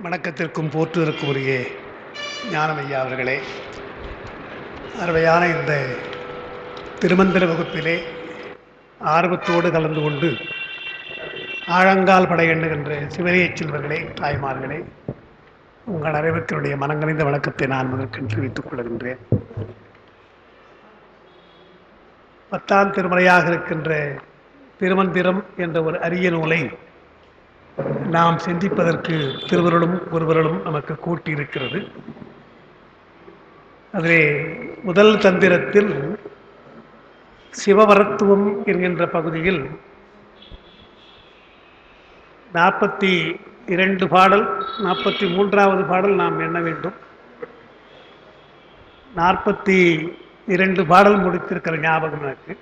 வணக்கத்திற்கும் போற்றுவதற்கும் உரிய ஞானமையா அவர்களே, அருமையான இந்த திருமந்திர வகுப்பிலே ஆர்வத்தோடு கலந்து கொண்டு ஆழங்கால் படை எண்ணுகின்ற சிவனையச் செல்வர்களே, தாய்மார்களே, உங்கள் அனைவருடைய மனங்கணிந்த வணக்கத்தை நான் முதற்கென்று தெரிவித்துக் கொள்கின்றேன். 10ஆம் திருமுறையாக இருக்கின்ற திருமந்திரம் என்ற ஒரு அரிய நூலை நாம் சிந்திப்பதற்கு திருவருளும் குருவருளும் நமக்கு கூட்டியிருக்கிறது. அதிலே முதல் தந்திரத்தில் சிவவரத்துவம் என்கின்ற பகுதியில் 42 பாடல், 43வது பாடல் நாம் எண்ண வேண்டும். 42 பாடல் முடித்திருக்கிற ஞாபகம் எனக்கு.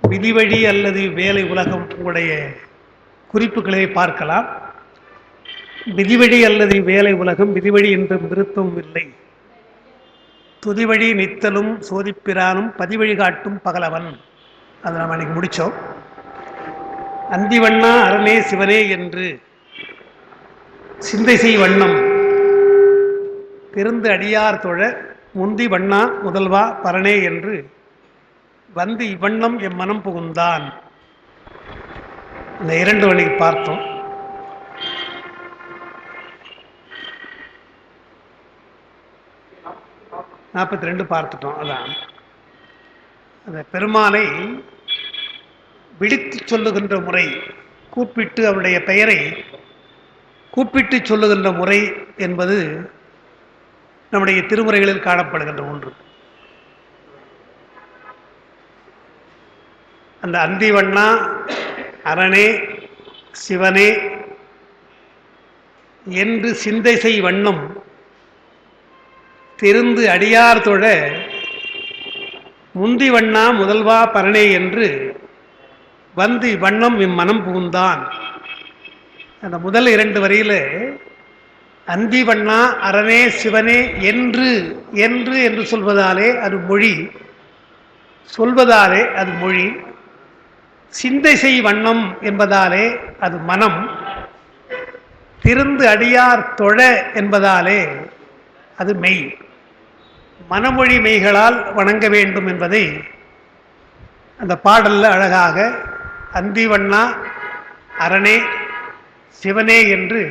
விதிவழி அல்லது வேலை உலகம் உடைய குறிப்புகளை பார்க்கலாம். விதிவழி அல்லது வேலை உலகம் விதிவழி என்றும் விருத்தம் இல்லை. துதிவழி நித்தலும் சோதிப்பிரானும் பதிவழி காட்டும் பகலவன். அதை நாம் அன்னைக்கு முடித்தோம். அந்திவண்ணா அரணே சிவனே என்று சிந்தை செய் வண்ணம் திருந்து அடியார் தொழ முந்தி வண்ணா முதல்வா பரணே என்று வந்து இவ்வண்ணம் எம் மனம் புகுந்தான். இந்த 2 வழி பார்த்தோம். நாற்பத்தி பார்த்துட்டோம். அதான் அந்த பெருமானை விழித்து சொல்லுகின்ற முறை, கூப்பிட்டு அவருடைய பெயரை கூப்பிட்டு சொல்லுகின்ற முறை என்பது நம்முடைய திருமுறைகளில் காணப்படுகின்ற ஒன்று. அந்த அந்திவண்ணா அரணே சிவனே என்று சிந்தை செய் வண்ணம் திருந்து அடியார் தொழ முந்தி வண்ணா முதல்வா பரணே என்று வந்து வண்ணம் இம்மனம் புகுந்தான். அந்த முதல் 2 வரியில அந்தி வண்ணா அரணே சிவனே என்று என்று என்று சொல்வதாலே அது மொழி, சொல்வதாலே அது மொழி. சிந்தை செய் வண்ணம் என்பதாலே அது மனம். திருந்து அடியார் தொழ என்பதாலே அது மெய். மனமொழி மெய்களால் வணங்க வேண்டும் என்பதை அந்த பாடலில் அழகாக அந்திவண்ணா அரணே சிவனே என்று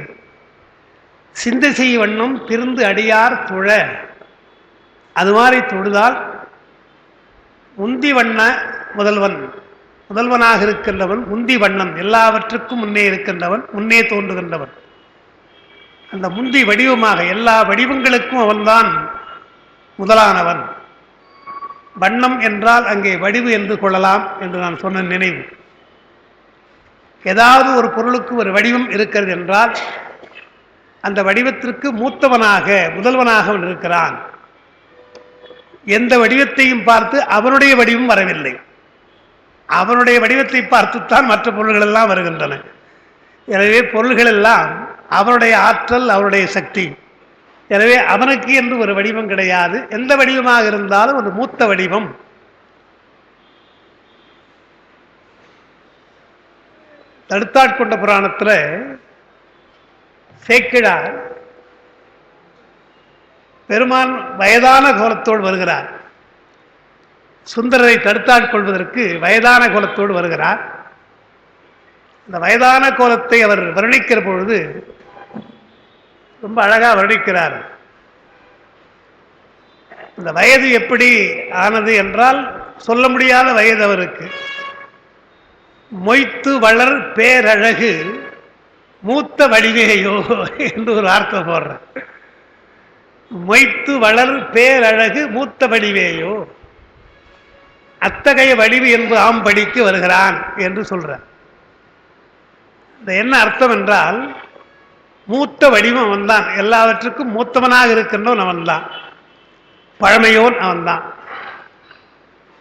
சிந்தை செய் வண்ணம் திருந்து அடியார் தொழ, அது மாதிரி தொழுதால் முந்தி வண்ண முதல்வன், முதல்வனாக இருக்கின்றவன், முந்தி வண்ணம் எல்லாவற்றுக்கும் முன்னே இருக்கின்றவன், முன்னே தோன்றுகின்றவன், அந்த முந்தி வடிவமாக எல்லா வடிவங்களுக்கும் அவன்தான் முதலானவன். வண்ணம் என்றால் அங்கே வடிவு என்று கொள்ளலாம் என்று நான் சொன்ன நினைவு. ஏதாவது ஒரு பொருளுக்கு ஒரு வடிவம் இருக்கிறது என்றால் அந்த வடிவத்திற்கு மூத்தவனாக முதல்வனாக அவன் இருக்கிறான். எந்த வடிவத்தையும் பார்த்து அவனுடைய வடிவம் வரவில்லை, அவனுடைய வடிவத்தை பார்த்துத்தான் மற்ற பொருள்கள் எல்லாம் வருகின்றன. எனவே பொருள்கள் எல்லாம் அவனுடைய ஆற்றல், அவனுடைய சக்தி. எனவே அவனுக்கு என்று ஒரு வடிவம் கிடையாது. எந்த வடிவமாக இருந்தாலும் ஒரு மூத்த வடிவம். தடுத்தாட்கொண்ட புராணத்தில் சேக்கிழார் பெருமான் வயதான கோலத்தோடு வருகிறார். சுந்தரரை தடுத்தாட்கொள்வதற்கு வயதான கோலத்தோடு வருகிறார். இந்த வயதான கோலத்தை அவர் வர்ணிக்கிற பொழுது ரொம்ப அழகா வர்ணிக்கிறார். இந்த வயது எப்படி ஆனது என்றால் சொல்ல முடியாத வயது அவருக்கு. மொய்த்து வளர் பேரழகு மூத்த வடிவேயோ என்று ஒரு வார்த்தை போடுற. மொய்த்து வளர் பேரழகு மூத்த வடிவேயோ, அத்தகைய வடிவு என்பது ஆம்படிக்கு வருகிறான் என்று சொல்றார். இந்த என்ன அர்த்தம் என்றால், மூத்த வடிவம் அவன்தான், எல்லாவற்றுக்கும் மூத்தவனாக இருக்கின்றவன் அவன்தான், பழமையோன் அவன்தான்.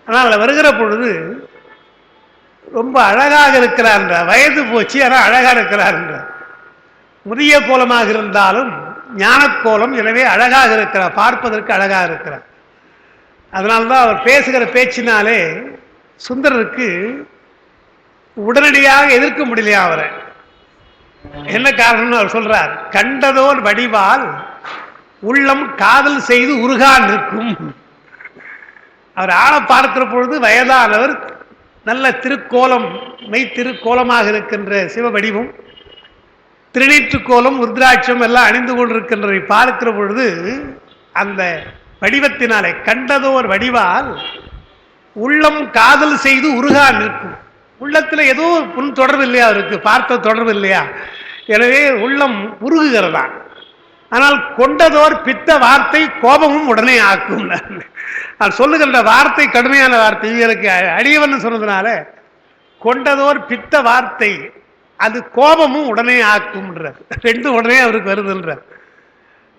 ஆனால் வருகிற பொழுது ரொம்ப அழகாக இருக்கிறார் என்ற, வயது போச்சு ஆனால் அழகா இருக்கிறார் என்ற. முதிய கோலமாக இருந்தாலும் ஞானக்கோலம், எனவே அழகாக இருக்கிறார், பார்ப்பதற்கு அழகாக இருக்கிறார். அதனால்தான் அவர் பேசுகிற பேச்சினாலே சுந்தரருக்கு உடனடியாக எதிர்க்க முடியலையா அவரை. என்ன காரணம்னு அவர் சொல்றார், கண்டதோர் வடிவால் உள்ளம் காதல் செய்து உருகா நிற்கும். அவர் ஆளை பார்க்கிற பொழுது வயதானவர், நல்ல திருக்கோலம், மெய் திருக்கோலமாக இருக்கின்ற சிவ வடிவம், திருநீற்றுக்கோலம், ருத்ராட்சம் எல்லாம் அணிந்து கொண்டிருக்கின்றதை பார்க்கிற பொழுது அந்த வடிவத்தினாலே கண்டதோர் வடிவால் உள்ளம் காதல் செய்து உருகா நிற்கும். உள்ளத்தில் ஏதோ புண் தொடர்பு இல்லையா, அவருக்கு பார்த்த தொடர்பு இல்லையா, எனவே உள்ளம் உருகுகிறதா. ஆனால் கொண்டதோர் பித்த வார்த்தை கோபமும் உடனே ஆக்கும். நான் சொல்லுகின்ற வார்த்தை கடுமையான வார்த்தை, இவருக்கு அடியவன் சொன்னதுனால கொண்டதோர் பித்த வார்த்தை அது கோபமும் உடனே ஆக்கும்ன்றார். ரெண்டும் உடனே அவருக்கு வருதுன்றார்.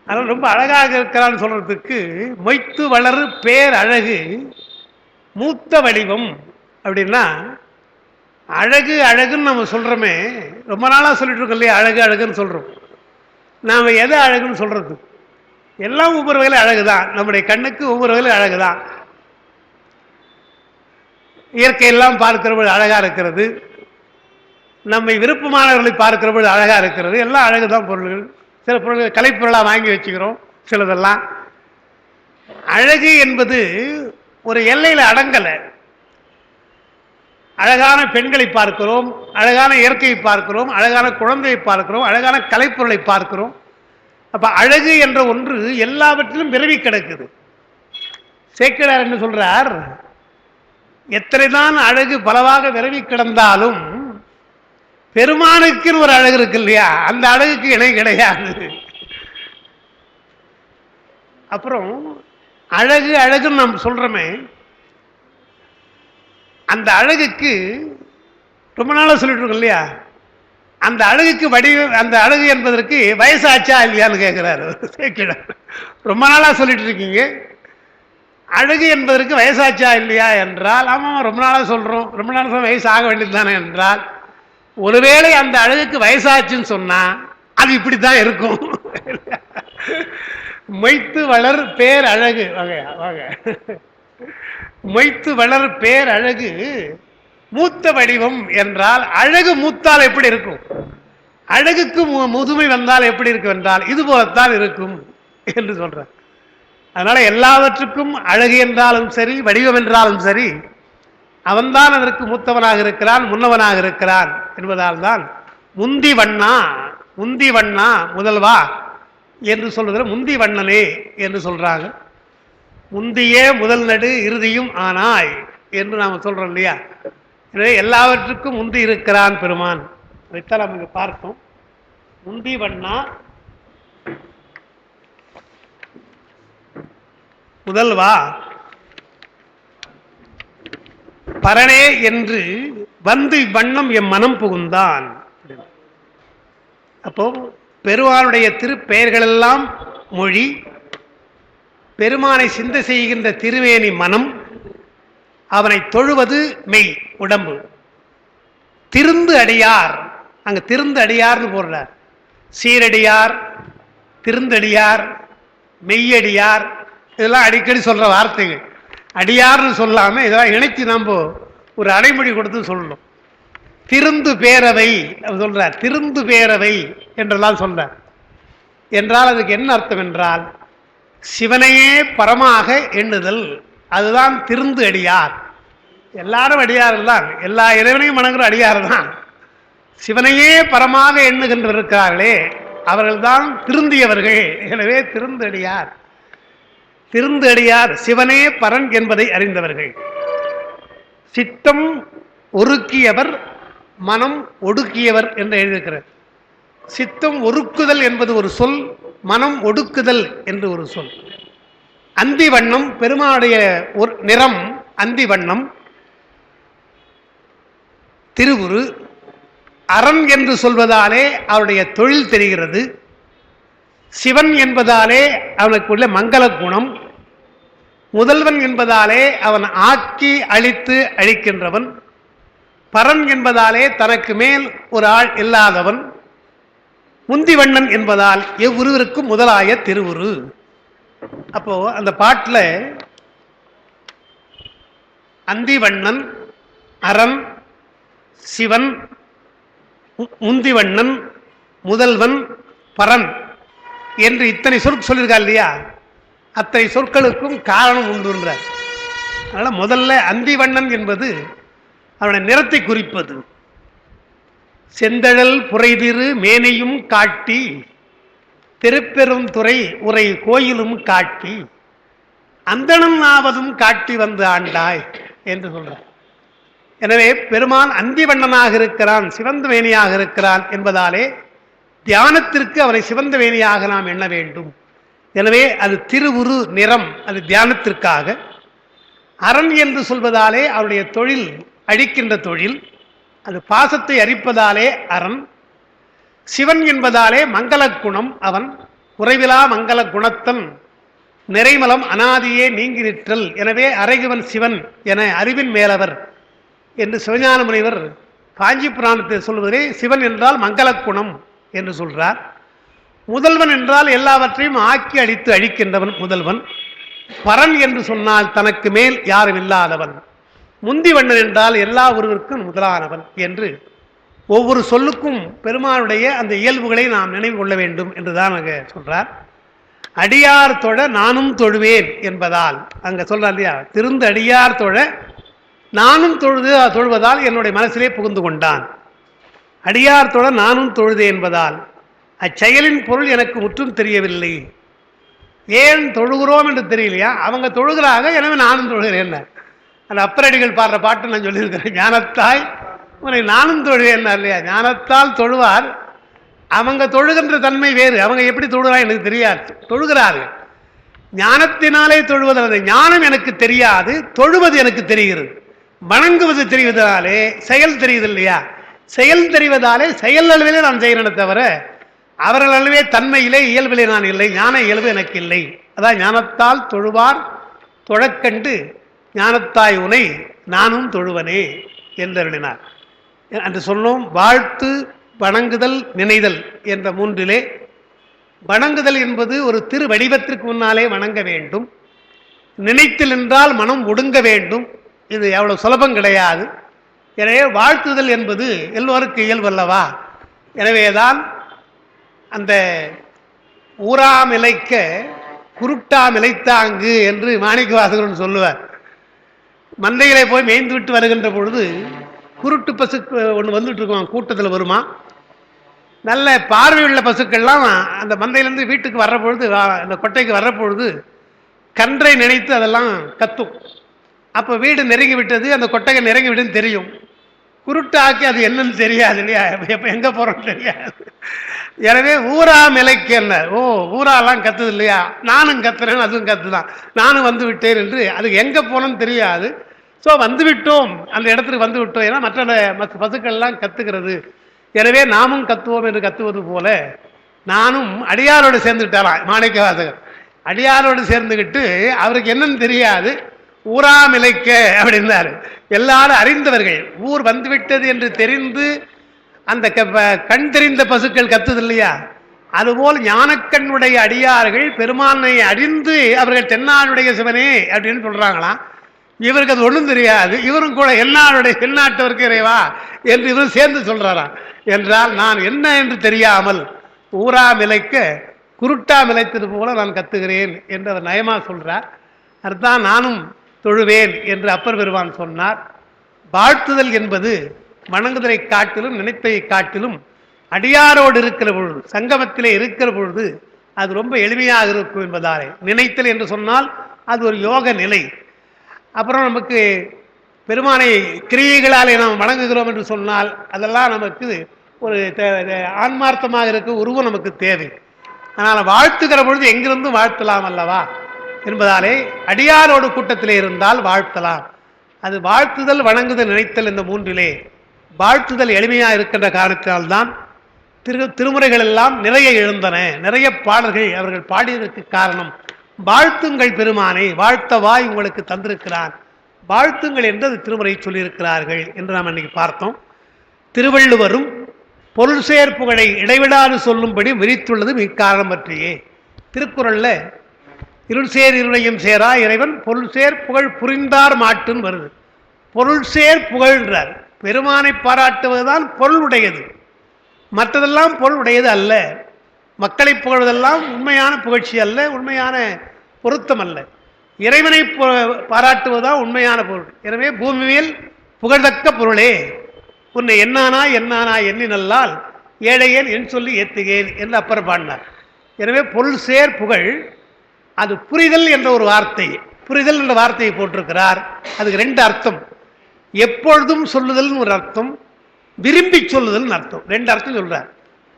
அதனால் ரொம்ப அழகாக இருக்கிறான்னு சொல்றதுக்கு மொய்த்து வளரு பேர் அழகு மூத்த வடிவம் அப்படின்னா, அழகு அழகுன்னு நம்ம சொல்றோமே, ரொம்ப நாளாக சொல்லிட்டு இருக்கோம் இல்லையா, அழகு அழகுன்னு சொல்றோம். நாம் எதை அழகுன்னு சொல்றது? எல்லாம் ஒவ்வொரு வகையில் அழகுதான். நம்முடைய கண்ணுக்கு ஒவ்வொரு வகையில் அழகுதான். இயற்கையெல்லாம் பார்க்கிற பொழுது அழகா இருக்கிறது, நம்மை விருப்பமானவர்களை பார்க்கிற பொழுது அழகா இருக்கிறது. எல்லாம் அழகுதான் பொருள்கள். சில பொருள்கள் கலைப்பொருளாக வாங்கி வச்சுக்கிறோம், சிலதெல்லாம். அழகு என்பது ஒரு எல்லையில் அடங்கலை. அழகான பெண்களை பார்க்கிறோம், அழகான இயற்கையை பார்க்கிறோம், அழகான குழந்தையை பார்க்கிறோம், அழகான கலைப்பொருளை பார்க்கிறோம். அப்ப அழகு என்ற ஒன்று எல்லாவற்றிலும் விரவி கிடக்குது. சேக்கிழார் என்ன சொல்றார், எத்தனைதான் அழகு பலவாக விரவி கிடந்தாலும் பெருமானுக்கு ஒரு அழகு இருக்கு இல்லையா, அந்த அழகுக்கு இணை கிடையாது. அப்புறம் அழகு அழகுன்னு நாம் சொல்றோமே, அந்த அழகுக்கு ரொம்ப நாளாக சொல்லிட்டு இருக்கோம் இல்லையா, அந்த அழகுக்கு அந்த அழகு என்பதற்கு வயசாச்சா இல்லையான்னு கேட்கிறாரு சேக்கிழார். ரொம்ப நாளாக சொல்லிட்டு இருக்கீங்க, அழகு என்பதற்கு வயசாச்சா இல்லையா என்றால், ஆமாம் ரொம்ப நாளாக சொல்றோம், ரொம்ப நாளாக வயசு ஆக வேண்டியது தானே என்றால், ஒருவேளை அந்த அழகுக்கு வயசாச்சுன்னு சொன்னா அது இப்படித்தான் இருக்கும். மொய்த்து வளர் பேர் அழகு வாங்க மொய்த்து வளர் பேர் அழகு மூத்த வடிவம் என்றால், அழகு மூத்தால் எப்படி இருக்கும், அழகுக்கு முதுமை வந்தால் எப்படி இருக்கும் என்றால் இது போலத்தான் இருக்கும் என்று சொல்றார். அதனால எல்லாவற்றுக்கும் அழகு என்றாலும் சரி, வடிவம் என்றாலும் சரி, அவன்தான் அதற்கு மூத்தவனாக இருக்கிறான், முன்னவனாக இருக்கிறான் என்பதால் தான் முந்தி வண்ணா, முந்தி வண்ணா முதல்வா என்று சொல்லுகிற முந்தி வண்ணனே என்று சொல்றாங்க. முந்தியே முதல் நடு இறுதியும் ஆனாய் என்று நாம் சொல்றோம் இல்லையா. எனவே எல்லாவற்றுக்கும் முந்தி இருக்கிறான் பெருமான். அதைத்தான் நாம் இங்க பார்த்தோம். முந்தி வண்ணா முதல்வா பரணே என்று வந்து வண்ணம் எம் மனம் புகுந்தான். அப்போ பெருமானுடைய திருப்பெயர்களெல்லாம் மொழி, பெருமானை சிந்தை செய்கின்ற திருவேணி மனம், அவனை தொழுவது மெய் உடம்பு. திருந்து அடியார், அங்க திருந்து அடியார்னு போடுறார். சீரடியார், திருந்தடியார், மெய்யடியார், இதெல்லாம் அடிக்கடி சொல்ற வார்த்தைகள். அடியார்னு சொல்லாம இதெல்லாம் இணைத்து நாம் ஒரு அடைமொழி கொடுத்து சொல்லணும். திருந்து பேரவை சொல்றார், திருந்து பேரவை என்றெல்லாம் சொல்றார். என்றால் அதுக்கு என்ன அர்த்தம் என்றால், சிவனையே பரமாக எண்ணுதல், அதுதான் திருந்து அடியார். எல்லாரும் அடியார்கள் தான், எல்லா இறைவனையும் வணங்குற அடியார் தான். சிவனையே பரமாக எண்ணுகின்ற இருக்கிறார்களே அவர்கள்தான் திருந்தியவர்கள். எனவே திருந்து அடியார், திருந்து அடியார் சிவனே பரன் என்பதை அறிந்தவர்கள். சித்தம் ஒருக்கியவர், மனம் ஒடுக்கியவர் என்று எழுதியிருக்கிறார். சித்தம் ஒருக்குதல் என்பது ஒரு சொல், மனம் ஒடுக்குதல் என்று ஒரு சொல். அந்தி வண்ணம், பெருமானுடைய ஒரு நிறம் அந்தி வண்ணம், திருவுரு. அரண் என்று சொல்வதாலே அவருடைய தொழில் தெரிகிறது. சிவன் என்பதாலே அவனுக்குள்ள மங்கள குணம். முதல்வன் என்பதாலே அவன் ஆக்கி அழித்து அழிக்கின்றவன். பரன் என்பதாலே தனக்கு மேல் ஒரு ஆள் இல்லாதவன். முந்திவண்ணன் என்பதால் எவ்வுருவிற்கும் முதலாய திருவுரு. அப்போ அந்த பாட்டில் அந்திவண்ணன், அரண், சிவன், முந்திவண்ணன், முதல்வன், பரன் என்று இத்தனை சொல் சொல்லியிருக்கா இல்லையா? அத்தனை சொற்களுக்கும் காரணம் உண்டுன்றார். அதனால முதல்ல அந்திவண்ணன் என்பது அவனுடைய நிறத்தை குறிப்பது. செந்தழல் புரைதிரு மேனையும் காட்டி திருப்பெரும் துறை உரை கோயிலும் காட்டி அந்தணன் ஆவதும் காட்டி வந்து ஆண்டாய் என்று சொல்றார். எனவே பெருமான் அந்திவண்ணனாக இருக்கிறான், சிவந்த வேணியாக இருக்கிறான் என்பதாலே தியானத்திற்கு அவரை சிவந்த வேணியாக நாம் எண்ண வேண்டும். எனவே அது திருவுரு நிறம், அது தியானத்திற்காக. அரண் என்று சொல்வதாலே அவருடைய தொழில் அழிக்கின்ற தொழில், அது பாசத்தை அரிப்பதாலே அரண். சிவன் என்பதாலே மங்கள குணம், அவன் குறைவிலா மங்கள குணத்தன் நிறைமலம் அனாதியே நீங்கி நிற்றல். எனவே அரைகுவன் சிவன் என அறிவின் மேலவர் என்று சிவஞான முனிவர் காஞ்சி புராணத்தை சொல்வதே சிவன் என்றால் மங்கள குணம் என்று சொல்றார். முதல்வன் என்றால் எல்லாவற்றையும் ஆக்கி அழித்து அழிக்கின்றவன் முதல்வன். பரன் என்று சொன்னால் தனக்கு மேல் யாரும் இல்லாதவன். முந்திவண்ணன் என்றால் எல்லா ஒருவருக்கும் முதலானவன் என்று ஒவ்வொரு சொல்லுக்கும் பெருமானுடைய அந்த இயல்புகளை நாம் நினைவு கொள்ள வேண்டும் என்றுதான் அங்கே சொல்றார். அடியார் தொழ நானும் தொழுவேன் என்பதால் அங்க சொல்றார் இல்லையா, திருந்து அடியார் தொழ நானும் தொழுவதால் என்னுடைய மனசிலே புகுந்து கொண்டான். அடியார் தொழ நானும் தொழுது என்பதால் அச்செயலின் பொருள் எனக்கு முற்றும் தெரியவில்லை. ஏன் தொழுகிறோம் என்று தெரியலையா? அவங்க தொழுகிறாங்க, எனவே நானும் தொழுகிறேன். அந்த அப்பரடிகள் பாடுற பாட்டு நான் சொல்லியிருக்கிறேன். ஞானத்தாய் உன்னை நானும் தொழுவேன் இல்லையா? ஞானத்தால் தொழுவார். அவங்க தொழுகின்ற தன்மை வேறு. அவங்க எப்படி தொழுகிறா எனக்கு தெரியாது, தொழுகிறார்கள். ஞானத்தினாலே தொழுவதற்கு ஞானம் எனக்கு தெரியாது, தொழுவது எனக்கு தெரிகிறது. வணங்குவது தெரிவதாலே செயல் தெரியுது இல்லையா? செயல் தெரிவதாலே செயல் அளவிலே நான் செய்கிறேனே தவிர அவர்கள் அளவே தன்மையிலே இயல்பிலே நான் இல்லை. ஞான இயல்பு எனக்கு இல்லை. அதான் ஞானத்தால் தொழுவார் தொழக்கண்டு ஞானத்தாய் உனை நானும் தொழுவனே என்றருளினார் என்று சொன்னோம். வாழ்த்து, வணங்குதல், நினைதல் என்ற மூன்றிலே வணங்குதல் என்பது ஒரு திரு வடிவத்திற்கு முன்னாலே வணங்க வேண்டும். நினைத்தல் என்றால் மனம் ஒடுங்க வேண்டும். இது எவ்வளவு சுலபம் கிடையாது. எனவே வாழ்த்துதல் என்பது எல்லோருக்கும் இயல்பல்லவா? எனவேதான் அந்த ஊராமிலைக்க குருட்டாமிலைத்தாங்கு என்று மாணிக்கவாசகர் சொல்லுவார். மந்தைகளை போய் மேய்ந்து விட்டு வருகின்ற பொழுது குருட்டு பசு ஒன்று வந்துட்டு இருக்கோம், கூட்டத்தில் வருமா. நல்ல பார்வையுள்ள பசுக்கள்லாம் அந்த மந்தையிலேருந்து வீட்டுக்கு வர்ற பொழுது, அந்த கொட்டைக்கு வர்ற பொழுது கன்றை நினைத்து அதெல்லாம் கத்தும். அப்போ வீடு நெருங்கி விட்டது, அந்த கொட்டைகள் நெருங்கி விடுன்னு தெரியும். குருட்டாக்கி அது என்னன்னு தெரியாது இல்லையா, எப்போ எங்கே போகிறோன்னு தெரியாது. எனவே ஊரா மிலைக்கு என்ன, ஓ ஊராலாம் கத்துது இல்லையா, நானும் கத்துறேன், அதுவும் கத்துதான், நானும் வந்து விட்டேன் என்று அதுக்கு எங்கே போனோன்னு தெரியாது. ஸோ வந்து விட்டோம், அந்த இடத்துக்கு வந்து விட்டோம். ஏன்னா மற்ற பசுக்கள்லாம் கத்துக்கிறது. எனவே நாமும் கத்துவோம் என்று கத்துவது போல நானும் அடியாரோடு சேர்ந்துக்கிட்டாராம் மாணிக்கவாசகர். அடியாரோடு சேர்ந்துக்கிட்டு அவருக்கு என்னன்னு தெரியாது, ஊராமிலைக்க அப்படின்னாரு. எல்லாரும் அறிந்தவர்கள், ஊர் வந்துவிட்டது என்று தெரிந்து அந்த கண் தெரிந்த பசுக்கள் கத்துது இல்லையா, அதுபோல் ஞானக்கண்ணுடைய அடியார்கள் பெருமானை அறிந்து அவர்கள் தென்னாடுடைய சிவனே அப்படின்னு சொல்றாங்களாம். இவருக்கு அது ஒன்றும் தெரியாது. இவரும் கூட எந்நாட்டவருக்கு இறைவா என்று இவரும் சேர்ந்து சொல்றாராம். என்றால் நான் என்ன என்று தெரியாமல் ஊரா மிலைக்க குருட்டா மிலைத்தது போல நான் கத்துகிறேன் என்று அவர் நயமா சொல்றார். அதுதான் நானும் தொழுவேன் என்று அப்பர் பெருமான் சொன்னார். வாழ்த்துதல் என்பது வணங்குதலை காட்டிலும் நினைப்பதை காட்டிலும் அடியாரோடு இருக்கிற பொழுது, சங்கமத்திலே இருக்கிற பொழுது அது ரொம்ப எளிமையாக இருக்கும் என்பதாலே நினைத்தல் என்று சொன்னால் அது ஒரு யோக நிலை. அப்புறம் நமக்கு பெருமானை கிரியைகளாலே நாம் வணங்குகிறோம் என்று சொன்னால் அதெல்லாம் நமக்கு ஒரு ஆன்மார்த்தமாக இருக்க உருவம் நமக்கு தேவை. ஆனால் வாழ்த்துகிற பொழுது எங்கிருந்தும் வாழ்த்தலாம் அல்லவா என்பதாலே அடியாரோடு கூட்டத்திலே இருந்தால் வாழ்த்தலாம். அது வாழ்த்துதல், வணங்குதல், நினைத்தல் இந்த மூன்றிலே வாழ்த்துதல் எளிமையாக இருக்கின்ற காரணத்தினால்தான் திருமுறைகள் எல்லாம் நிறைய எழுந்தன. நிறைய பாடல்கள் அவர்கள் பாடியதற்கு காரணம் வாழ்த்துங்கள் பெருமானை, வாழ்த்த வாய் உங்களுக்கு தந்திருக்கிறான், வாழ்த்துங்கள் என்று அது திருமுறை சொல்லியிருக்கிறார்கள் என்று நாம் இன்னைக்கு பார்த்தோம். திருவள்ளுவரும் பொருள் சேர் புகழை இடைவிடாது சொல்லும்படி விரித்துள்ளது இக்காரணம் பற்றியே. திருக்குறள்ல இருள் சேர் இருளையும் சேரா இறைவன் பொருள் சேர் புகழ் புரிந்தார் மாட்டுன்னு வருது. பொருள் சேர் புகழ்ன்றார். பெருமானை பாராட்டுவதுதான் பொருள் உடையது. மற்றதெல்லாம் பொருள் உடையது அல்ல. மக்களை புகழ்வதெல்லாம் உண்மையான புகழ்ச்சி அல்ல, உண்மையான பொருத்தம் அல்ல. இறைவனை பாராட்டுவதுதான் உண்மையான பொருள். எனவே பூமியில் புகழ்தக்க பொருளே உன்னை என்னானா என்னானா எண்ணி நல்லால் ஏழையேன் என் சொல்லி ஏத்துகேன் என்று அப்பர் பாடினார். எனவே பொருள் சேர் புகழ், அது புரிதல் என்ற ஒரு வார்த்தை, புரிதல் என்ற வார்த்தையை போட்டிருக்கிறார். அதுக்கு ரெண்டு அர்த்தம். எப்பொழுதும் சொல்லுதல் ஒரு அர்த்தம், விரும்பி சொல்லுதல் அர்த்தம். ரெண்டு அர்த்தம் சொல்றார்.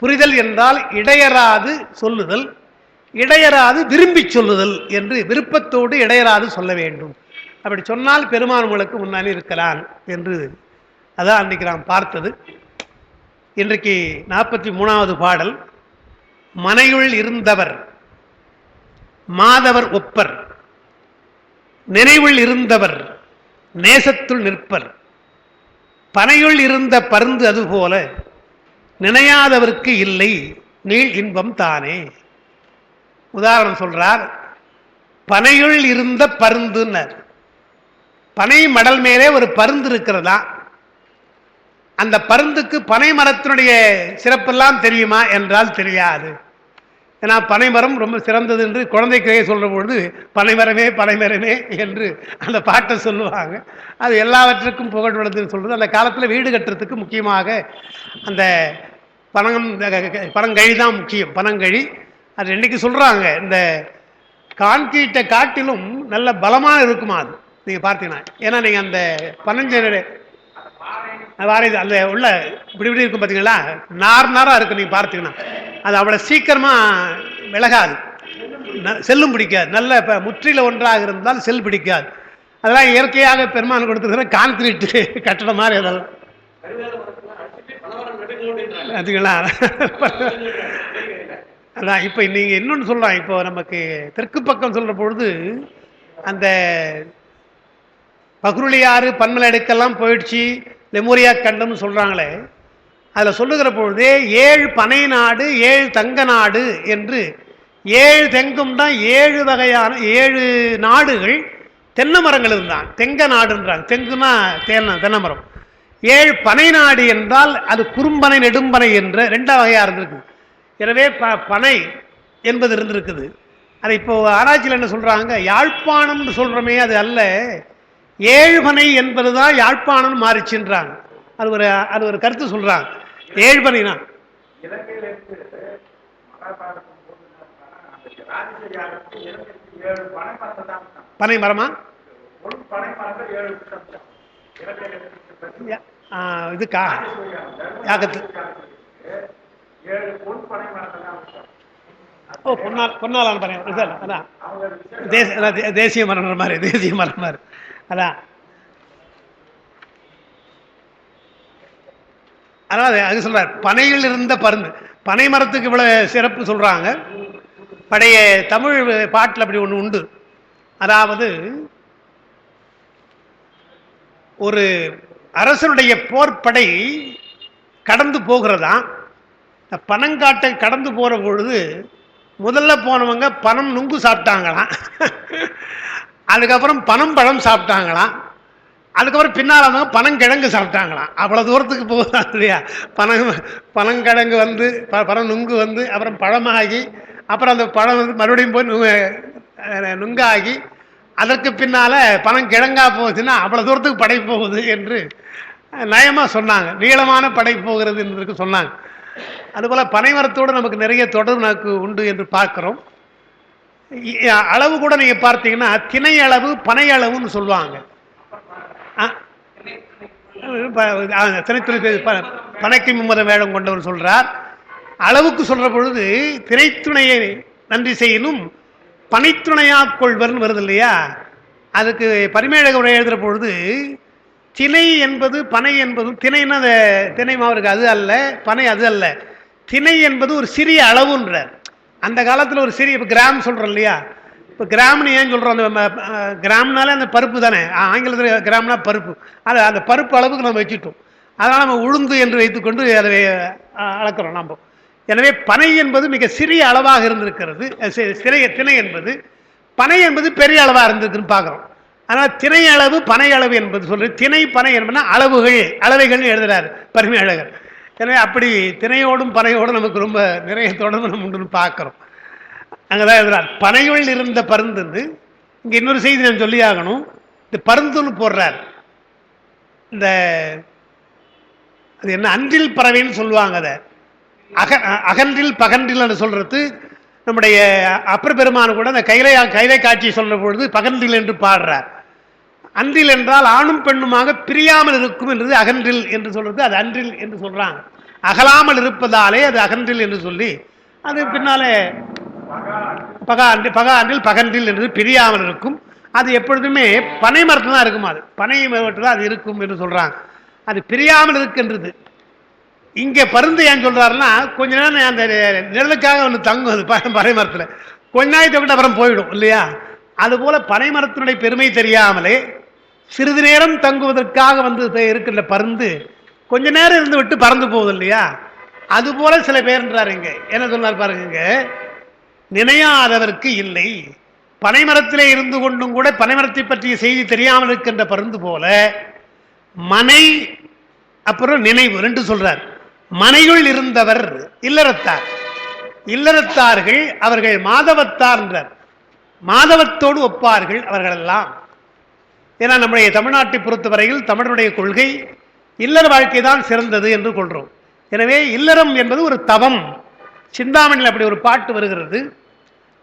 புரிதல் என்றால் இடையராது சொல்லுதல், இடையராது விரும்பி சொல்லுதல் என்று விருப்பத்தோடு இடையராது சொல்ல வேண்டும். அப்படி சொன்னால் பெருமான் உங்களுக்கு முன்னாடி இருக்கிறான் என்று அதான் அன்றைக்கு நாம் பார்த்தது. இன்றைக்கு 43வது பாடல். மனையுள் இருந்தவர் மாதவர் ஒப்பர், நினைவுள் இருந்தவர் நேசத்துள் நிற்பர், பனையுள் இருந்த பருந்து அதுபோல நினையாதவர்க்கு இல்லை நீள் இன்பம் தானே. உதாரணம் சொல்றார். பனையுள் இருந்த பருந்துன்னர். பனை மடல் மேலே ஒரு பருந்து இருக்கிறதா. அந்த பருந்துக்கு பனை மரத்தினுடைய சிறப்பெல்லாம் தெரியுமா என்றால் தெரியாது. ஏன்னா பனைமரம் ரொம்ப சிறந்தது என்று குழந்தைக்கு சொல்ற பொழுது பனைமரமே பனைமரமே என்று அந்த பாட்டை சொல்லுவாங்க. அது எல்லாவற்றுக்கும் புகழ்வதுன்னு சொல்றது. அந்த காலத்தில் வீடு கட்டுறதுக்கு முக்கியமாக அந்த பனங்கழி தான் முக்கியம். பனங்கழி அது இன்னைக்கு சொல்றாங்க. இந்த கான்கிரீட்டை காட்டிலும் நல்ல பலமாக இருக்குமா அது நீங்க பார்த்தீங்கன்னா. ஏன்னா நீங்க அந்த பனஞ்ச வாரைது அந்த உள்ள இப்படி இப்படி இருக்கும் பார்த்தீங்களா, நார் நாராக இருக்கு. நீங்கள் பார்த்தீங்கன்னா அது அவ்வளோ சீக்கிரமாக விலகாது, செல்லும் பிடிக்காது. நல்ல இப்போ முற்றில ஒன்றாக இருந்தால் செல் பிடிக்காது. அதெல்லாம் இயற்கையாக பெருமான் கொடுத்துருக்கிற கான்கிரீட் கட்டடம் மாதிரி அதெல்லாம் அதுங்களா. அதான் இப்போ நீங்கள் இன்னொன்று சொல்லலாம். இப்போ நமக்கு தெற்கு பக்கம் சொல்கிற பொழுது அந்த பகுருளியாறு பன்மலடுக்கெல்லாம் போயிடுச்சு, லெமோரியா கண்டம்னு சொல்கிறாங்களே. அதில் சொல்லுகிற பொழுதே 7 பனை நாடு 7 தங்க நாடு என்று 7 தெங்கும் தான் 7 வகையான 7 நாடுகள் தென்னை மரங்கள் இருந்தான். தெங்க நாடுன்றாங்க. தெங்குனா தென்னை மரம். 7 பனை நாடு என்றால் அது குறும்பனை நெடும்பனை என்ற 2 வகையாக இருந்திருக்கு. எனவே பனை என்பது இருந்திருக்குது. அதை இப்போ ஆராய்ச்சியில் என்ன சொல்கிறாங்க, யாழ்ப்பாணம்னு சொல்கிறோமே அது அல்ல, 7 பனை என்பது தான் யாழ்ப்பாணம் மாறிச்சுன்றாங்க. அது ஒரு கருத்து சொல்றாங்க. 7 பனைனா பனை மரமா இதுக்கா யாகத்து பொன்னாலான பனை அதான் தேசிய மரம் மாதிரி, தேசிய மரம் மாதிரி. அதான் அதாவது அது சொல்றார். பனையில் இருந்த பருந்து, பனை மரத்துக்கு இவ்வளவு சிறப்பு சொல்றாங்க. பழைய தமிழ் பாட்டில் அப்படி ஒன்று உண்டு. அதாவது ஒரு அரசனுடைய போர்ப்படை கடந்து போகிறதா. பனங்காட்டை கடந்து போற பொழுது முதல்ல போனவங்க பனம் நுங்கு சாப்பிட்டாங்களாம், அதுக்கப்புறம் பனம் பழம் சாப்பிட்டாங்களாம், அதுக்கப்புறம் பின்னால் அவங்க பனங்கிழங்கு சாப்பிட்டாங்களாம். அவ்வளோ தூரத்துக்கு போகுதா இல்லையா. பனங்கிழங்கு வந்து பனம் நுங்கு வந்து அப்புறம் பழமாகி அப்புறம் அந்த பழம் வந்து மறுபடியும் போய் நுங்காகி அதற்கு பின்னால் பனங்கிழங்கா போகுதுன்னா அவ்வளோ தூரத்துக்கு படை போகுது என்று நயமாக சொன்னாங்க. நீளமான படை போகிறது என்பதற்கு சொன்னாங்க. அதுபோல் பனை மரத்தோடு நமக்கு நிறைய தொடர்பு நமக்கு உண்டு என்று பார்க்குறோம். அளவு கூட நீங்கள் பார்த்தீங்கன்னா திணை அளவு பனை அளவுன்னு சொல்லுவாங்க. பனைக்கு மும்மதம் வேடம் கொண்டவர் சொல்றார். அளவுக்கு சொல்ற பொழுது திரைத்துணையை நன்றி செய்யணும் பனைத்துணையா கொள்வர்னு வருது இல்லையா. அதுக்கு பரிமேழக உரை எழுதுற பொழுது திணை என்பது பனை என்பதும், திணைன்னா திணை மாவுக்கு அது அல்ல, பனை அது அல்ல, திணை என்பது ஒரு சிறிய அளவுன்றார். அந்த காலத்தில் ஒரு சிறிய கிராம் சொல்றோம் இல்லையா. இப்போ கிராம்னு ஏன் சொல்கிறோம், அந்த கிராம்னாலே அந்த பருப்பு தானே, ஆங்கிலத்தில் கிராம்னா பருப்பு. அது அந்த பருப்பு அளவுக்கு நம்ம வச்சுட்டோம். அதனால் நம்ம உளுந்து என்று வைத்துக்கொண்டு அதை அளக்கிறோம் நம்ம. எனவே பனை என்பது மிக சிறிய அளவாக இருந்திருக்கிறது. திணை என்பது, பனை என்பது பெரிய அளவாக இருந்திருக்குன்னு பார்க்குறோம். அதனால் திணை அளவு பனை அளவு என்பது சொல்லி திணை பனை என்பதுனா அளவுகள் அளவைகள்னு எழுதுறாரு பரிமேழகர். எனவே அப்படி திணையோடும் பனையோடும் நமக்கு ரொம்ப நிறைய தொடர்பு நம்ம உண்டு பார்க்குறோம். அங்கதான் எழுதுறார், பனையுள் இருந்த பருந்து. இங்க இன்னொரு செய்தி நான் சொல்லி ஆகணும். இந்த பருந்துன்னு போடுறார். இந்த அது என்ன அன்றில் பறவைன்னு சொல்லுவாங்க. அதை அகன்றில் பகன்றில் சொல்றது நம்முடைய அப்பர் பெருமான் கூட அந்த கைலை காட்சி சொல்ற பொழுது பகன்றில் என்று பாடுறார். அன்றில் என்றால் ஆணும் பெண்ணுமாக பிரியாமல் இருக்கும் என்றது அகன்றில் என்று சொல்றது. அது அன்றில் என்று சொல்றாங்க. அகலாமல் இருப்பதாலே அது அகன்றில் என்று சொல்லி அது பின்னாலே பகாண்டில் பகன்றில் என்று பிரியாமல் இருக்கும். அது எப்பொழுதுமே பனை மரத்தில் தான் இருக்கும். அது பனை மரத்தில் தான் அது இருக்கும் என்று சொல்றாங்க. அது பிரியாமல் இருக்கின்றது. இங்கே பருந்து ஏன் சொல்றாருன்னா, கொஞ்ச நேரம் அந்த நிழலுக்காக ஒன்று தங்கும். அது பனை மரத்தில் கொஞ்ச நேரத்தை விட்டு அப்புறம் போயிடும் இல்லையா? அதுபோல பனை மரத்தினுடைய பெருமை தெரியாமலே சிறிது நேரம் தங்குவதற்காக வந்து இருக்கின்ற பருந்து கொஞ்ச நேரம் இருந்து விட்டு பறந்து போகுது இல்லையா? அதுபோல சில பேர்ன்றாரு. இங்க என்ன சொன்னார் பாருங்க, நினையாதவர்க்கு இல்லை. பனைமரத்திலே இருந்து கொண்டும் கூட பனைமரத்தை பற்றிய செய்தி தெரியாமல் இருக்கின்ற பருந்து போல மனை அப்புறம் நினைவு ரெண்டு சொல்றார். மனையுள் இருந்தவர் இல்லறத்தார். இல்லறத்தார்கள் அவர்கள் மாதவத்தார் என்றார். மாதவத்தோடு ஒப்பார்கள் அவர்கள் எல்லாம். ஏன்னா நம்முடைய நாட்டை பொறுத்தவரையில் தமிழருடைய கொள்கை இல்லற வாழ்க்கை தான் சிறந்தது என்று கொள்றோம். எனவே இல்லறம் என்பது ஒரு தவம். சிந்தாமணியில் அப்படி ஒரு பாட்டு வருகிறது.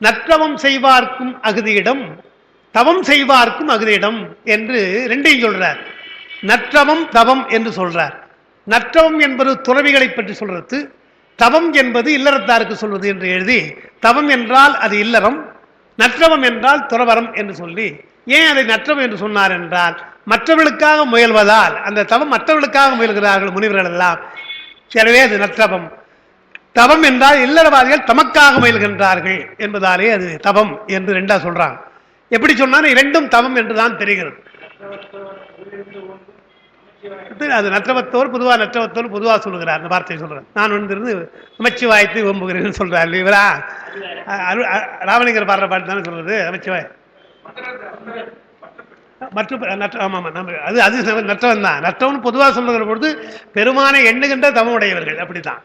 நற்றவம் செய்வார்க்கும் அகுதியிடம், தவம் செய்வார்க்கும் அகுதியிடம் என்று ரெண்டையும் சொல்றார். நற்றவம் தவம் என்று சொல்றார். நற்றவம் என்பது துறவிகளை பற்றி சொல்றது, தவம் என்பது இல்லறத்தாருக்கு சொல்வது என்று எழுதி, தவம் என்றால் அது இல்லறம், நற்றவம் என்றால் துறவரம் என்று சொல்லி, ஏன் அதை நற்றவம் என்று சொன்னார் என்றால், மற்றவர்களுக்காக முயல்வதால் அந்த தவம் மற்றவர்களுக்காக முயல்கிறார்கள் முனிவர்கள் எல்லாம். எனவே அது நற்றவம். தவம் என்றால் இல்லறவாதிகள் தமக்காக முயல்கின்றார்கள் என்பதாலே அது தவம் என்று ரெண்டா சொல்றாங்க. எப்படி சொன்னாலும் இரண்டும் தவம் என்றுதான் தெரிகிறது. அது நற்றவத்தோர் பொதுவாக நற்றவத்தோர் பொதுவாக சொல்லுகிறார். அந்த வார்த்தையை சொல்றேன். நான் வந்து நமச்சிவாயத்தை ஓம்புகிறேன்னு சொல்றாரு இவரா. ராமலிங்கர் பாடுற பாட்டு தானே சொல்றது நமச்சிவாய். அது அது நற்றவன் தான். நற்றவன் பொதுவாக சொல்லுகிற பொழுது பெருமானை எண்ணுகின்ற தவமுடையவர்கள் அப்படித்தான்.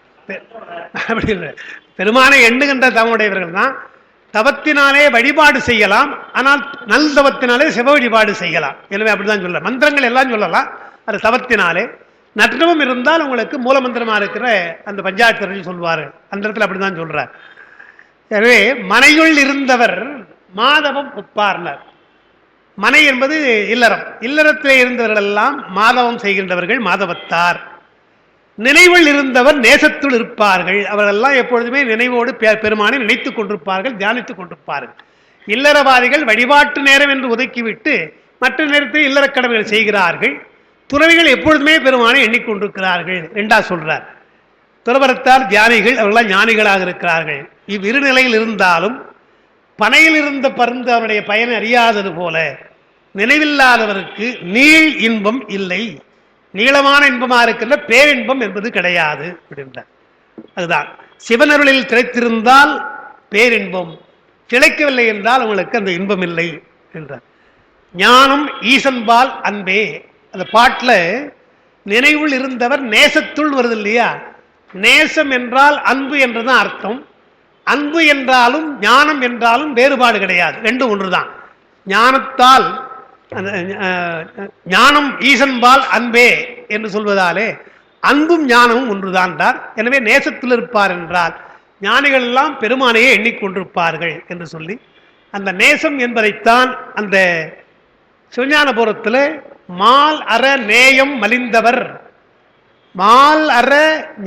அப்படி இல்லை, பெருமானை எண்ணுகின்ற தவமுடையவர்கள் தான். தவத்தினாலே வழிபாடு செய்யலாம், ஆனால் நல் தவத்தினாலே சிவ வழிபாடு செய்யலாம். எனவே அப்படிதான் சொல்லலாம். மந்திரங்கள் எல்லாம் சொல்லலாம், அது தவத்தினாலே. நற்றவம் இருந்தால் உங்களுக்கு மூலமந்திரமா இருக்கிற அந்த பஞ்சாயத்து சொல்வாரு. அந்த இடத்துல அப்படிதான் சொல்றார். எனவே மனையுள் இருந்தவர் மாதவம் ஒப்பார்னர். மனை என்பது இல்லறம். இல்லறத்திலே இருந்தவர்கள் எல்லாம் மாதவம் செய்கின்றவர்கள் மாதவத்தார். நினைவில் இருந்தவர் நேசத்துள் இருப்பார்கள். அவர்களெல்லாம் எப்பொழுதுமே நினைவோடு பெருமானை நினைத்துக் கொண்டிருப்பார்கள், தியானித்துக் கொண்டிருப்பார்கள். இல்லறவாதிகள் வழிபாட்டு நேரம் என்று ஒதுக்கிவிட்டு மற்ற நேரத்தில் இல்லற கடமைகள் செய்கிறார்கள். துறவிகள் எப்பொழுதுமே பெருமானை எண்ணிக்கொண்டிருக்கிறார்கள். ரெண்டா சொல்றார். துறவரத்தார் தியானிகள், அவர்களாம் ஞானிகளாக இருக்கிறார்கள். இவ்விரு நிலையில் இருந்தாலும் பனையில் இருந்த பருந்து அவருடைய பயனை அறியாதது போல நினைவில்லாதவருக்கு நீள் இன்பம் இல்லை. நீளமான இன்பமா இருக்கின்ற பேரின்பம் என்பது கிடையாது அப்படின்றார். அதுதான் சிவனருளில் திளைத்திருந்தால் பேரின்பம், திளைக்கவில்லை என்றால் உங்களுக்கு அந்த இன்பம் இல்லை என்றார். ஞானம் ஈசன்பால் அன்பே. அந்த பாட்டில் நினைவுள் இருந்தவர் நேசத்துள் வருது இல்லையா? நேசம் என்றால் அன்பு என்றுதான் அர்த்தம். அன்பு என்றாலும் ஞானம் என்றாலும் வேறுபாடு கிடையாது, ரெண்டும் ஒன்றுதான். ஞானத்தால் ஞானம் ஈசன்பால் அன்பே என்று சொல்வதாலே அன்பும் ஞானமும் ஒன்றுதான். எனவே நேசத்தில் இருப்பார் என்றால் ஞானிகள் எல்லாம் பெருமானையே எண்ணிக்கொண்டிருப்பார்கள் என்று சொல்லி, அந்த நேசம் என்பதைத்தான் அந்த சிவஞானபுரத்தில் மால் அற நேயம் மலிந்தவர், மால் அற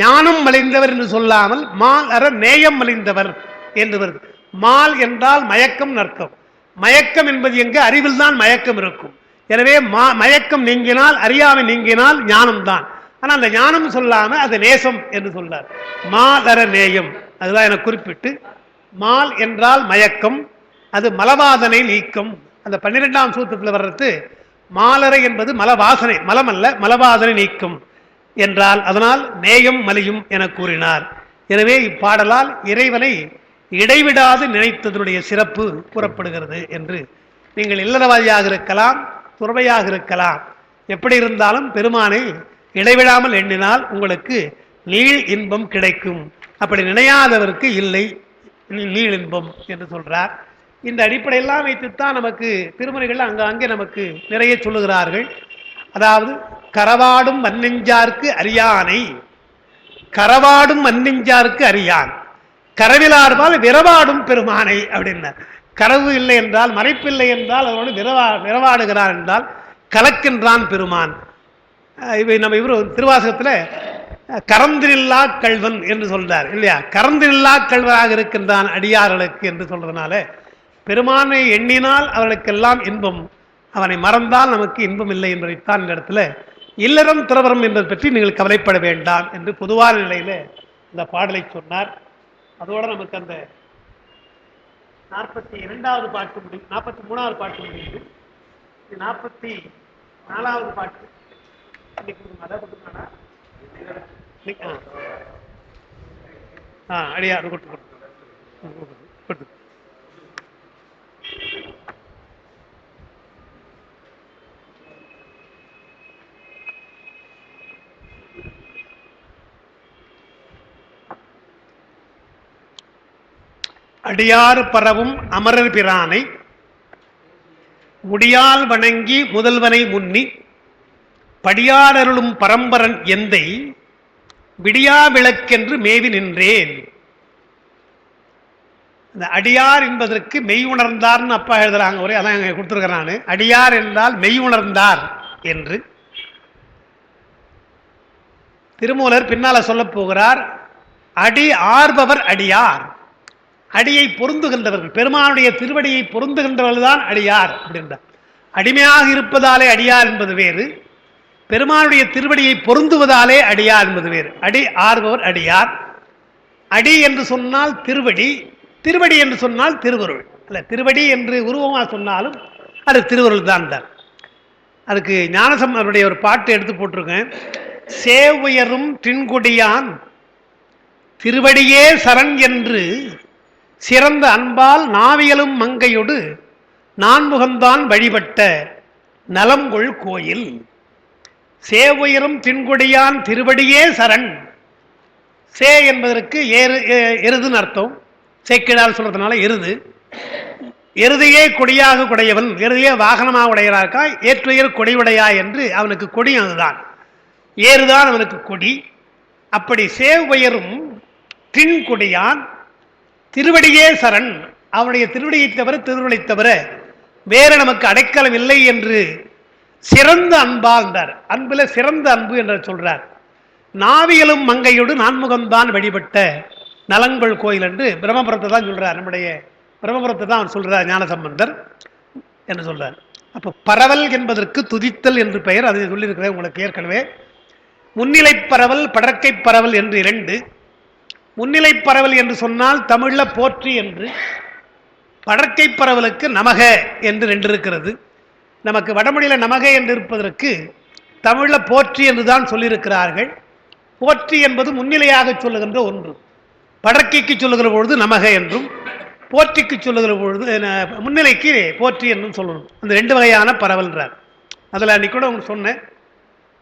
ஞானம் மலிந்தவர் என்று சொல்லாமல் மால் அற நேயம் மலிந்தவர் என்று வருது. மால் என்றால் மயக்கம் அர்த்தம். மயக்கம் என்பது எங்க? அறிவில் தான் மயக்கம் இருக்கும். எனவே மயக்கம் நீங்கினால், அறியாமை நீங்கினால் ஞானம்தான். ஆனால் அந்த ஞானம் சொல்லாம அது நேசம் என்று சொன்னார். மால் அற நேயம், அதுதான் என குறிப்பிட்டு, மால் என்றால் மயக்கம், அது மலவாதனை நீக்கம். அந்த 12ஆம் சூத்திரத்தில் வர்றது மாலரை என்பது மலவாசனை, மலம் அல்ல, மலவாதனை நீக்கும் என்றால் அதனால் நேயம் மலியும் என கூறினார். எனவே இப்பாடலால் இறைவனை இடைவிடாது நினைத்ததனுடைய சிறப்பு கூறப்படுகிறது என்று. நீங்கள் இல்லறவாதியாக இருக்கலாம், துறவையாக இருக்கலாம், எப்படி இருந்தாலும் பெருமானை இடைவிடாமல் எண்ணினால் உங்களுக்கு நீள் இன்பம் கிடைக்கும். அப்படி நினையாதவருக்கு இல்லை நீள் இன்பம் என்று சொல்றார். இந்த அடிப்படையெல்லாம் வைத்துத்தான் நமக்கு திருமுறைகள் அங்கே நமக்கு நிறைய சொல்லுகிறார்கள். அதாவது கரவாடும் மண்ணெஞ்சார்க்கு அறியானை, கரவாடும் மண்ணெஞ்சார்க்கு அறியான், கரவிலார்பால் விரவாடும் பெருமானை அப்படின்னார். கரவு இல்லை என்றால், மறைப்பு இல்லை என்றால் அவனோடு விரவாடுகிறான் என்றால் கலக்கின்றான் பெருமான். இவை நம்ம திருவாசகத்தில் கரந்தில்லா கல்வன் என்று சொல்றார் இல்லையா? கரந்தில்லா கல்வராக இருக்கின்றான் அடியார்களுக்கு என்று சொல்றதுனால பெருமானை எண்ணினால் அவர்களுக்கெல்லாம் இன்பம், அவனை மறந்தால் நமக்கு இன்பம் இல்லை என்பதைத்தான் இந்த இடத்துல இல்லறம் துறவரம் என்பதை பற்றி நீங்கள் கவலைப்பட வேண்டாம் என்று பொதுவான நிலையில இந்த பாடலை சொன்னார். அதோட நமக்கு அந்த 42வது பாட்டு முடியும், 43வது பாட்டு முடியுது, 44வது பாட்டு அடியார் அடியாறு பரவும் அமரர் பிரானை முடியால் வணங்கி முதல்வனை முன்னி படியாரருளும் பரம்பரன் எந்தை விடியா விளக்கென்று மேவி நின்றேன். இந்த அடியார் என்பதற்கு மெய் உணர்ந்தார்னு அப்பா எழுதுறாங்க, ஒரே அதான் கொடுத்துருக்கிறேன் நான். அடியார் என்றால் மெய் உணர்ந்தார் என்று திருமூலர் பின்னால சொல்ல போகிறார். அடி ஆர்பவர் அடியார், அடியை பொருந்துகின்றவர்கள், பெருமானுடைய திருவடியை பொருந்துகின்றவர்கள் தான் அடியார் அப்படின்றார். அடிமையாக இருப்பதாலே அடியார் என்பது வேறு, பெருமானுடைய திருவடியை பொருந்துவதாலே அடியார் என்பது வேறு. அடி ஆர்பவர் அடியார். அடி என்று சொன்னால் திருவடி, திருவடி என்று சொன்னால் திருவருள். அல்ல, திருவடி என்று உருவமாக சொன்னாலும் அது திருவருள் தான். அதுக்கு ஞானசம்பந்தருடைய ஒரு பாட்டு எடுத்து போட்டிருக்கேன். சேவுயரும் தின்கொடியான் திருவடியே சரண் என்று சிறந்த அன்பால் நாவியலும் மங்கையொடு நான்முகந்தான் வழிபட்ட நலங்கொள் கோயில். சேவுயரும் தின்கொடியான் திருவடியே சரண். சே என்பதற்கு எருதுன்னு அர்த்தம். சேக்கிழார் சொல்றதுனால எருது. எருதையே கொடியாக கொடையவன், எருதையே வாகனமாக உடையறாக்கா ஏற்றுயர் கொடியுடையா என்று அவனுக்கு கொடி அதுதான், ஏறுதான் அவனுக்கு கொடி. அப்படி சேவுயரும் தின்கொடியான் திருவடியே சரண், அவனுடைய திருவடியை தவிர திருவருளை தவிர வேற நமக்கு அடைக்கலம் இல்லை என்று சிறந்த அன்பாழ்ந்தார். அன்புல சிறந்த அன்பு என்று சொல்றார். நாவியலும் மங்கையோடு நான்முகம்தான் வழிபட்ட நலங்கொள் கோயில் என்று பிரம்மபுரத்தை தான் சொல்றார். நம்முடைய பிரம்மபுரத்தை தான் அவர் சொல்றார் ஞானசம்பந்தர் என்று சொல்றார். அப்போ பரவல் என்பதற்கு துதித்தல் என்று பெயர். அதை சொல்லியிருக்கிறேன் உங்களுக்கு ஏற்கனவே. முன்னிலை பரவல் படற்கை பரவல் என்று 2. முன்னிலை பரவல் என்று சொன்னால் தமிழ்ல போற்றி என்று, படற்கை பரவலுக்கு நமக என்று 2 இருக்கிறது. நமக்கு வடமொழியில நமக என்று இருப்பதற்கு தமிழ்ல போற்றி என்று தான் சொல்லியிருக்கிறார்கள். போற்றி என்பது முன்னிலையாக சொல்லுகின்ற ஒன்று. படற்கைக்கு சொல்லுகிற பொழுது நமக என்றும், போற்றிக்கு சொல்லுகிற பொழுது முன்னிலைக்கு போற்றி என்றும் சொல்லணும். அந்த 2 வகையான பரவல்ன்றார். அதில் அன்னைக்கு கூட உங்களுக்கு சொன்னேன்,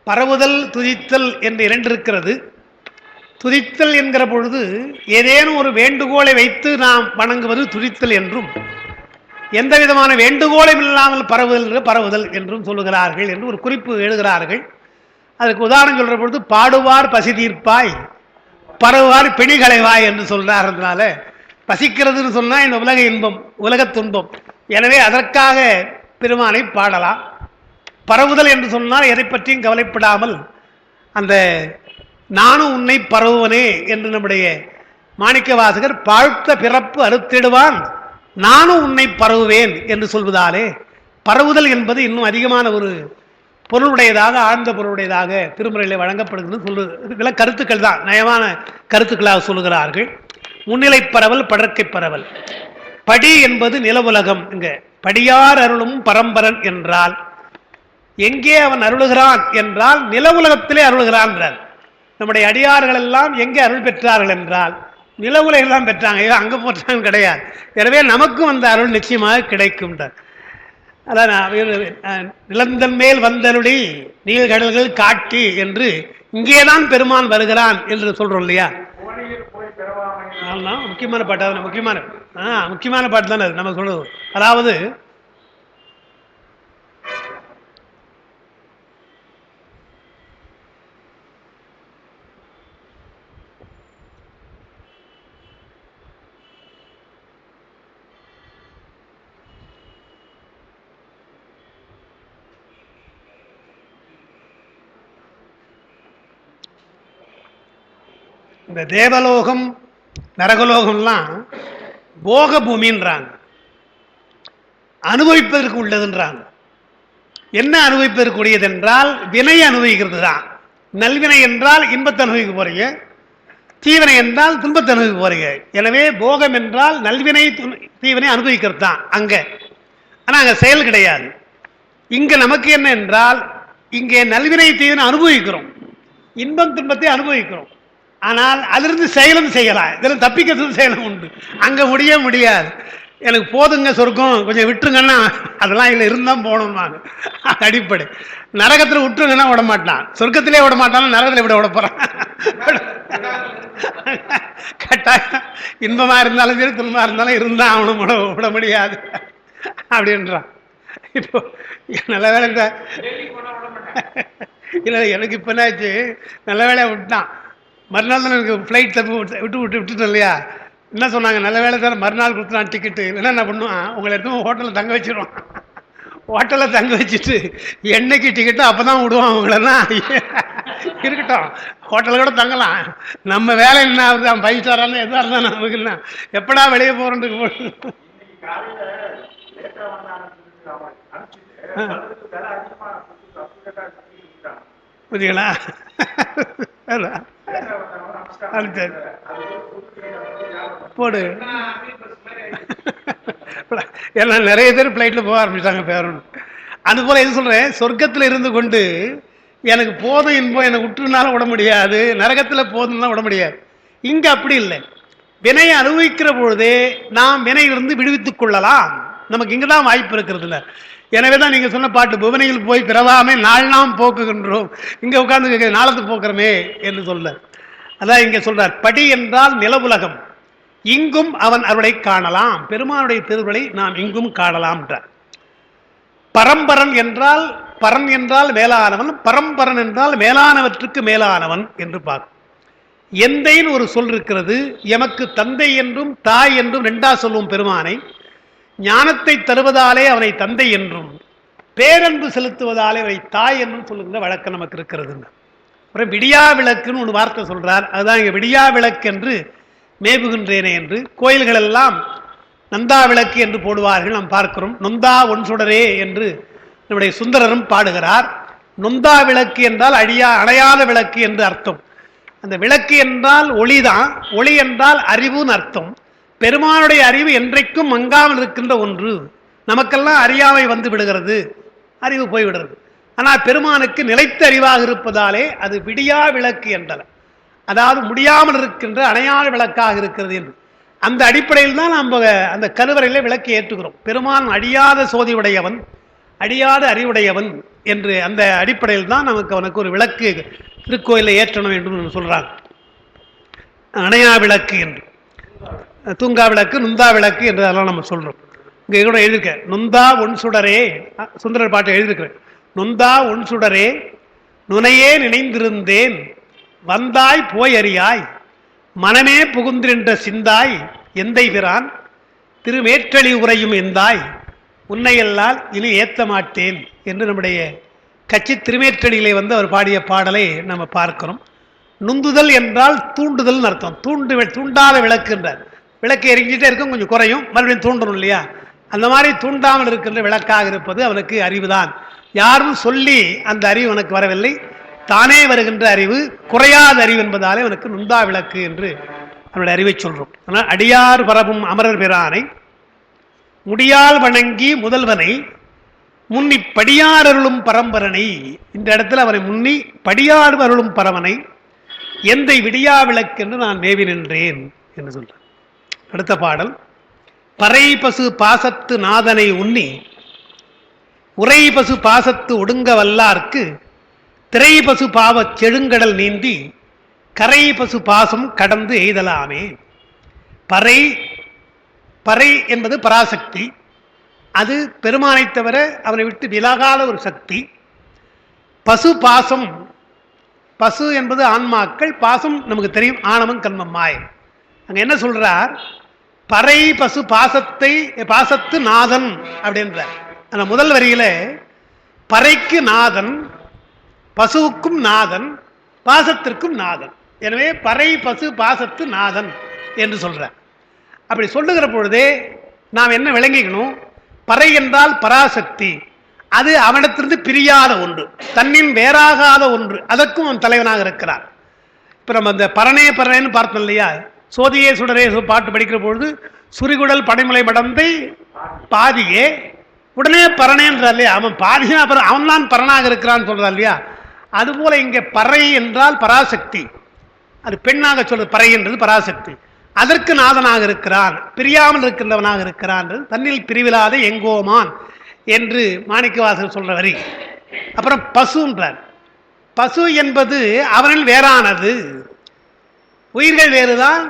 பரவுதல் துதித்தல் என்று 2 இருக்கிறது. துதித்தல் என்கிற பொழுது ஏதேனும் ஒரு வேண்டுகோளை வைத்து நாம் வணங்குவது துதித்தல் என்றும், எந்த விதமான வேண்டுகோளும் இல்லாமல் பரவுதல் என்றும் சொல்லுகிறார்கள் என்று ஒரு குறிப்பு எழுதுகிறார்கள். அதுக்கு உதாரணம் சொல்ற பொழுது பாடுவார் பசி தீர்ப்பாய் பரவுவார் பிணிகளைவாய் என்று சொல்றார். அதனால பசிக்கிறதுன்னு சொன்னா இந்த உலக இன்பம், உலக துன்பம். எனவே அதற்காக பெருமானை பாடலாம். பரவுதல் என்று சொன்னால் எதை பற்றியும் கவலைப்படாமல் அந்த நானும் உன்னை பரவுவனே என்று நம்முடைய மாணிக்க வாசகர் பாழ்த்த பிறப்பு அறுத்திடுவான் நானும் உன்னை பரவுவேன் என்று சொல்வதாலே பரவுதல் என்பது இன்னும் அதிகமான ஒரு பொருளுடையதாக, ஆழ்ந்த பொருளுடையதாக திருமுறையில் வழங்கப்படுகிறது. கருத்துக்கள் தான், நயமான கருத்துக்களாக சொல்லுகிறார்கள். முன்னிலை பரவல் படற்கை பரவல். படி என்பது நில உலகம். இங்க படியார் அருளும் பரம்பரன் என்றால் எங்கே அவன் அருளுகிறான் என்றால் நில உலகத்திலே அருளுகிறான். நம்முடைய அடியார்கள் எல்லாம் எங்கே அருள் பெற்றார்கள் என்றால் நில உலகெல்லாம் பெற்றாங்க, அங்கே போட்டாங்க கிடையாது. எனவே நமக்கும் அந்த அருள் நிச்சயமாக கிடைக்கும். அதான் நிலந்தன் மேல் வந்தருளி நீழ்கடல்கள் காட்டி என்று இங்கேதான் பெருமான் வருகிறான் என்று சொல்றோம் இல்லையா? முக்கியமான பாட்டு, முக்கியமான பாட்டு தானே அது நம்ம சொல்றது. அதாவது இந்த தேவலோகம் நரகலோகம்லாம் போக பூமின்றாங்க, அனுபவிப்பதற்கு உள்ளதுன்றாங்க. என்ன அனுபவிப்பதற்குரியது என்றால் வினை அனுபவிக்கிறது தான். நல்வினை என்றால் இன்பத்தை அனுபவிக்க போறீங்க, தீவினை என்றால் துன்பத்தை அனுபவிக்க போறீங்க. எனவே போகம் என்றால் நல்வினை தீவினை அனுபவிக்கிறது தான் அங்க. ஆனா அங்க செயல் கிடையாது. இங்க நமக்கு என்ன என்றால் இங்கே நல்வினை தீவினை அனுபவிக்கிறோம், இன்பம் துன்பத்தை அனுபவிக்கிறோம். ஆனால் அதிலிருந்து செயலும் செய்யலாம், இதில் தப்பிக்கிறது செயலும் உண்டு. அங்க முடியாது. எனக்கு போதுங்க சொர்க்கம், கொஞ்சம் விட்டுருங்கன்னா அதெல்லாம் இல்லை, இருந்தால் போகணும்னாங்க. அடிப்படை நரகத்தில் விட்டுருங்கன்னா விட மாட்டான், சொர்க்கத்திலே விட மாட்டான், நரகத்தில் விட போறான். கட்டாயம் இன்பமா இருந்தாலும் சரி துன்பமா இருந்தாலும் இருந்தா அவனும் விட முடியாது அப்படின்றான். இப்போ நல்ல வேலை இல்லை, எனக்கு இப்போ என்னாச்சு, நல்ல வேலையை விட்டான். மறுநாள் தான் எனக்கு ஃப்ளைட் தப்பி விட்டுட்டோம் இல்லையா? என்ன சொன்னாங்க, நல்ல வேலை சார் மறுநாள் கொடுத்துனான் டிக்கெட்டு. என்ன பண்ணுவான், உங்களை எடுத்து ஹோட்டலில் தங்க வச்சிருவான். ஹோட்டலில் தங்க வச்சுட்டு என்னைக்கு டிக்கெட்டோ அப்போ தான் விடுவான் உங்களென்னா. இருக்கட்டும், ஹோட்டலில் கூட தங்கலாம், நம்ம வேலை என்ன ஆகுது, அவன் 5 ஸ்டாரான்னு எதாக இருந்தால் நமக்கு என்ன, எப்படா வெளியே போகிறோன்றது போட்டு புரியுங்களா? போடு. எல்லாம் நிறைய பேர் பிளைட்ல போக ஆரம்பிச்சாங்க பேரன். அது போல இது சொல்றேன், சொர்க்கத்தில் இருந்து கொண்டு எனக்கு போதும் இன்பம் எனக்கு விட்டுனாலும் விட முடியாது, நரகத்தில் போதும்னா விட முடியாது. இங்க அப்படி இல்லை, வினையை அனுபவிக்கிற பொழுதே நாம் வினையிலிருந்து விடுவித்துக் கொள்ளலாம். நமக்கு இங்கதான் வாய்ப்பு இருக்கிறது இல்லை. எனவேதான் நீங்க சொன்ன பாட்டு, புவனையில் போய் பிறவாமே நாள் நாம் போக்குகின்றோம், இங்க உட்கார்ந்து நாளத்து போக்குறமே என்று சொல்ல. அதான் இங்க சொல்றார், படி என்றால் நிலவுலகம், இங்கும் அவன் அருளை காணலாம், பெருமானுடைய திருவுருளை நாம் இங்கும் காணலாம் என்றார். பரம்பரன் என்றால், பரன் என்றால் மேலானவன், பரம்பரன் என்றால் மேலானவற்றுக்கு மேலானவன் என்று பார்க்கும். எந்தைன்னு ஒரு சொல் இருக்கிறது, எமக்கு தந்தை என்றும் தாய் என்றும் ரெண்டா சொல்லும் பெருமானை. ஞானத்தை தருவதாலே அவனை தந்தை என்றும், பேரன்பு செலுத்துவதாலே அவனை தாய் என்றும் சொல்லுகிற வழக்கம் நமக்கு இருக்கிறது. அப்புறம் விடியா விளக்குன்னு ஒரு வார்த்தை சொல்றார், அதுதான் இங்க விடியா விளக்கு என்று மேவுகின்றேனே என்று. கோயில்கள் எல்லாம் நந்தா விளக்கு என்று போடுவார்கள், நாம் பார்க்கிறோம். நொந்தா ஒன் சுடரே என்று நம்முடைய சுந்தரரும் பாடுகிறார். நொந்தா விளக்கு என்றால் அணையாத விளக்கு என்று அர்த்தம். அந்த விளக்கு என்றால் ஒளிதான், ஒளி என்றால் அறிவுன்னு அர்த்தம். பெருமானுடைய அறிவு என்றைக்கும் மங்காமல் இருக்கின்ற ஒன்று. நமக்கெல்லாம் அறியாமை வந்து விடுகிறது, அறிவு போய்விடுறது. ஆனால் பெருமானுக்கு நிலைத்த அறிவாக இருப்பதாலே அது விடியா விளக்கு என்றால், அதாவது முடியாமல் இருக்கின்ற அணையாத விளக்காக இருக்கிறது என்று. அந்த அடிப்படையில் தான் நம்ம அந்த கருவறையில் விளக்கு ஏற்றுகிறோம். பெருமான் அழியாத சோதி உடையவன், அழியாத அறிவுடையவன் என்று அந்த அடிப்படையில் தான் நமக்கு அவனுக்கு ஒரு விளக்கு திருக்கோயிலில் ஏற்றணும் என்று சொல்றாங்க. அணையா விளக்கு என்று, தூங்கா விளக்கு, நுந்தா விளக்கு என்று அதெல்லாம் நம்ம சொல்றோம். இங்க கூட எழுதிருக்க, நொந்தா ஒன் சுடரே, சுந்தரர் பாட்டை எழுதியிருக்கிறேன். நொந்தா ஒன் சுடரே நுனையே நினைந்திருந்தேன், வந்தாய் போய் அறியாய், மனமே புகுந்திருந்த சிந்தாய், எந்தை பிரான் திருமேற்றளி உரையும் எந்தாய், உன்னையெல்லாம் இனி ஏத்த மாட்டேன் என்று நம்முடைய கட்சி திருமேற்றளியிலே வந்து அவர் பாடிய பாடலை நம்ம பார்க்கிறோம். நுந்துதல் என்றால் தூண்டுதல் அர்த்தம். தூண்டாத விளக்கு என்றார். விளக்கு எரிஞ்சிட்டே இருக்கும், கொஞ்சம் குறையும், மறுபடியும் தூண்டணும் இல்லையா? அந்த மாதிரி தூண்டாமல் இருக்கின்ற விளக்காக இருப்பது அவனுக்கு அறிவுதான். யாரும் சொல்லி அந்த அறிவு அவனுக்கு வரவில்லை, தானே வருகின்ற அறிவு, குறையாத அறிவு என்பதாலே அவனுக்கு நுந்தா விளக்கு என்று அவனுடைய அறிவை சொல்றோம். ஆனால் அடியார் பரவும் அமரர் பிரானை முடியால் வணங்கி முதல்வனை முன்னி படியார் அருளும் பரம்பரனை, இந்த இடத்துல அவனை முன்னி படியார் அருளும் பரவனை எந்தை விடியா விளக்கு என்று நான் மேவி நின்றேன் என்று சொல்றான். அடுத்த பாடல், பறை பசு பாசத்து நாதனை உண்ணி உரை பசு பாசத்து ஒடுங்க வல்லார்க்கு திரை பசு பாவ செழுங்கடல் நீந்தி கரை பசு பாசம் கடந்து எய்தலாமே. பறை பறை என்பது பராசக்தி. அது பெருமானை தவிர அவனை விட்டு விலகாத ஒரு சக்தி. பசு பாசம், பசு என்பது ஆன்மாக்கள், பாசம் நமக்கு தெரியும் ஆணவம் கண்மம் மாயம். அங்க என்ன சொல்றார்? பறை பசு பாசத்தை பாசத்து நாதன் அப்படின்றார். அந்த முதல் வரியில பறைக்கு நாதன், பசுவுக்கும் நாதன், பாசத்திற்கும் நாதன். எனவே பறை பசு பாசத்து நாதன் என்று சொல்றார். அப்படி சொல்லுகிற பொழுதே நாம் என்ன விளங்கிக்கணும்? பறை என்றால் பராசக்தி, அது அவனிடத்திலிருந்து பிரியாத ஒன்று, தன்னின் வேறாகாத ஒன்று, அதற்கும் அவன் தலைவனாக இருக்கிறான். இப்போ நம்ம அந்த பரணே பரணேன்னு பார்த்தோம் இல்லையா? சோதியே சுடரே பாட்டு படிக்கிற பொழுது சுரிகுடல் படைமலை மடந்தை பாதியே உடனே பரணேன்றார் இல்லையா? அவன் பாதினா அப்புறம் அவன் தான் பரனாக இருக்கிறான்னு சொல்றான் இல்லையா? அதுபோல இங்கே பறை என்றால் பராசக்தி, அது பெண்ணாக சொல்றது. பறை என்றது பராசக்தி, அதற்கு நாதனாக இருக்கிறான், பிரியாமல் இருக்கின்றவனாக இருக்கிறான், தன்னில் பிரிவிலாத எங்கோமான் என்று மாணிக்கவாசகர் சொல்ற வரி. அப்புறம் பசுன்றார். பசு என்பது அவனில் வேறானது. உயிர்கள் வேறுதான்,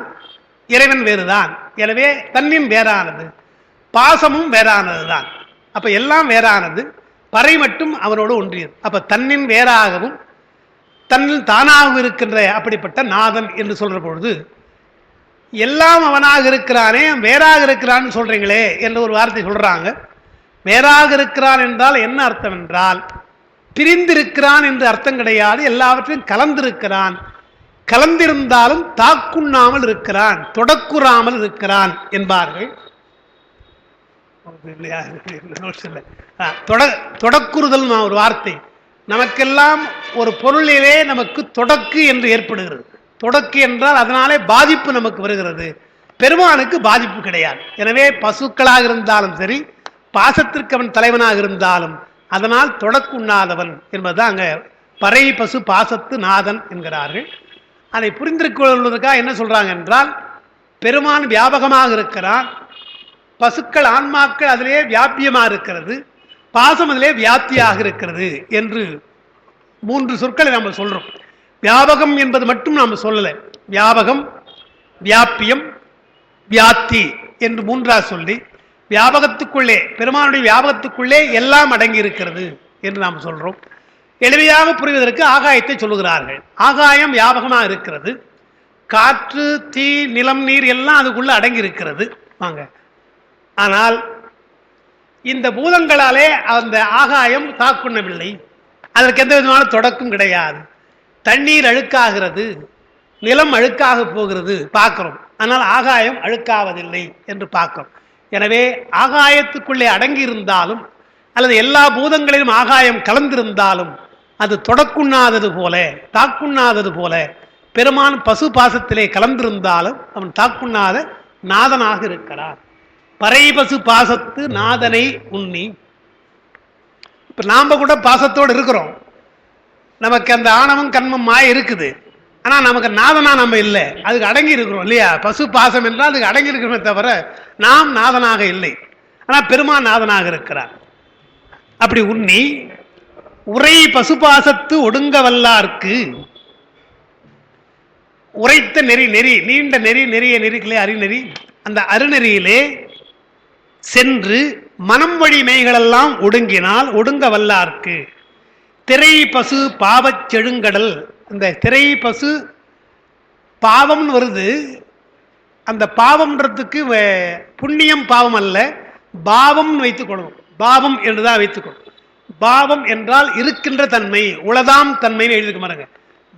இறைவன் வேறுதான். எனவே தன்னின் வேறானது, பாசமும் வேறானது தான். அப்ப எல்லாம் வேறானது, பறை மட்டும் அவனோடு ஒன்றியது. அப்ப தன்னின் வேறாகவும் தன்னில் தானாகவும் இருக்கின்ற அப்படிப்பட்ட நாதன் என்று சொல்ற பொழுது, எல்லாம் அவனாக இருக்கிறானே வேறாக இருக்கிறான்னு சொல்றீங்களே என்ற ஒரு வார்த்தை சொல்றாங்க. வேறாக இருக்கிறான் என்றால் என்ன அர்த்தம் என்றால், பிரிந்திருக்கிறான் என்று அர்த்தம் கிடையாது. எல்லாவற்றையும் கலந்திருக்கிறான். கலந்திருந்தாலும் தாக்குண்ணாமல் இருக்கிறான், தொடக்குறாமல் இருக்கிறான் என்பார்கள். தொடக்குறுதல் ஒரு வார்த்தை. நமக்கெல்லாம் ஒரு பொருளிலே நமக்கு தொடக்கு என்று ஏற்படுகிறது. தொடக்கு என்றால் அதனாலே பாதிப்பு நமக்கு வருகிறது. பெருமானுக்கு பாதிப்பு கிடையாது. எனவே பசுக்களாக இருந்தாலும் சரி, பாசத்திற்கு அவன் தலைவனாக இருந்தாலும் அதனால் தொடக்குண்ணாதவன் என்பதுதான் அங்க பறை பசு பாசத்து நாதன் என்கிறார்கள். அதை புரிந்திருக்கொள்வதற்காக என்ன சொல்றாங்க என்றால், பெருமான் வியாபகமாக இருக்கிறான், பசுக்கள் ஆன்மாக்கள் அதிலே வியாபியமாக இருக்கிறது, பாசம் அதிலே வியாப்தியாக இருக்கிறது என்று மூன்று சொற்களை நாம் சொல்றோம். வியாபகம் என்பது மட்டும் நாம் சொல்லலை, வியாபகம், வியாபியம், வியாப்தி என்று மூன்றாக சொல்லி, வியாபகத்துக்குள்ளே பெருமானுடைய வியாபகத்துக்குள்ளே எல்லாம் அடங்கி இருக்கிறது என்று நாம் சொல்றோம். எளிமையாக புரிவதற்கு ஆகாயத்தை சொல்லுகிறார்கள். ஆகாயம் வியாபகமாக இருக்கிறது, காற்று, தீ, நிலம், நீர் எல்லாம் அதுக்குள்ள அடங்கி இருக்கிறது. வாங்க, ஆனால் இந்த பூதங்களாலே அந்த ஆகாயம் தாக்குண்ணவில்லை, அதற்கு எந்த விதமான தொடக்கம் கிடையாது. தண்ணீர் அழுக்காகிறது, நிலம் அழுக்காக போகிறது பார்க்கிறோம், ஆனால் ஆகாயம் அழுக்காவதில்லை என்று பார்க்கிறோம். எனவே ஆகாயத்துக்குள்ளே அடங்கி இருந்தாலும் அல்லது எல்லா பூதங்களிலும் ஆகாயம் கலந்திருந்தாலும் அது தொடக்குண்ணாதது போல, தாக்குண்ணாதது போல, பெருமான் பசு பாசத்திலே கலந்திருந்தாலும் அவன் தாக்குண்ணாத நாதனாக இருக்கிறான். பறை பசு பாசத்து நாதனை உண்ணி. இப்ப நாம கூட பாசத்தோடு இருக்கிறோம், நமக்கு அந்த ஆணவம் கண்மம் மாய இருக்குது, ஆனா நமக்கு நாதனா நம்ம இல்லை, அதுக்கு அடங்கி இருக்கிறோம் இல்லையா? பசு பாசம் என்றால் அதுக்கு அடங்கி இருக்கிறோமே தவிர நாம் நாதனாக இல்லை. ஆனா பெருமான் நாதனாக இருக்கிறார். அப்படி உண்ணி உரை பசுபாசத்து ஒடுங்க வல்லார்க்கு. உரைத்த நெறி, நெறி நீண்ட நெறி, நெறிய நெறிகளே அரிநெறி, அந்த அருநெறியிலே சென்று மனம் வழி மெய்களெல்லாம் ஒடுங்கினால் ஒடுங்க வல்லார்க்கு. திரை பசு பாவச் செழுங்கடல். இந்த திரை பசு பாவம்னு வருது, அந்த பாவம்ன்றதுக்கு புண்ணியம் பாவம் அல்ல, பாவம் வைத்துக்கொள்ளணும். பாவம் என்றுதான் வைத்துக்கொள்ளும். பாவம் என்றால் இருக்கின்ற தன்மை, உளதாம் தன்மைன்னு எழுதிக்க மாருங்க.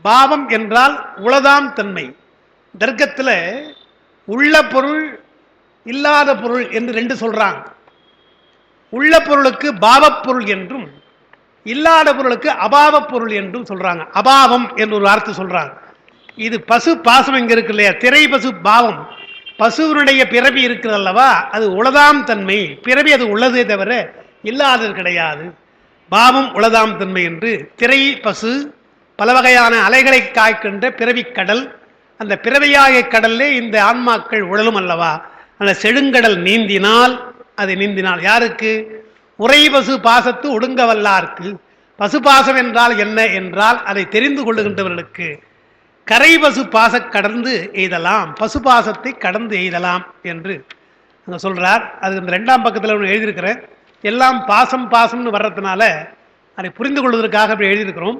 பாவம் என்றால் உளதாம் தன்மை. தர்க்கத்துல உள்ள பொருள் இல்லாத பொருள் என்று ரெண்டு சொல்றாங்க. உள்ள பொருளுக்கு பாவப் பொருள் என்றும் இல்லாத பொருளுக்கு அபாவ பொருள் என்றும் சொல்றாங்க. அபாவம் என்று ஒரு வார்த்தை சொல்றாங்க. இது பசு பாசம் இங்க இருக்கு இல்லையா? திரை பசு பாவம், பசுவனுடைய பிறவி இருக்கிறது அல்லவா, அது உளதாம் தன்மை. பிறவி அது உள்ளதே தவிர இல்லாதது கிடையாது. பாவம் உளதாம் தன்மை என்று. திரை பசு பல வகையான அலைகளை காய்க்கின்ற பிறவி கடல். அந்த பிறவியாகிய கடல்லே இந்த ஆன்மாக்கள் உழலும் அல்லவா. அந்த செழுங்கடல் நீந்தினால், அது நீந்தினால் யாருக்கு? உரை பசு பாசத்து ஒடுங்க வல்லார்க்கு. பசுபாசம் என்றால் என்ன என்றால் அதை தெரிந்து கொள்ளுகின்றவர்களுக்கு கரை பசு பாச கடந்து எய்தலாம், பசுபாசத்தை கடந்து எய்தலாம் என்று அங்கே சொல்கிறார். அது இந்த 2ஆம் பக்கத்தில் ஒன்று எழுதியிருக்கிறேன். எல்லாம் பாசம் பாசம்னு வர்றதுனால அதை புரிந்து கொள்வதற்காக அப்படி எழுதியிருக்கிறோம்.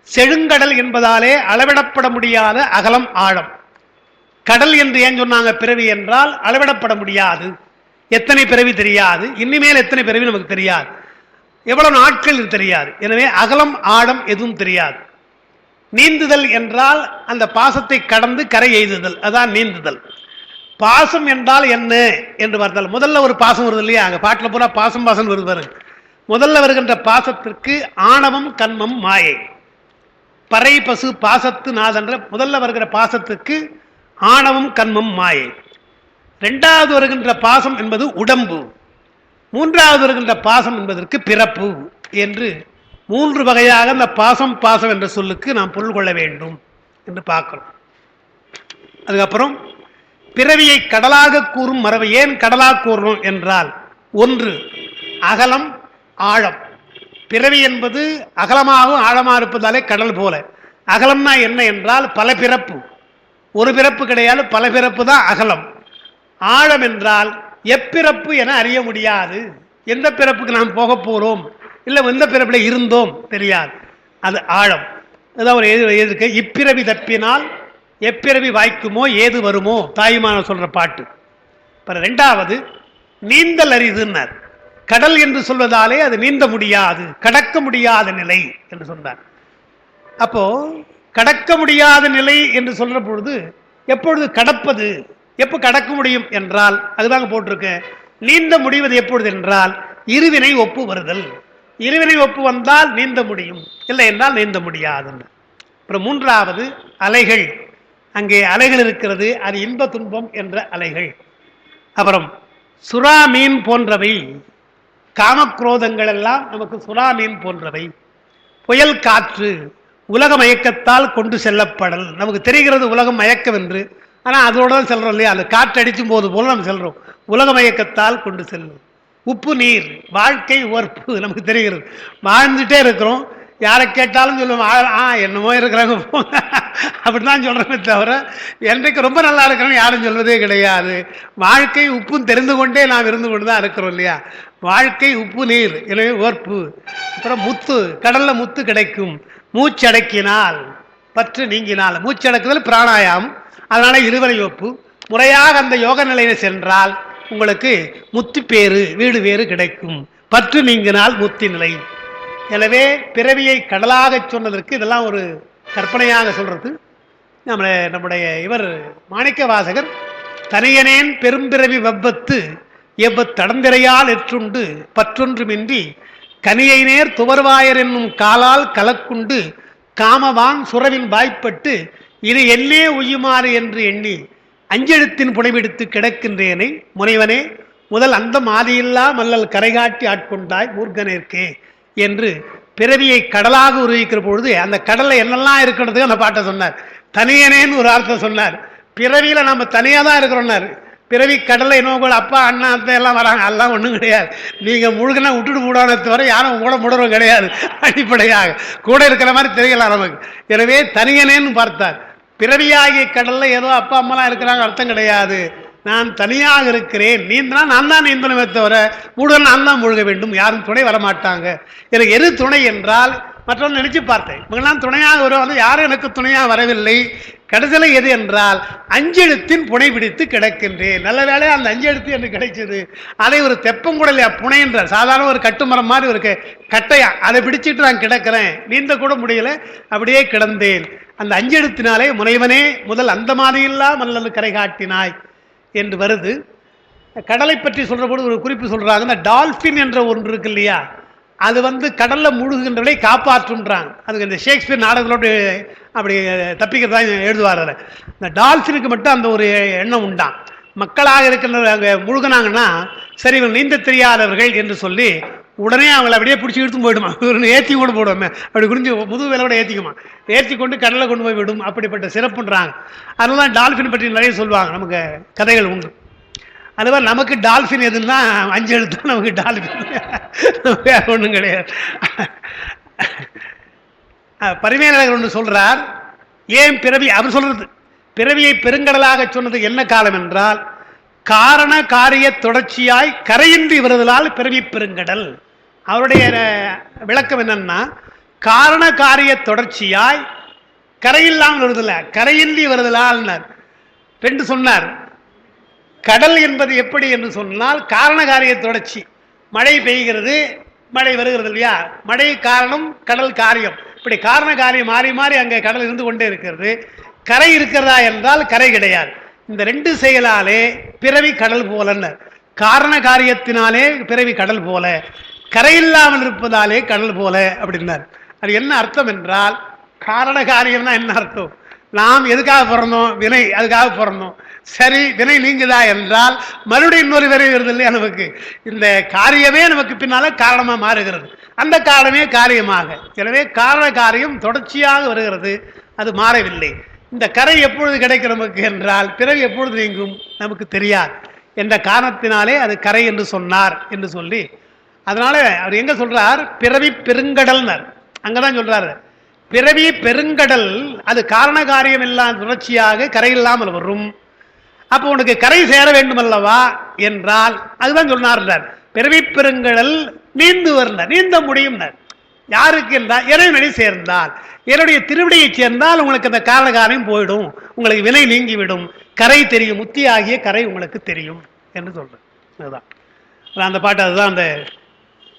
செழுங்கடல் என்பதாலே அளவிடப்பட முடியாத அகலம் ஆழம். கடல் என்று ஏன் சொன்னாங்க? பிறவி என்றால் அளவிடப்பட முடியாது, எத்தனை பிறவி தெரியாது, இனிமேல் எத்தனை பிறவி நமக்கு தெரியாது, எவ்வளவு நாட்கள் தெரியாது. எனவே அகலம் ஆழம் எதுவும் தெரியாது. நீந்துதல் என்றால் அந்த பாசத்தை கடந்து கரை எய்துதல், அதான் நீந்துதல். பாசம் என்றால் என்ன என்று பார்த்தால் முதல்ல ஒரு பாசம் வருது இல்லையா? அங்கே பாட்டில் பூரா பாசம் பாசம் வருது பாருங்க. முதல்ல வருகின்ற பாசத்திற்கு ஆணவம் கண்மம் மாயை. பறை பசு பாசத்து நாதென்ற முதல்ல வருகிற பாசத்துக்கு ஆணவம் கண்மம் மாயை. 2வது வருகின்ற பாசம் என்பது உடம்பு. 3வது வருகின்ற பாசம் என்பதற்கு பிறப்பு என்று 3 வகையாக இந்த பாசம் பாசம் என்ற சொல்லுக்கு நாம் பொருள் கொள்ள வேண்டும் என்று பார்க்கிறோம். அதுக்கப்புறம் பிறவியை கடலாக கூறும் மரபை ஏன் கடலாக கூறணும் என்றால், 1 அகலம் ஆழம். பிறவி என்பது அகலமாகவும் ஆழமாக இருப்பதாலே கடல் போல. அகலம்னா என்ன என்றால் பல பிறப்பு, ஒரு பிறப்பு கிடையாது, பல பிறப்பு தான் அகலம். ஆழம் என்றால் எப்பிறப்பு என அறிய முடியாது, எந்த பிறப்புக்கு நாம் போக போகிறோம், இல்லை எந்த பிறப்பில் இருந்தோம் தெரியாது, அது ஆழம். அதான் ஒரு எழுதியிருக்க, இப்பிறவி தப்பினால் எப்பிறவி வாய்க்குமோ ஏது வருமோ, தாயுமான சொல்ற பாட்டு. 2வது நீந்தல் அரிதுன்னார். கடல் என்று சொல்வதாலே அது நீந்த முடியாது, கடக்க முடியாத நிலை என்று சொன்னார். அப்போ கடக்க முடியாத நிலை என்று சொல்ற பொழுது எப்பொழுது கடப்பது, எப்போ கடக்க முடியும் என்றால் அதுதாங்க போட்டிருக்க. நீந்த முடிவது எப்பொழுது என்றால் இருவினை ஒப்பு வருதல். இருவினை ஒப்பு வந்தால் நீந்த முடியும், இல்லை என்றால் நீந்த முடியாது. அப்புறம் 3வது அலைகள். அங்கே அலைகள் இருக்கிறது, அது இன்ப துன்பம் என்ற அலைகள். அப்புறம் சுறா மீன் போன்றவை, காமக்ரோதங்கள் எல்லாம் நமக்கு சுறா மீன் போன்றவை. புயல் காற்று உலக மயக்கத்தால் கொண்டு செல்லப்படல். நமக்கு தெரிகிறது உலகம் மயக்கம் என்று, ஆனால் அதோட தான் செல்றோம் இல்லையா? அந்த காற்று அடிக்கும் போது போல நம்ம செல்றோம், உலக மயக்கத்தால் கொண்டு செல்லும். உப்பு நீர் வாழ்க்கை உவர்ப்பு நமக்கு தெரிகிறது, வாழ்ந்துட்டே இருக்கிறோம். யாரை கேட்டாலும் சொல்லுவோம் என்னமோ இருக்கிறாங்க அப்படிதான் சொல்றமே தவிர என்றைக்கு ரொம்ப நல்லா இருக்கிறோம் யாரும் சொல்வதே கிடையாது. வாழ்க்கை உப்பும் தெரிந்து கொண்டே நாம் இருந்து கொண்டு தான் இருக்கிறோம் இல்லையா? வாழ்க்கை உப்பு நீர், எனவே உவர்ப்பு. அப்புறம் முத்து, கடல்ல முத்து கிடைக்கும். மூச்சடக்கினால் பற்று நீங்கினால், மூச்சடக்குதல் பிராணாயாமம், அதனால இருவரை ஒப்பு. முறையாக அந்த யோக நிலையில சென்றால் உங்களுக்கு முத்தி பேரு வீடு வேறு கிடைக்கும். பற்று நீங்கினால் முத்தி நிலை. எனவே பிறவியை கடலாக சொன்னதற்கு இதெல்லாம் ஒரு கற்பனையாக சொல்றது. நம்முடைய இவர் மாணிக்க வாசகர் தனியனேன் பெரும்பிறவி வெப்பத்து எவ்வத்தடந்திரையால் எற்றுண்டு பற்றொன்றுமின்றி கனியை நேர் துவர்வாயர் என்னும் காலால் கலக்குண்டு காமவான் சுரவின் வாய்ப்பட்டு இது என்னே உய்யுமாறு என்று எண்ணி அஞ்செழுத்தின் புனைவெடுத்து கிடக்கின்றேனை முனைவனே முதல் அந்த மாதியில்லா மல்லல் கரைகாட்டி ஆட்கொண்டாய் மூர்க்கனேற்கே என்று பிறவியை கடலாக உருவிக்கிற பொழுது அந்த கடல்ல என்னெல்லாம் இருக்கிறதுக்கு அந்த பாட்டை சொன்னார். தனியனேன்னு ஒரு அர்த்தம் சொன்னார். பிறவியில நம்ம தனியாக தான் இருக்கிறோம்னாரு. பிறவி கடலை இன்னும் அப்பா அண்ணா அத்தை எல்லாம் வராங்க, அதெல்லாம் ஒன்றும் கிடையாது. நீங்கள் முழுகனா விட்டுட்டு போடானே தவிர யாரும் கூட முடரும் கிடையாது. அடிப்படையாக கூட இருக்கிற மாதிரி தெரியலாம் நமக்கு. எனவே தனியனேன்னு பார்த்தார். பிறவியாகிய கடல்ல ஏதோ அப்பா அம்மாலாம் இருக்கிறாங்க அர்த்தம் கிடையாது. நான் தனியாக இருக்கிறேன், நீந்தினா நான் தான் நீந்தணுமே தவிர முழுக நான் தான் முழுக வேண்டும், யாரும் துணை வரமாட்டாங்க. எனக்கு எது துணை என்றால் மற்றவங்க நினைச்சு பார்த்தேன், இவங்கெல்லாம் துணையாக வருவாங்க, யாரும் எனக்கு துணையாக வரவில்லை. கடைசியில் எது என்றால் அஞ்செழுத்தின் புனை பிடித்து கிடக்கின்றேன். நல்ல வேலை அந்த அஞ்செழுத்து எனக்கு கிடைச்சது. அதை ஒரு தெப்பங்குடலையா புனை என்றார். சாதாரண ஒரு கட்டுமரம் மாதிரி ஒரு கட்டையா அதை பிடிச்சிட்டு நான் கிடக்கிறேன், நீந்த கூட முடியல, அப்படியே கிடந்தேன். அந்த அஞ்செழுத்தினாலே முனைவனே முதல் அந்த மாதிரியில்லா மல்லல் கரை காட்டினாய் என்று வருது. கடலை பற்றி சொல்ற போது ஒரு குறிப்பு சொல்றாங்க. இந்த டால்பின் என்ற ஒன்று இருக்கு இல்லையா, அது கடல்ல முழுகுகின்றவரை காப்பாற்றுன்றாங்க. அதுக்கு இந்த ஷேக்ஸ்பியர் நாடகங்களோடு அப்படி தப்பிக்கிறதா எழுதுவார். இந்த டால்பினுக்கு மட்டும் அந்த ஒரு எண்ணம் உண்டான். மக்களாக இருக்கின்ற அங்கே முழுகினாங்கன்னா சரி இவங்க நீந்த தெரியாதவர்கள் என்று சொல்லி உடனே அவங்களை அப்படியே பிடிச்சி இழுத்து போயிடுமா, ஏற்றி கூட போடுவோமே, அப்படி குறிஞ்சி முதுகு வேலை கூட ஏற்றிக்குமா, ஏற்றி கொண்டு கடலை கொண்டு போய் விடும். அப்படிப்பட்ட சிறப்புன்றாங்க. அதனால தான் டால்ஃபின் பற்றி நிறைய சொல்லுவாங்க, நமக்கு கதைகள் உண்டு. அதுமாதிரி நமக்கு டால்ஃபின் எதுன்னா அஞ்செழுத்து, நமக்கு டால்ஃபின் வேற ஒன்றும் கிடையாது. பரிமேலழகர் ஒன்று சொல்றார். ஏன் பிறவி அவர் சொல்றது பிறவியை பெருங்கடலாக சொன்னது என்ன காலம் என்றால், காரண காரிய தொடர்ச்சியாய் கரையின்றி வருதலால் பிறவி பெருங்கடல். அவருடைய விளக்கம் என்னன்னா, காரண காரிய தொடர்ச்சியாய் கரையில்லாமல் வருதல, கரையின்றி வருதலால் ரெண்டு சொன்னார். கடல் என்பது எப்படி என்று சொன்னால், காரண காரிய தொடர்ச்சி. மழை பெய்கிறது, மழை வருகிறது இல்லையா, மழை காரணம், கடல் காரியம். இப்படி காரண காரியம் மாறி மாறி அங்கே கடல் இருந்து கொண்டே இருக்கிறது. கரை இருக்கிறதா என்றால் கரை கிடையாது. இந்த ரெண்டு செயலாலே பிறவி கடல் போலன்னு, காரண காரியத்தினாலே பிறவி கடல் போல, கரையில்லாமல் இருப்பதாலே கடல் போல அப்படின்னார். அது என்ன அர்த்தம் என்றால், காரண காரியம்னா என்ன அர்த்தம்? நாம் எதுக்காக பிறந்தோம்? வினை, அதுக்காக பிறந்தோம். சரி, வினை நீங்குதா என்றால் மறுபடியும் இன்னொரு வினை வருது இல்லையா நமக்கு. இந்த காரியமே நமக்கு பின்னால காரணமாக மாறுகிறது, அந்த காரணமே காரியமாக. எனவே காரண காரியம் தொடர்ச்சியாக வருகிறது, அது மாறவில்லை. இந்த கரை எப்பொழுது கிடைக்கும் நமக்கு என்றால், பிறகு எப்பொழுது நீங்கும் நமக்கு தெரியாது என்ற காரணத்தினாலே அது கரை என்று சொன்னார் என்று சொல்லி, அதனால அவர் எங்க சொல்றார்? பிறவி பெருங்கடல்னர், அங்கதான் சொல்றாரு. பிறவி பெருங்கடல் அது காரண காரியம் எல்லாம் தொடர்ச்சியாக கரையில்லாமல் வரும். அப்போ உனக்கு கரை சேர வேண்டும் அல்லவா என்றால் அதுதான் சொன்னார். பிறவி பெருங்கடல் நீந்து வருந்தார், நீந்த முடியும். யாருக்கு என்றால் இறைவனை சேர்ந்தால், என்னுடைய திருவிடையை சேர்ந்தால் உங்களுக்கு அந்த காரண காரியம் போயிடும், உங்களுக்கு வினை நீங்கிவிடும், கரை தெரியும், முத்தி ஆகிய கரை உங்களுக்கு தெரியும் என்று சொல்றேன். அதுதான் அந்த பாட்டு. அதுதான் அந்த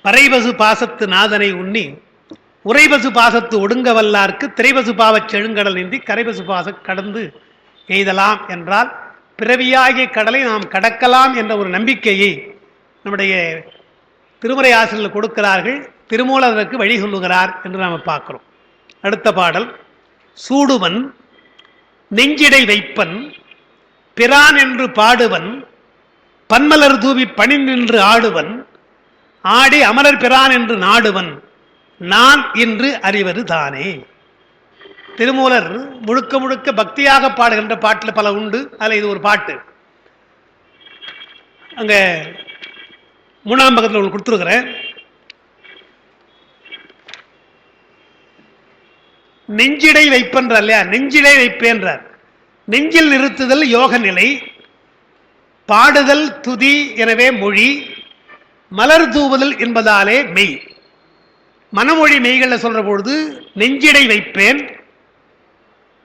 பறைபசு பாசத்து நாதனை உண்ணி உரைபசு பாசத்து ஒடுங்க வல்லார்க்கு திரைபசு பாவச் செழுங்கடல் நீந்தி கரைபசு பாச கடந்து எய்தலாம் என்றால், பிறவியாகிய கடலை நாம் கடக்கலாம் என்ற ஒரு நம்பிக்கையை நம்முடைய திருமுறை ஆசிரியர்கள் கொடுக்கிறார்கள். திருமூலர் அதற்கு வழி சொல்லுகிறார் என்று நாம் பார்க்கிறோம். அடுத்த பாடல், சூடுவன் நெஞ்சிடை வைப்பன் பிரான் என்று பாடுவன் பன்மலர் தூவி பணிநின்று ஆடுவன் ஆடி அமரர் பிரான் என்று நாடுவன் நான் என்று அறிவது தானே. திருமூலர் முழுக்க முழுக்க பக்தியாக பாடுகின்ற பாட்டில் பல உண்டு. அதில் இது ஒரு பாட்டு. அங்க 3ஆம் பக்கத்தில் உங்களுக்கு கொடுத்துருக்கிறேன். நெஞ்சிடை வைப்பென்றார் இல்லையா, நெஞ்சிடை வைப்பேன்றார். நெஞ்சில் நிறுத்துதல் யோக நிலை, பாடுதல் துதி, எனவே மொழி, மலர் தூவுதல் என்பதாலே மெய். மனமொழி மெய்களை சொல்ற பொழுது நெஞ்சிடை வைப்பேன்,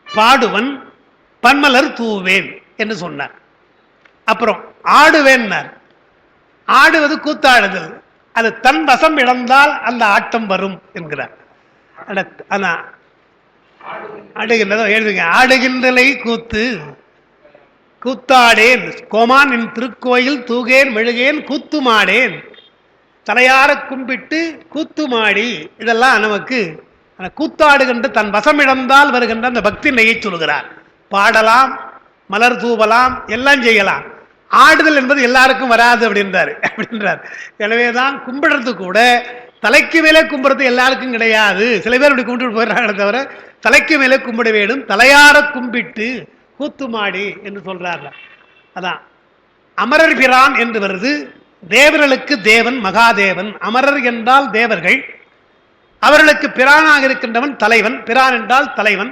பாடுவன், பன்மலர் தூவேன் என்று சொன்னார். அப்புறம் ஆடுவேன், ஆடுவது கூத்தாடுதல், அது தன் வசம் இழந்தால் அந்த ஆட்டம் வரும் என்கிறார். எழுதுங்க, ஆடுகின்றலை கூத்து கூத்தாடேன் கோமான் என் திருக்கோயில் தூகேன் மெழுகேன் கூத்துமாடேன் தலையார கும்பிட்டு கூத்துமாடி. இதெல்லாம் நமக்கு கூத்தாடுகின்ற தன் வசமிழந்தால் வருகின்ற அந்த பக்தி நெய்யை சொல்கிறார். பாடலாம், மலர் தூவலாம், எல்லாம் செய்யலாம். ஆடுதல் என்பது எல்லாருக்கும் வராது அப்படின்றார். எனவேதான் கும்பிடுறது கூட தலைக்கு மேலே கும்பிடுறது எல்லாருக்கும் கிடையாது. சில பேர் இப்படி கும்பிட்டு போயிடுறாங்க, தவிர தலைக்கு மேலே கும்பிட வேண்டும், தலையார கும்பிட்டு கூத்துமாடி என்று சொல்றார். அதான் அமரர் பிரான் என்று வருது. தேவர்களுக்கு தேவன் மகாதேவன். அமரர் என்றால் தேவர்கள், அவர்களுக்கு பிரானாக இருக்கின்றவன் தலைவன். பிரான் என்றால் தலைவன்.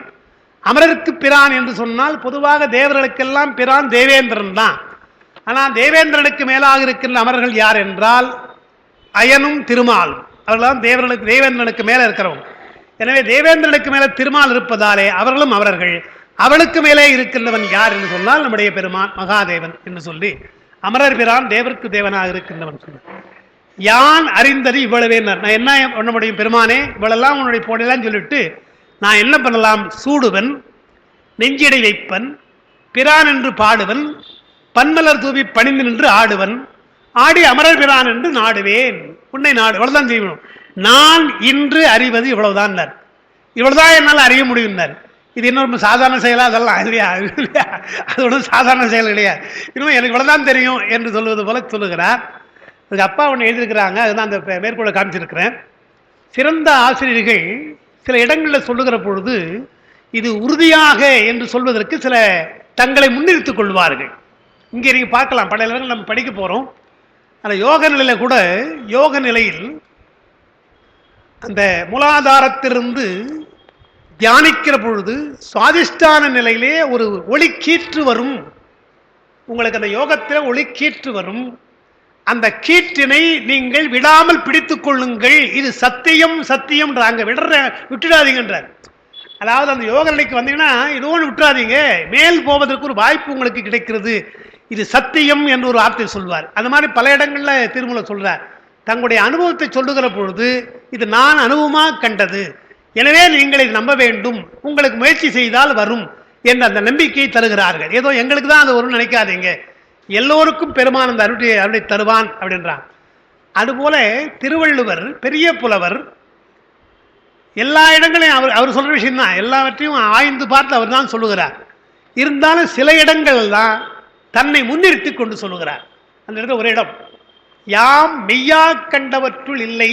அமரருக்கு பிரான் என்று சொன்னால் பொதுவாக தேவர்களுக்கெல்லாம் பிரான் தேவேந்திரன் தான். ஆனால் தேவேந்திரனுக்கு மேலாக இருக்கின்ற அமரர்கள் யார் என்றால் அயனும் திருமாலும். அவர்கள்தான் தேவர்களுக்கு தேவேந்திரனுக்கு மேலே இருக்கிறவங்க. எனவே தேவேந்திரனுக்கு மேலே திருமால் இருப்பதாலே அவர்களும் அவர்கள். அவளுக்கு மேலே இருக்கின்றவன் யார் என்று சொன்னால் நம்முடைய பெருமான் மகாதேவன் என்று சொல்லி அமரர் பிரான் தேவருக்கு தேவனாக இருக்கின்றவன் சொன்னார். யான் அறிந்தது இவ்வளவே. நான் என்ன பண்ண முடியும் பெருமானே? இவ்வளெல்லாம் உன்னுடைய போடலாம் சொல்லிட்டு நான் என்ன பண்ணலாம்? சூடுவன், நெஞ்சிடை வைப்பன், பிரான் என்று பாடுவன், பன்மலர் தூவி பணிந்து நின்று ஆடுவன், ஆடி அமரர் பிரான் என்று நாடுவேன், உன்னை நாடு. இவ்வளவுதான் செய்யணும். நான் இன்று அறிவது இவ்வளவுதான். இவ்வளவுதான் என்னால் அறிய முடியும். இது இன்னொரு சாதாரண செயலா? அதெல்லாம் இல்லையா, அது ஒன்றும் சாதாரண செயல் கிடையாது. இன்னும் எனக்கு இவ்வளவுதான் தெரியும் என்று சொல்வது போல சொல்லுகிறார். அதுக்கு அப்பா ஒன்று எழுதியிருக்கிறாங்க, அதுதான் அந்த மேற்கோளை காமிச்சிருக்கிறேன். சிறந்த ஆசிரியர்கள் சில இடங்களில் சொல்லுகிற பொழுது இது உறுதியாக என்று சொல்வதற்கு சில தங்களை முன்னிறுத்திக் கொள்வார்கள். இங்கே நீங்கள் பார்க்கலாம், பல இடங்கள் நம்ம படிக்க போகிறோம். அந்த யோக நிலையில் கூட, யோக நிலையில் அந்த மூலாதாரத்திலிருந்து தியானிக்கிற பொழுது சுவாதிஷ்டான நிலையிலே ஒரு ஒளிக்கீற்று வரும். உங்களுக்கு அந்த யோகத்தில் ஒளிக்கீற்று வரும். அந்த கீற்றினை நீங்கள் விடாமல் பிடித்துக் கொள்ளுங்கள். இது சத்தியம் சத்தியம்ன்றாங்க. விட்டுடாதீங்கன்றார். அதாவது அந்த யோக நிலைக்கு வந்தீங்கன்னா இதோடு விட்டுறாதீங்க, மேல் போவதற்கு ஒரு வாய்ப்பு உங்களுக்கு கிடைக்கிறது. இது சத்தியம் என்று ஒரு வார்த்தை சொல்வார். அந்த மாதிரி பல இடங்கள்ல திருமூலர் சொல்றார். தங்களுடைய அனுபவத்தை சொல்லுகிற பொழுது இது நான் அனுபவமாக கண்டது, எனவே நீங்கள் இதை நம்ப வேண்டும், உங்களுக்கு முயற்சி செய்தால் வரும் என்ற அந்த நம்பிக்கையை தருகிறார்கள். ஏதோ எங்களுக்கு தான் அது வரும்னு நினைக்காதீங்க, எல்லோருக்கும் பெருமான் அந்த அருளை தருவான் அப்படின்றான். அதுபோல திருவள்ளுவர் பெரிய புலவர், எல்லா இடங்களையும் அவர் சொல்ற விஷயம் தான், எல்லாவற்றையும் ஆய்ந்து பார்த்து அவர் தான் சொல்லுகிறார். இருந்தாலும் சில இடங்கள் தான் தன்னை முன்னிறுத்தி கொண்டு சொல்லுகிறார். அந்த இடத்துல ஒரு இடம், யாம் மெய்யா கண்டவற்றுள் இல்லை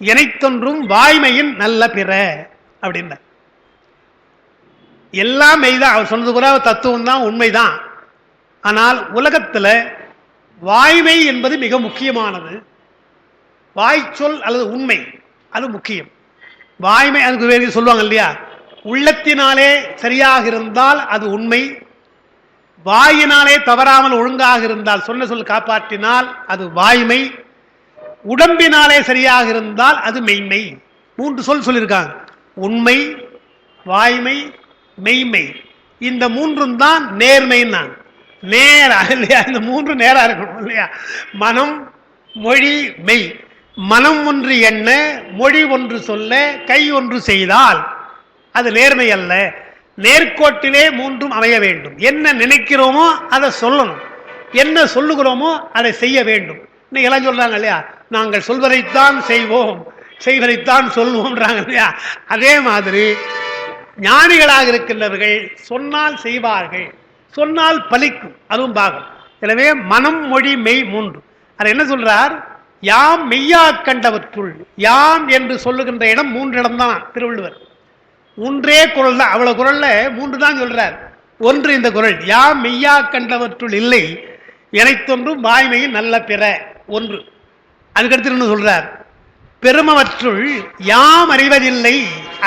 எனைத்தொன்றும் வாய்மையின் நல்ல பிற அப்படின்ற. எல்லாம் மெய்தான், அவர் சொன்னது கூட தத்துவம் தான், உண்மைதான். ஆனால் உலகத்தில் வாய்மை என்பது மிக முக்கியமானது. வாய்ச்சொல் அல்லது உண்மை அது முக்கியம். வாய்மை அதுக்கு வேறு சொல்லுவாங்க இல்லையா, உள்ளத்தினாலே சரியாக இருந்தால் அது உண்மை, வாயினாலே தவறாமல் ஒழுங்காக இருந்தால் சொன்ன சொல் காப்பாற்றினால் அது வாய்மை, உடம்பினாலே சரியாக இருந்தால் அது மெய்மை. 3 சொல் சொல்லியிருக்காங்க, உண்மை, வாய்மை, மெய்மை. இந்த 3 தான் நேர்மைன்னா நேரா இல்லையா? இந்த 3 நேரா இருக்கணும் இல்லையா? மனம், மொழி, மெய். மனம் ஒன்று எண்ண, மொழி ஒன்று சொல்ல, கை ஒன்று செய்தால் அது நேர்மை அல்ல. நேர்கோட்டிலே 3 அமைய வேண்டும். என்ன நினைக்கிறோமோ அதை சொல்லணும், என்ன சொல்லுகிறோமோ அதை செய்ய வேண்டும். இன்னைக்கு எல்லாம் சொல்றாங்க இல்லையா, நாங்கள் சொல்வதைத்தான் செய்வோம், செய்வதைத்தான் சொல்வோம்ன்றாங்க இல்லையா? அதே மாதிரி ஞானிகளாக இருக்கின்றவர்கள் சொன்னால் செய்வார்கள், சொன்னால் பலிக்கும், அதுவும் பாகம். எனவே மனம், மொழி, மெய் 3. அது என்ன சொல்றார், யாம் மெய்யா கண்டவற்றுள். யாம் என்று சொல்லுகின்ற இடம் 3 இடம் தான் திருவள்ளுவர். 3 குரல் தான், அவ்வளவு குரல்ல 3 தான் சொல்றார். ஒன்று இந்த குரல், யாம் மெய்யா கண்டவற்றுள் இல்லை எனைத்தொன்றும் வாய்மையின் நல்ல பிற 1. அதுக்கடுத்து என்ன சொல்றார், பெருமவற்றுள் யாம் அறிவதில்லை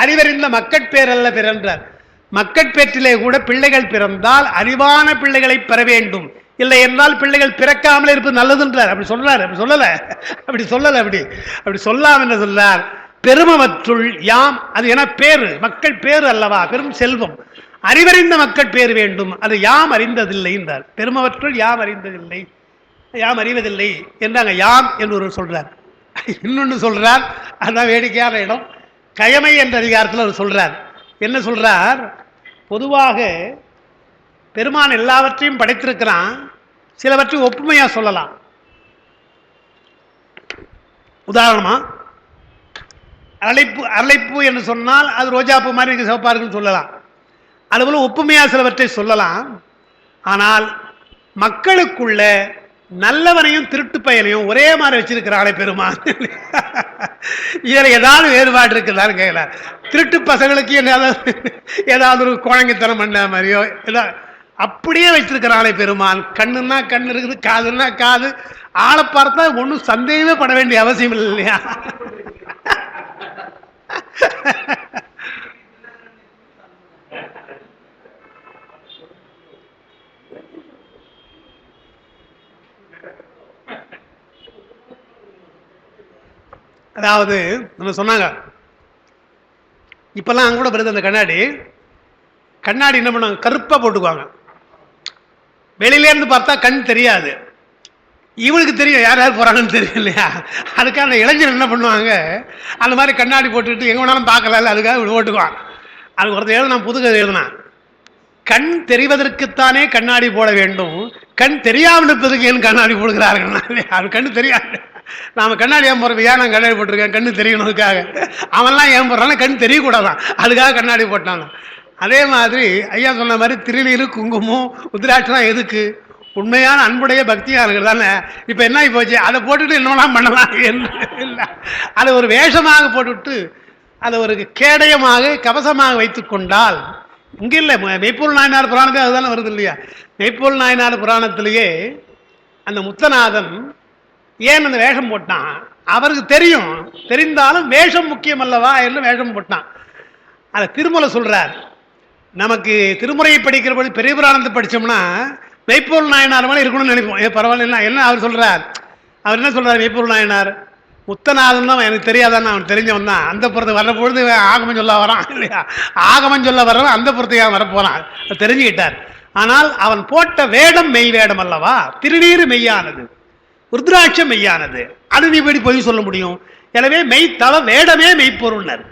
அறிவறிந்த மக்கட்பேர் அல்ல பிறன்றார். மக்கட்பேற்றிலே கூட பிள்ளைகள் பிறந்தால் அறிவான பிள்ளைகளை பெற வேண்டும், இல்லை என்றால் பிள்ளைகள் பிறக்காமலே இருப்பது நல்லதுன்றார். அப்படி சொல்றாரு, அப்படி சொல்லல, அப்படி சொல்லாம என்ன சொல்றார், பெருமவற்றுள் யாம், அது என பேரு, மக்கள் பேரு அல்லவா, பெரும் செல்வம், அறிவறிந்த மக்கள் பேர் வேண்டும், அது யாம் அறிந்ததில்லை என்றார். பெருமவற்றுள் யாம் அறிந்ததில்லை, யாம் அறிவதில்லை என்றாங்க. யாம் என்று ஒரு சொல்றார். இன்னொன்று சொல்றார், அதான் வேடிக்கையான இடம், கயமை என்ற அதிகாரத்தில் அவர் சொல்றார். என்ன சொல்றார், பொதுவாக பெருமான் எல்லாவற்றையும் படைத்திருக்கிறான், சிலவற்றை ஒப்புமையா சொல்லலாம். உதாரணமா அரளைப்பூ என்று சொன்னால் அது ரோஜாப்பூ மாதிரி இருக்கு, சிவப்பா இருக்குன்னு சொல்லலாம். அதுபோல ஒப்புமையா சிலவற்றை சொல்லலாம். ஆனால் மக்களுக்குள்ள நல்லவனையும் திருட்டு பயனையும் ஒரே மாதிரி வச்சிருக்கிறாளே பெருமான், இதில் ஏதாவது வேறுபாடு இருக்குதான்னு கேட்கலாம். திருட்டு பசங்களுக்கு ஏதாவது ஒரு குழந்தைத்தனம் பண்ண மாதிரியோ ஏதாவது அப்படியே வச்சிருக்கிறாளே பெருமான். கண்ணுன்னா கண்ணு இருக்குது, காதுன்னா காது, ஆளை பார்த்தா ஒன்றும் சந்தேகமே பட வேண்டிய அவசியம் இல்லை இல்லையா? அதாவது நம்ம சொன்னாங்க, இப்பெல்லாம் கூட வருது அந்த கண்ணாடி என்ன பண்ணுவாங்க, கருப்பா போட்டுக்குவாங்க. வெளியிலேருந்து பார்த்தா கண் தெரியாது, இவனுக்கு தெரியும் யார் யார் போறாங்கன்னு தெரியும் இல்லையா? அதுக்காக இளைஞர் என்ன பண்ணுவாங்க, அந்த மாதிரி கண்ணாடி போட்டுக்கிட்டு எங்க வேணாலும் பார்க்கல, அதுக்காக போட்டுக்குவான். அதுக்கு ஒருத்தர் எழுத, நான் புதுக்கதை எழுதினேன், கண் தெரிவதற்குத்தானே கண்ணாடி போட வேண்டும், கண் தெரியாமல் இருப்பதற்கு ஏன் கண்ணாடி போடுகிறார்கள்? அது கண்ணு தெரியாது. நாம கண்ணாடி ஏன் போடுறோம், ஏன் நான் கண்ணாடி போட்டிருக்கேன், கண்ணு தெரியணுக்காக. அவன்லாம் ஏன் போடுறான்னா கண் தெரியக்கூடாதான், அதுக்காக கண்ணாடி போட்டான். அதே மாதிரி ஐயா சொன்ன மாதிரி திருநீர், குங்குமம், உத்ராட்சம் எதுக்கு? உண்மையான அன்புடைய பக்தியாளர்கள் தானே. இப்போ என்ன போச்சு, அதை போட்டுட்டு என்னெல்லாம் பண்ணலாம் இல்லை, அதை ஒரு வேஷமாக போட்டுவிட்டு அதை ஒரு கேடயமாக கவசமாக வைத்து கொண்டால், இங்கே இல்லை, மெய்ப்பொருள் நாயனார் புராணத்தில் அதுதானே வருது இல்லையா? மெய்ப்பொருள் நாயனார் புராணத்திலேயே அந்த முத்தநாதன் ஏன் அந்த வேஷம் போட்டான், அவருக்கு தெரியும், தெரிந்தாலும் வேஷம் முக்கியம் அல்லவா என்று வேஷம் போட்டான். அதை திருமலை சொல்றார். நமக்கு திருமுறையை படிக்கிற பொழுது பெரிய புராணத்தை படித்தோம்னா மெய்ப்பொருள் நாயனார் மேலே இருக்கணும்னு நினைப்போம். பரவாயில்ல, என்ன அவர் சொல்றார்? அவர் என்ன சொல்றார்? மெய்ப்பொருள் நாயனார் முத்தநாதன் தான் எனக்கு தெரியாதான்னு அவன் தெரிஞ்சவன் தான். அந்த புறத்துக்கு வரப்பொழுது ஆகமம் சொல்ல வரான் இல்லையா? ஆகமம் சொல்ல வர்றவன் அந்த புறத்துக்கு வரப்போறான், தெரிஞ்சுக்கிட்டார். ஆனால் அவன் போட்ட வேடம் மெய் வேடம் அல்லவா? திருநீறு மெய்யானது, ருத்ராட்சம் மெய்யானது, அது நீ எப்படி பொய் சொல்ல முடியும்? எனவே மெய்த்தவ வேடமே மெய்ப்பொருள்னர்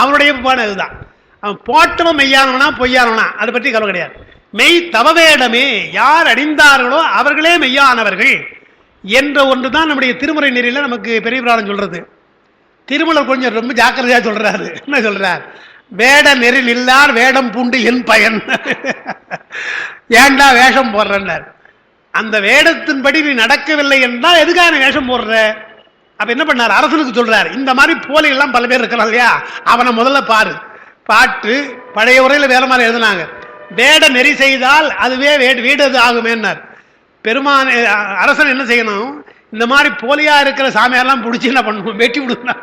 அவனுடைய இதுதான். அவன் போட்டவன் மெய்யானவனா பொய்யானவனா அதை பற்றி கவலை கிடையாது. மெய் தவ வேடமே, யார் அணிந்தார்களோ அவர்களே மெய்யானவர்கள் என்ற ஒன்று தான் நம்முடைய திருமுறை நெறியில நமக்கு பெரிய புராணம் சொல்றது. திருமலர் கொஞ்சம் ரொம்ப ஜாக்கிரதையா சொல்றாரு. என்ன சொல்றார்? வேட நெறி நில்லார் வேடம் பூண்டு என் பயன். ஏண்டா வேஷம் போடுறார்? அந்த வேடத்தின்படி நீ நடக்கவில்லை என்றால் எதுக்காக நீ வேஷம் போடுற? அப்ப என்ன பண்ணார்? அரசனுக்கு சொல்றாரு, இந்த மாதிரி போலி எல்லாம் பல பேர் இருக்கிறான் இல்லையா, அவனை முதல்ல பாரு. பாட்டு பழைய உரையில வேற மாதிரி எழுதினாங்க. வேட நெறி செய்தால் அதுவே வீடு அது ஆகுமேன்னார். பெருமான அரசன் என்ன செய்யணும்? இந்த மாதிரி போலியா இருக்கிற சாமியாரெல்லாம் பிடிச்சி என்ன பண்ணணும்? வெட்டி விடுனா,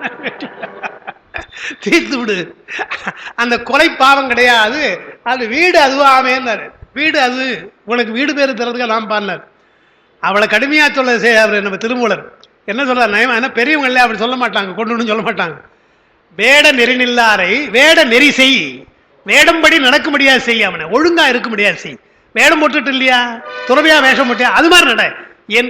தீர்த்து விடு. அந்த கொலை பாவம் கிடையாது, அது வீடு அதுவாமேன்னாரு. வீடு அது உனக்கு வீடு பேரு தரதுக்கு நான் பாடினார். அவளை கடுமையா சொல்ல அவர் நம்ம திருமூலர் என்ன சொல்றார்? நயமா என்ன பெரியவங்க இல்லையா அப்படி சொல்ல மாட்டாங்க, கொண்டு சொல்ல மாட்டாங்க. வேட நெறி நில்லாரை வேட நெறி செய், வேடம்படி நடக்க முடியாது செய், அவனை ஒழுங்கா இருக்க முடியாது செய். வேடம் போட்டுட்டு இல்லையா, துறவியா வேஷம் போட்டியா, அது மாதிரி நட.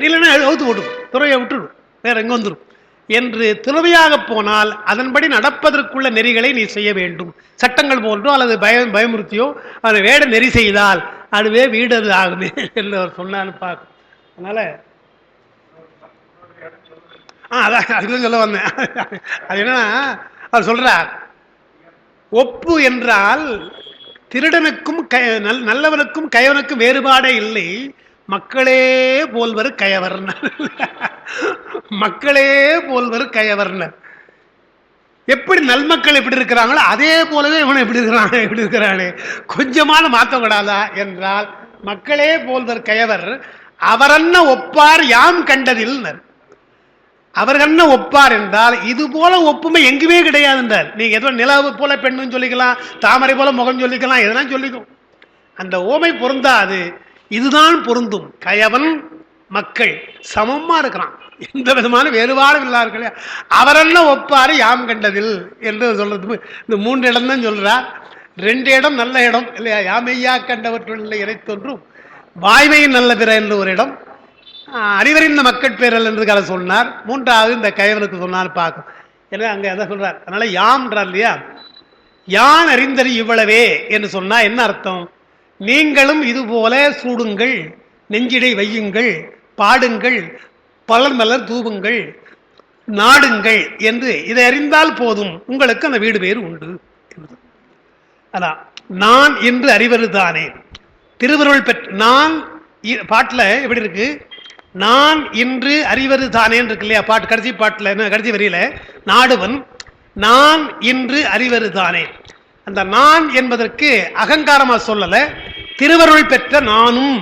இல்லைன்னா அவுத்து போட்டு துறவியா விட்டுடும், வேற எங்க வந்துடும் என்று துறவியாக போனால் அதன்படி நடப்பதற்குள்ள நெறிகளை நீ செய்ய வேண்டும். சட்டங்கள் போன்றோ அல்லது பயமுறுத்தியோ அதை வேட நெறி செய்தால் அதுவே வீடு அது ஆகுமே என்று அவர் சொன்னான்னு பார்க்கும். அதனால அதான் அதுக்கு சொல்ல வந்தேன். அது என்னன்னா அவர் சொல்றார், ஒப்பு என்றால் திருடனுக்கும் நல்லவனுக்கும் கயவனுக்கும் வேறுபாடே இல்லை, மக்களே போல்வர் கயவர்னர். மக்களே போல்வர் கயவர்னர். எப்படி நல்மக்கள் எப்படி இருக்கிறாங்களோ அதே போலவே இவனை எப்படி இருக்கிறானே, கொஞ்சமான மாற்றம் விடாதா என்றால் மக்களே போல்வர் கயவர் அவரன்ன ஒப்பார் யாம் கண்டதில். அவர்கள் ஒப்பார் என்றால் இது போல ஒப்புமை எங்குமே கிடையாது என்றார். நீங்க ஏதோ நிலவு போல பெண்ணுன்னு சொல்லிக்கலாம், தாமரை போல முகம் சொல்லிக்கலாம், எதனா சொல்லிக்கும். அந்த ஓமை பொருந்தாது, இதுதான் பொருந்தும். கயவன் மக்கள் சமமா இருக்கிறான், எந்த விதமான வேறுபாடும் இல்லார்கள். அவரென்ன ஒப்பாரு யாம் கண்டதில் என்று சொல்றது இந்த 3 இடம் தான் சொல்றார். 2 இடம் நல்ல இடம் இல்லையா? யாமையா கண்டவற்றுள்ள இறை தோன்றும் வாய்மையின் நல்ல பிற என்று ஒரு இடம், அறிவறிந்த மக்கள் பேரல் என்று கதை சொன்னார். 3வது இந்த கயவனுக்கு சொன்னார் பார்க்கும். எனவே அங்கே எதை சொல்றார்? அதனால யாம்ன்றார் இல்லையா? யான் அறிந்தறி இவ்வளவே என்று சொன்னா என்ன அர்த்தம்? நீங்களும் இது போல சூடுங்கள், நெஞ்சிடை வையுங்கள், பாடுங்கள், பலர் மலர் தூவுங்கள், நாடுங்கள் என்று இதை அறிந்தால் போதும், உங்களுக்கு அந்த வீடு பேர் உண்டு. அதான் நான் என்று அறிவதுதானே திருவருள் பெற்ற. நான் பாட்டில் எப்படி இருக்கு? நான் இன்று அறிவது தானே இருக்கு இல்லையா? பாட்டு கடைசி பாட்டில் என்ன கடைசி வரியில நாடுவன் நான் இன்று அறிவது தானே. அந்த நான் என்பதற்கு அகங்காரமா சொல்லல, திருவருள் பெற்ற நானும்,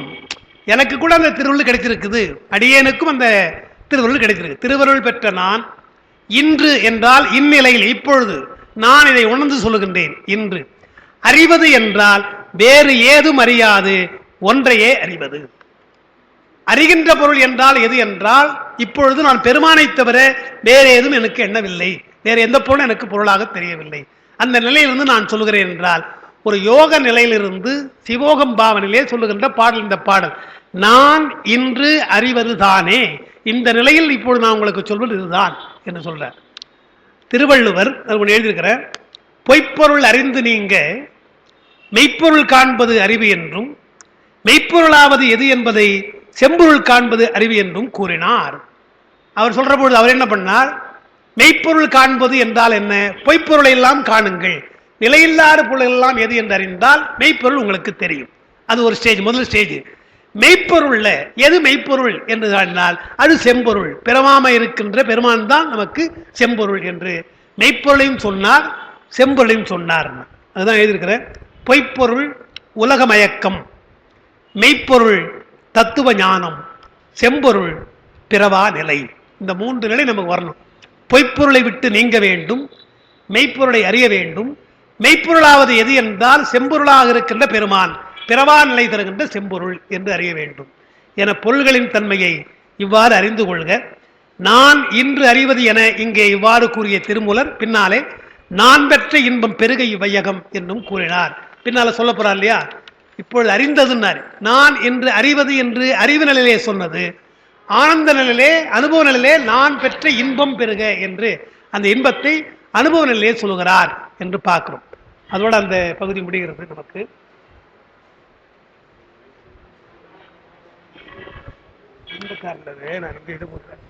எனக்கு கூட அந்த திருவருள் கிடைத்திருக்குது, அடியேனுக்கும் அந்த திருவருள் கிடைத்திருக்கு. திருவருள் பெற்ற நான் இன்று என்றால் இந்நிலையில் இப்பொழுது நான் இதை உணர்ந்து சொல்லுகின்றேன். இன்று அறிவது என்றால் வேறு ஏதும் அறியாது ஒன்றையே அறிவது. அறிகின்ற பொருள் என்றால் எது என்றால் இப்பொழுது நான் பெருமானை தவிர வேற ஏதும் எனக்கு எண்ணவில்லை, வேற எந்த பொருளும் எனக்கு பொருளாக தெரியவில்லை. அந்த நிலையிலிருந்து நான் சொல்லுகிறேன் என்றால் ஒரு யோக நிலையிலிருந்து சிவோகம் பாவனிலே சொல்லுகின்ற பாடல் இந்த பாடல். நான் இன்று அறிவது தானே, இந்த நிலையில் இப்பொழுது நான் உங்களுக்கு சொல்வது இதுதான் என்று சொல்றார் திருவள்ளுவர். அது எழுதியிருக்கிற பொய்ப்பொருள் அறிந்து நீங்க மெய்ப்பொருள் காண்பது அறிவு என்றும், மெய்ப்பொருளாவது எது என்பதை செம்பொருள் காண்பது அறிவு என்றும் கூறினார். அவர் சொல்ற பொழுது அவர் என்ன பண்ணார்? மெய்ப்பொருள் காண்பது என்றால் என்ன? பொய்ப்பொருளை எல்லாம் காணுங்கள், நிலையில்லாத பொருள் எல்லாம் எது என்று அறிந்தால் மெய்ப்பொருள் உங்களுக்கு தெரியும். அது ஒரு ஸ்டேஜ், முதல் ஸ்டேஜ். மெய்ப்பொருள்ல எது மெய்ப்பொருள் என்று சொன்னால் அது செம்பொருள், பிறவாமை இருக்கின்ற பெருமான் தான் நமக்கு செம்பொருள் என்று மெய்ப்பொருளையும் சொன்னார், செம்பொருளையும் சொன்னார். அதுதான் எழுதியிருக்கிற பொய்ப்பொருள் உலகமயக்கம், மெய்ப்பொருள் தத்துவ ஞானம், செம்பொருள் பிறவா நிலை. இந்த 3 நிலை நமக்கு வரணும். பொய்ப்பொருளை விட்டு நீங்க வேண்டும், மெய்ப்பொருளை அறிய வேண்டும். மெய்ப்பொருளாவது எது என்றால் செம்பொருளாக இருக்கின்ற பெருமான், பிறவா நிலை தருகின்ற செம்பொருள் என்று அறிய வேண்டும் என பொருள்களின் தன்மையை இவ்வாறு அறிந்து கொள்க. நான் இன்று அறிவது என இங்கே இவ்வாறு கூறிய திருமூலர் பின்னாலே நான் பெற்ற இன்பம் பெருக இவ்வையகம் என்னும் கூறினார். பின்னால சொல்ல போறார் இல்லையா, இப்பொழுது அறிந்ததுன்னார். நான் என்று அறிவது என்று அறிவு நிலையிலே சொன்னது, ஆனந்த நிலையிலே அனுபவ நிலையிலே நான் பெற்ற இன்பம் பெருக என்று அந்த இன்பத்தை அனுபவ நிலையிலே சொல்லுகிறார் என்று பார்க்கிறோம். அதோட அந்த பகுதி முடிகிறது. நமக்கு நான் இது போடுறேன்.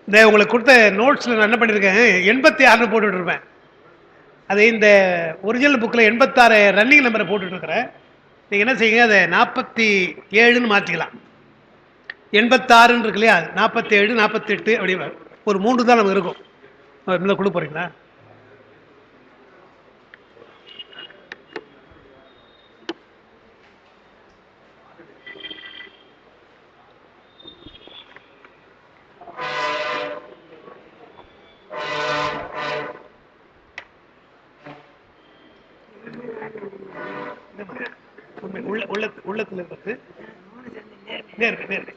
இந்த உங்களுக்கு கொடுத்த நோட்ஸ்ல நான் என்ன பண்ணியிருக்கேன், 86 போட்டுட்டு இருப்பேன். அது இந்த ஒரிஜினல் புக்கில் 86 ரன்னிங் நம்பரை போட்டுட்டு இருக்கிறேன். நீங்கள் என்ன செய்யுங்க, அதை 47ன்னு மாற்றிக்கலாம். 86 இருக்கு இல்லையா, 47 48 அப்படி ஒரு 3 தான் நமக்கு இருக்கும். கொடுக்க போறீங்களா? உள்ளத்துல இருக்கு நேருக்கு நேருக்கு.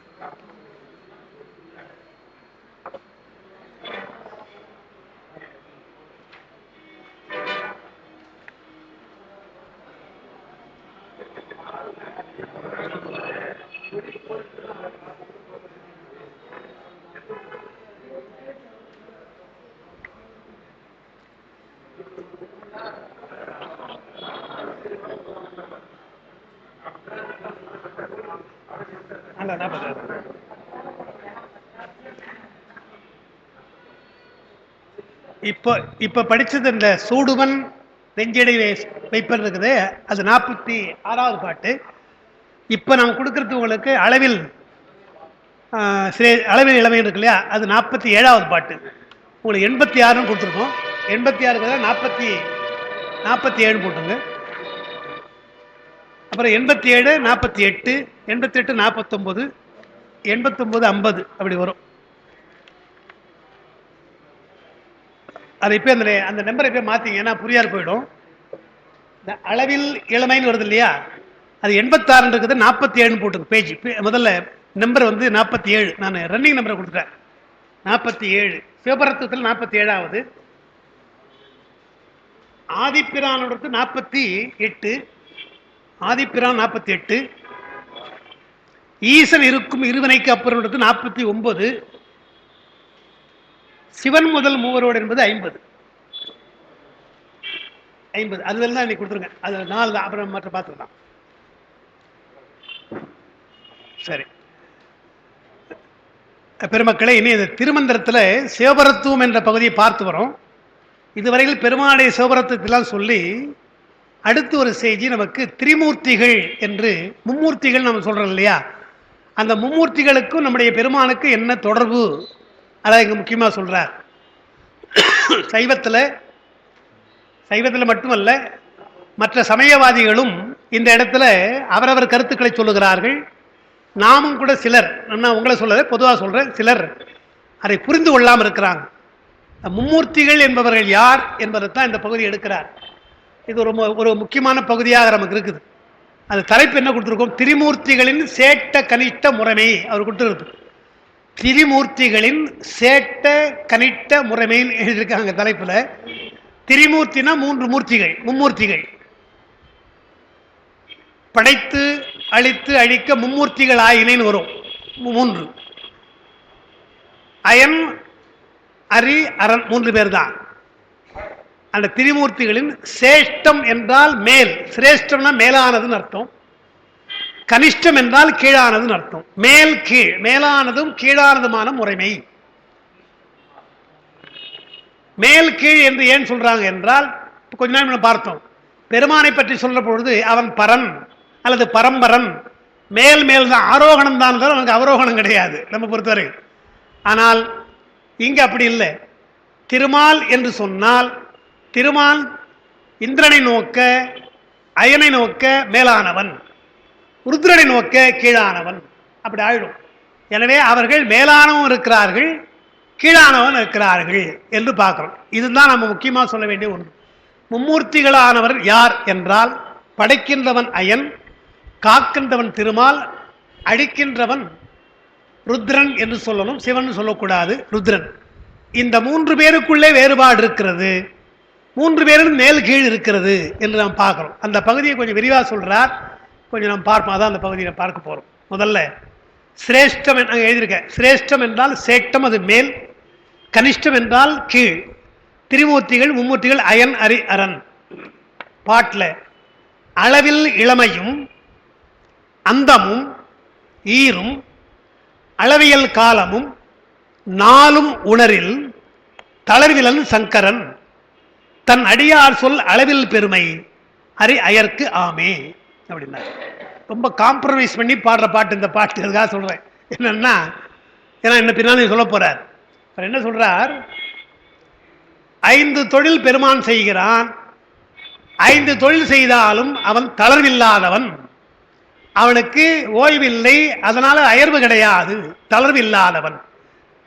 இப்போ இப்ப படிச்சது இந்த சூடுவன் நெஞ்சடை வைப்பல் இருக்குது, அது 46வது பாட்டு. இப்ப நாம் கொடுக்கறது உங்களுக்கு அளவில் அளவில் இளமை இருக்கு இல்லையா, அது 47வது பாட்டு. உங்களுக்கு 86ன்னு கொடுத்துருக்கோம். 86 47 போட்டுங்க. அப்புறம் 87 48 88 49 89 50 அப்படி வரும். அதை இப்போ அந்த நம்பரை போய் மாற்றிங்கன்னா புரியாரு போயிடும். இந்த அளவில் இளமைன்னு வருது இல்லையா, அது 86 இருக்குது, 47 போட்டுங்க பேஜ். முதல்ல நம்பர் வந்து 47, நான் ரன்னிங் நம்பரை கொடுத்துட்டேன். 47 சிவபரத்துவத்தில் 47வது, ஆதிப்பிரானோடது 48, ஆதிப்பிரான் 48, ஈசன் இருக்கும் இருவினைக்கு அப்புறம் 49, சிவன் முதல் மூவரோடு என்பது 50. அதுல தான் இன்னைக்கு கொடுத்துருங்க. அது 4 தான், அப்புறம் மற்ற பார்த்துக்கலாம். சரி பெருமக்களே, இனி இந்த திருமந்திரத்தில் சிவபரத்துவம் என்ற பகுதியை பார்த்து வரோம். இதுவரையில் பெருமாளுடைய சிவபரத்துவத்தெல்லாம் சொல்லி அடுத்து ஒரு செய்தி நமக்கு திரிமூர்த்திகள் என்று, மும்மூர்த்திகள் நம்ம சொல்றோம் இல்லையா, அந்த மும்மூர்த்திகளுக்கும் நம்முடைய பெருமானுக்கு என்ன தொடர்பு, அதான் இங்க முக்கியமா சொல்றார். சைவத்தில் மட்டுமல்ல மற்ற சமயவாதிகளும் இந்த இடத்துல அவரவர் கருத்துக்களை சொல்லுகிறார்கள். நாமும் கூட சிலர், நான் உங்களை சொல்லலை பொதுவாக சொல்றேன், சிலர் அதை புரிந்து கொள்ளாமல் இருக்கிறாங்க. மும்மூர்த்திகள் என்பவர்கள் யார் என்பதைத்தான் இந்த பகுதி எடுக்கிறார். இது ஒரு முக்கியமான பகுதியாக நமக்கு இருக்குது. அது தலைப்பு என்ன கொடுத்துருக்கோம், திரிமூர்த்திகளின் சேட்ட கனிஷ்ட முறைமை அவர் கொடுத்துருக்கு. திரிமூர்த்திகளின் சேட்ட கனிஷ்ட முறைமைன்னு எழுதியிருக்காங்க தலைப்புல. திரிமூர்த்தினா 3 மூர்த்திகள், மும்மூர்த்திகள். படைத்து அழித்து அழிக்க மும்மூர்த்திகள் ஆயினேன்னு வரும். 3 அயன் அரி அரண் 3 பேர் தான் அந்த திரிமூர்த்திகளின். சேஷ்டம் என்றால் மேல், சிரேஷ்டம்னா மேலானதுன்னு அர்த்தம். கனிஷ்டம் என்றால் கீழானதுன்னு அர்த்தம். மேல் கீழ், மேலானதும் கீழானதுமான முறைமை. மேல் கீழ் என்று ஏன் சொல்றாங்க என்றால், கொஞ்ச நாள் பார்த்தோம், பெருமானை பற்றி சொல்ற பொழுது அவன் பரன் அல்லது பரம்பரன், மேல் மேல் தான், ஆரோகணம் தான், அவனுக்கு அவரோகணம் கிடையாது நம்ம பொறுத்தவரை. ஆனால் இங்க அப்படி இல்லை. திருமால் என்று சொன்னால் திருமால் இந்திரனை நோக்க அயனை நோக்க மேலானவன், ருத்ரனை நோக்க கீழானவன், அப்படி ஆயிடும். எனவே அவர்கள் மேலானவன் இருக்கிறார்கள், கீழானவன் இருக்கிறார்கள் என்று பார்க்கிறோம். இதுதான் நம்ம முக்கியமாக சொல்ல வேண்டிய ஒன்று. மும்மூர்த்திகளானவர் யார் என்றால், படைக்கின்றவன் அயன், காக்கின்றவன் திருமால், அழிக்கின்றவன் ருத்ரன் என்று சொல்லணும், சிவன் சொல்லக்கூடாது, ருத்ரன். இந்த 3 பேருக்குள்ளே வேறுபாடு இருக்கிறது, 3 பேரும் மேல் கீழ் இருக்கிறது என்று நாம் பார்க்கிறோம். அந்த பகுதியை கொஞ்சம் விரிவாக சொல்றார், கொஞ்சம் நாம் பார்ப்போம். அதான் அந்த பகுதியை பார்க்க போறோம். முதல்ல சிரேஷ்டம் எழுதியிருக்கேன். சிரேஷ்டம் என்றால் சேட்டம், அது மேல். கனிஷ்டம் என்றால் கீழ். திரிமூர்த்திகள் மும்மூர்த்திகள் அயன் அரி அரண். பாட்டில் அளவில் இளமையும் அந்தமும் ஈரும் அளவியல் காலமும் நாளும் உணரில் தளர்விலன் சங்கரன் தன் அடியார் சொல் அளவில் பெருமை அரி அயர்க்கு ஆமே அப்படின்னா. ரொம்ப காம்ப்ரமைஸ் பண்ணி பாடுற பாட்டு இந்த பாட்டு. அதுக்காக சொல்றேன். என்னன்னா, ஏன்னா என்ன பின்னாலே சொல்ல போறார். என்ன சொல்றார்? 5 தொழில் பெருமான் செய்கிறான், 5 தொழில் செய்தாலும் அவன் தளர்வில்லாதவன், அவனுக்கு ஓய்வில்லை, அதனால அயர்வு கிடையாது, தளர்வில்லாதவன்.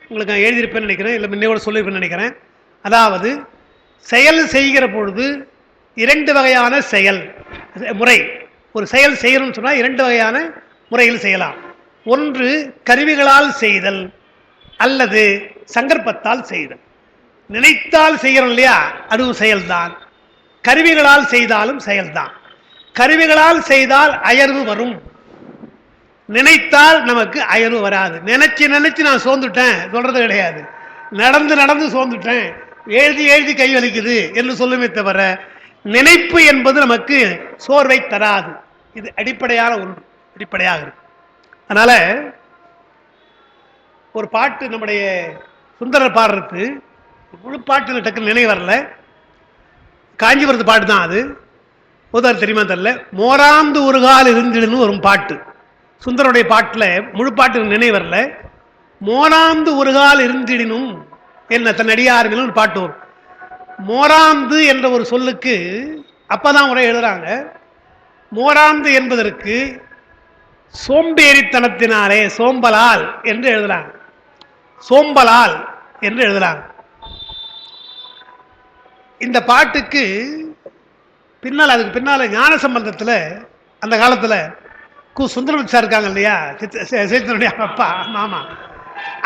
உங்களுக்கு நான் எழுதியிருப்பேன்னு நினைக்கிறேன், இல்லை முன்னே சொல்லியிருப்பேன்னு நினைக்கிறேன். அதாவது செயல் செய்கிற பொழுது 2 வகையான செயல் முறை. ஒரு செயல் செய்யணும்னு சொன்னால் 2 வகையான முறையில் செய்யலாம். ஒன்று கருவிகளால் செய்தல், அல்லது சங்கற்பத்தால் செய்தல். நினைத்தால் செய்கிறோம் இல்லையா, அதுவும் செயல்தான். கருவிகளால் செய்தாலும் செயல்தான். கருவிகளால் செய்தால் அயர்வு வரும், நினைத்தால் நமக்கு அயர்வு வராது. நினைச்சு நான் சோர்ந்துட்டேன் சொல்றது கிடையாது, நடந்து சோர்ந்துட்டேன், எழுதி கை வலிக்குது என்று சொல்லுமே தவிர, நினைப்பு என்பது நமக்கு சோர்வை தராது. இது அடிப்படையான ஒன்று, அடிப்படையாக இருக்கு. அதனால ஒரு பாட்டு நம்முடைய சுந்தரர் பாடுறது, முழு பாட்டு டக்குன்னு நினைவு வரல, காஞ்சிபுரத்து பாட்டு தான் அது. உதாரணம் தெரியுமா தெரியல, மோராந்து ஒரு கால் இருந்திடுன்னு ஒரு பாட்டு சுந்தருடைய பாட்டில். முழு பாட்டு நினைவு வரல. மோராந்து ஒரு கால் இருந்திடினும் என்ன தன் அடியார்கள் ஒரு பாட்டு வரும். மோராந்து என்ற ஒரு சொல்லுக்கு அப்பதான் உரை எழுதுறாங்க. மோராந்து என்பதற்கு சோம்பேறித்தனத்தினாலே, சோம்பலால் என்று எழுதுறாங்க. சோம்பலால் என்று எழுதுறாங்க. இந்த பாட்டுக்கு பின்னால், அதுக்கு பின்னால் ஞான சம்பந்தத்தில் அந்த காலத்தில் சுந்தரம் சார் இருக்காங்க இல்லையா, சேத்தனுடைய அப்பா மாமா,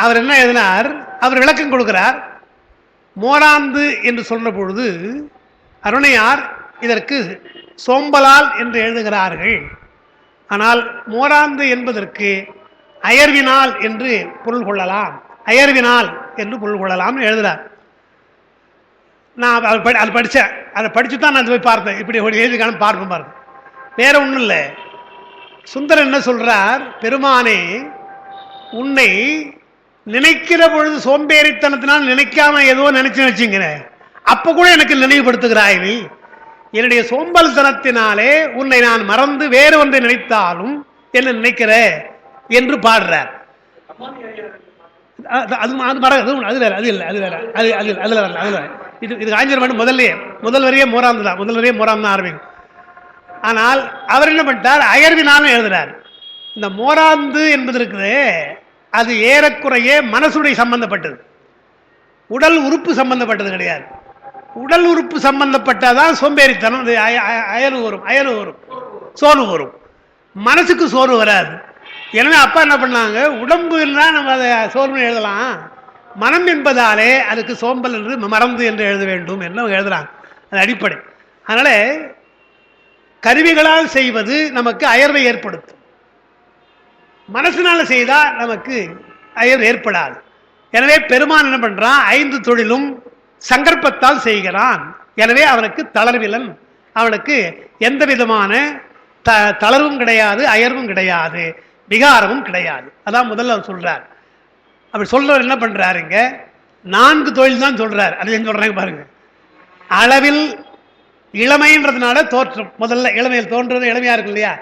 அவர் என்ன எழுதினார், அவர் விளக்கம் கொடுக்கிறார். மோராந்து என்று சொல்ற பொழுது அருணையார் இதற்கு சோம்பலால் என்று எழுதுகிறார்கள். ஆனால் மோராந்து என்பதற்கு அயர்வினால் என்று பொருள் கொள்ளலாம், அயர்வினால் என்று பொருள் கொள்ளலாம் எழுதுறார். நான் அதை படித்தேன், அதை படித்து தான் நான் போய் பார்த்தேன், இப்படி எழுதிக்கான பார்ப்பேன் பாருங்க. வேற ஒன்றும் இல்லை. சுந்தரர் என்ன சொல்றார், பெருமானே உன்னை நினைக்கிற பொழுது சோம்பேறித்தனத்தினால் நினைக்காம ஏதோ நினைச்சுங்கிற, அப்ப கூட எனக்கு நினைவுபடுத்துகிறாய் நீ. என்னுடைய சோம்பல் தனத்தினாலே உன்னை நான் மறந்து வேறு ஒன்றை நினைத்தாலும் என்ன நினைக்கிற என்று பாடுறார். இது காஞ்சிபுரம் முதல் வரையே மோராந்து தான், முதல் வரையே மோராந்து தான் ஆரம்பிக்கும். ஆனால் அவர் என்ன பண்ணிட்டார், அயர்வினாலும் எழுதுறார். இந்த மோராந்து என்பது இருக்குது, அது ஏறக்குறைய மனசுடைய சம்பந்தப்பட்டது, உடல் உறுப்பு சம்பந்தப்பட்டது கிடையாது. உடல் உறுப்பு சம்பந்தப்பட்டதான் சோம்பேறித்தனம், அயர்வு வரும், சோர்வு வரும். மனசுக்கு சோர்வு வராது. எனவே அப்பா என்ன பண்ணாங்க, உடம்பு இருந்தால் நம்ம அதை சோர்வு எழுதலாம், மனம் என்பதாலே அதுக்கு சோம்பல் என்று மறந்து என்று எழுத வேண்டும் என்று எழுதுறாங்க. அது அடிப்படை. அதனால கருவிகளால் செய்வது நமக்கு அயர்வை ஏற்படுத்தும், மனசினால செய்தால் நமக்கு அயர்வு ஏற்படாது. எனவே பெருமான் என்ன பண்றான், 5 தொழிலும் சங்கற்பத்தால் செய்கிறான். எனவே அவனுக்கு தளர்விலன், அவனுக்கு எந்த விதமான தளர்வும் கிடையாது, அயர்வும் கிடையாது, விகாரமும் கிடையாது. அதான் முதல்ல அவர் சொல்றார். அப்படி சொல்றவர் என்ன பண்றாருங்க, 4 தொழில் தான் சொல்றாரு. அது என்ன சொல்றாங்க பாருங்க. அளவில் இளமைன்றதுனால தோற்றம், முதல்ல இளமையில் தோன்றது இளமையா இருக்கு இல்லையா,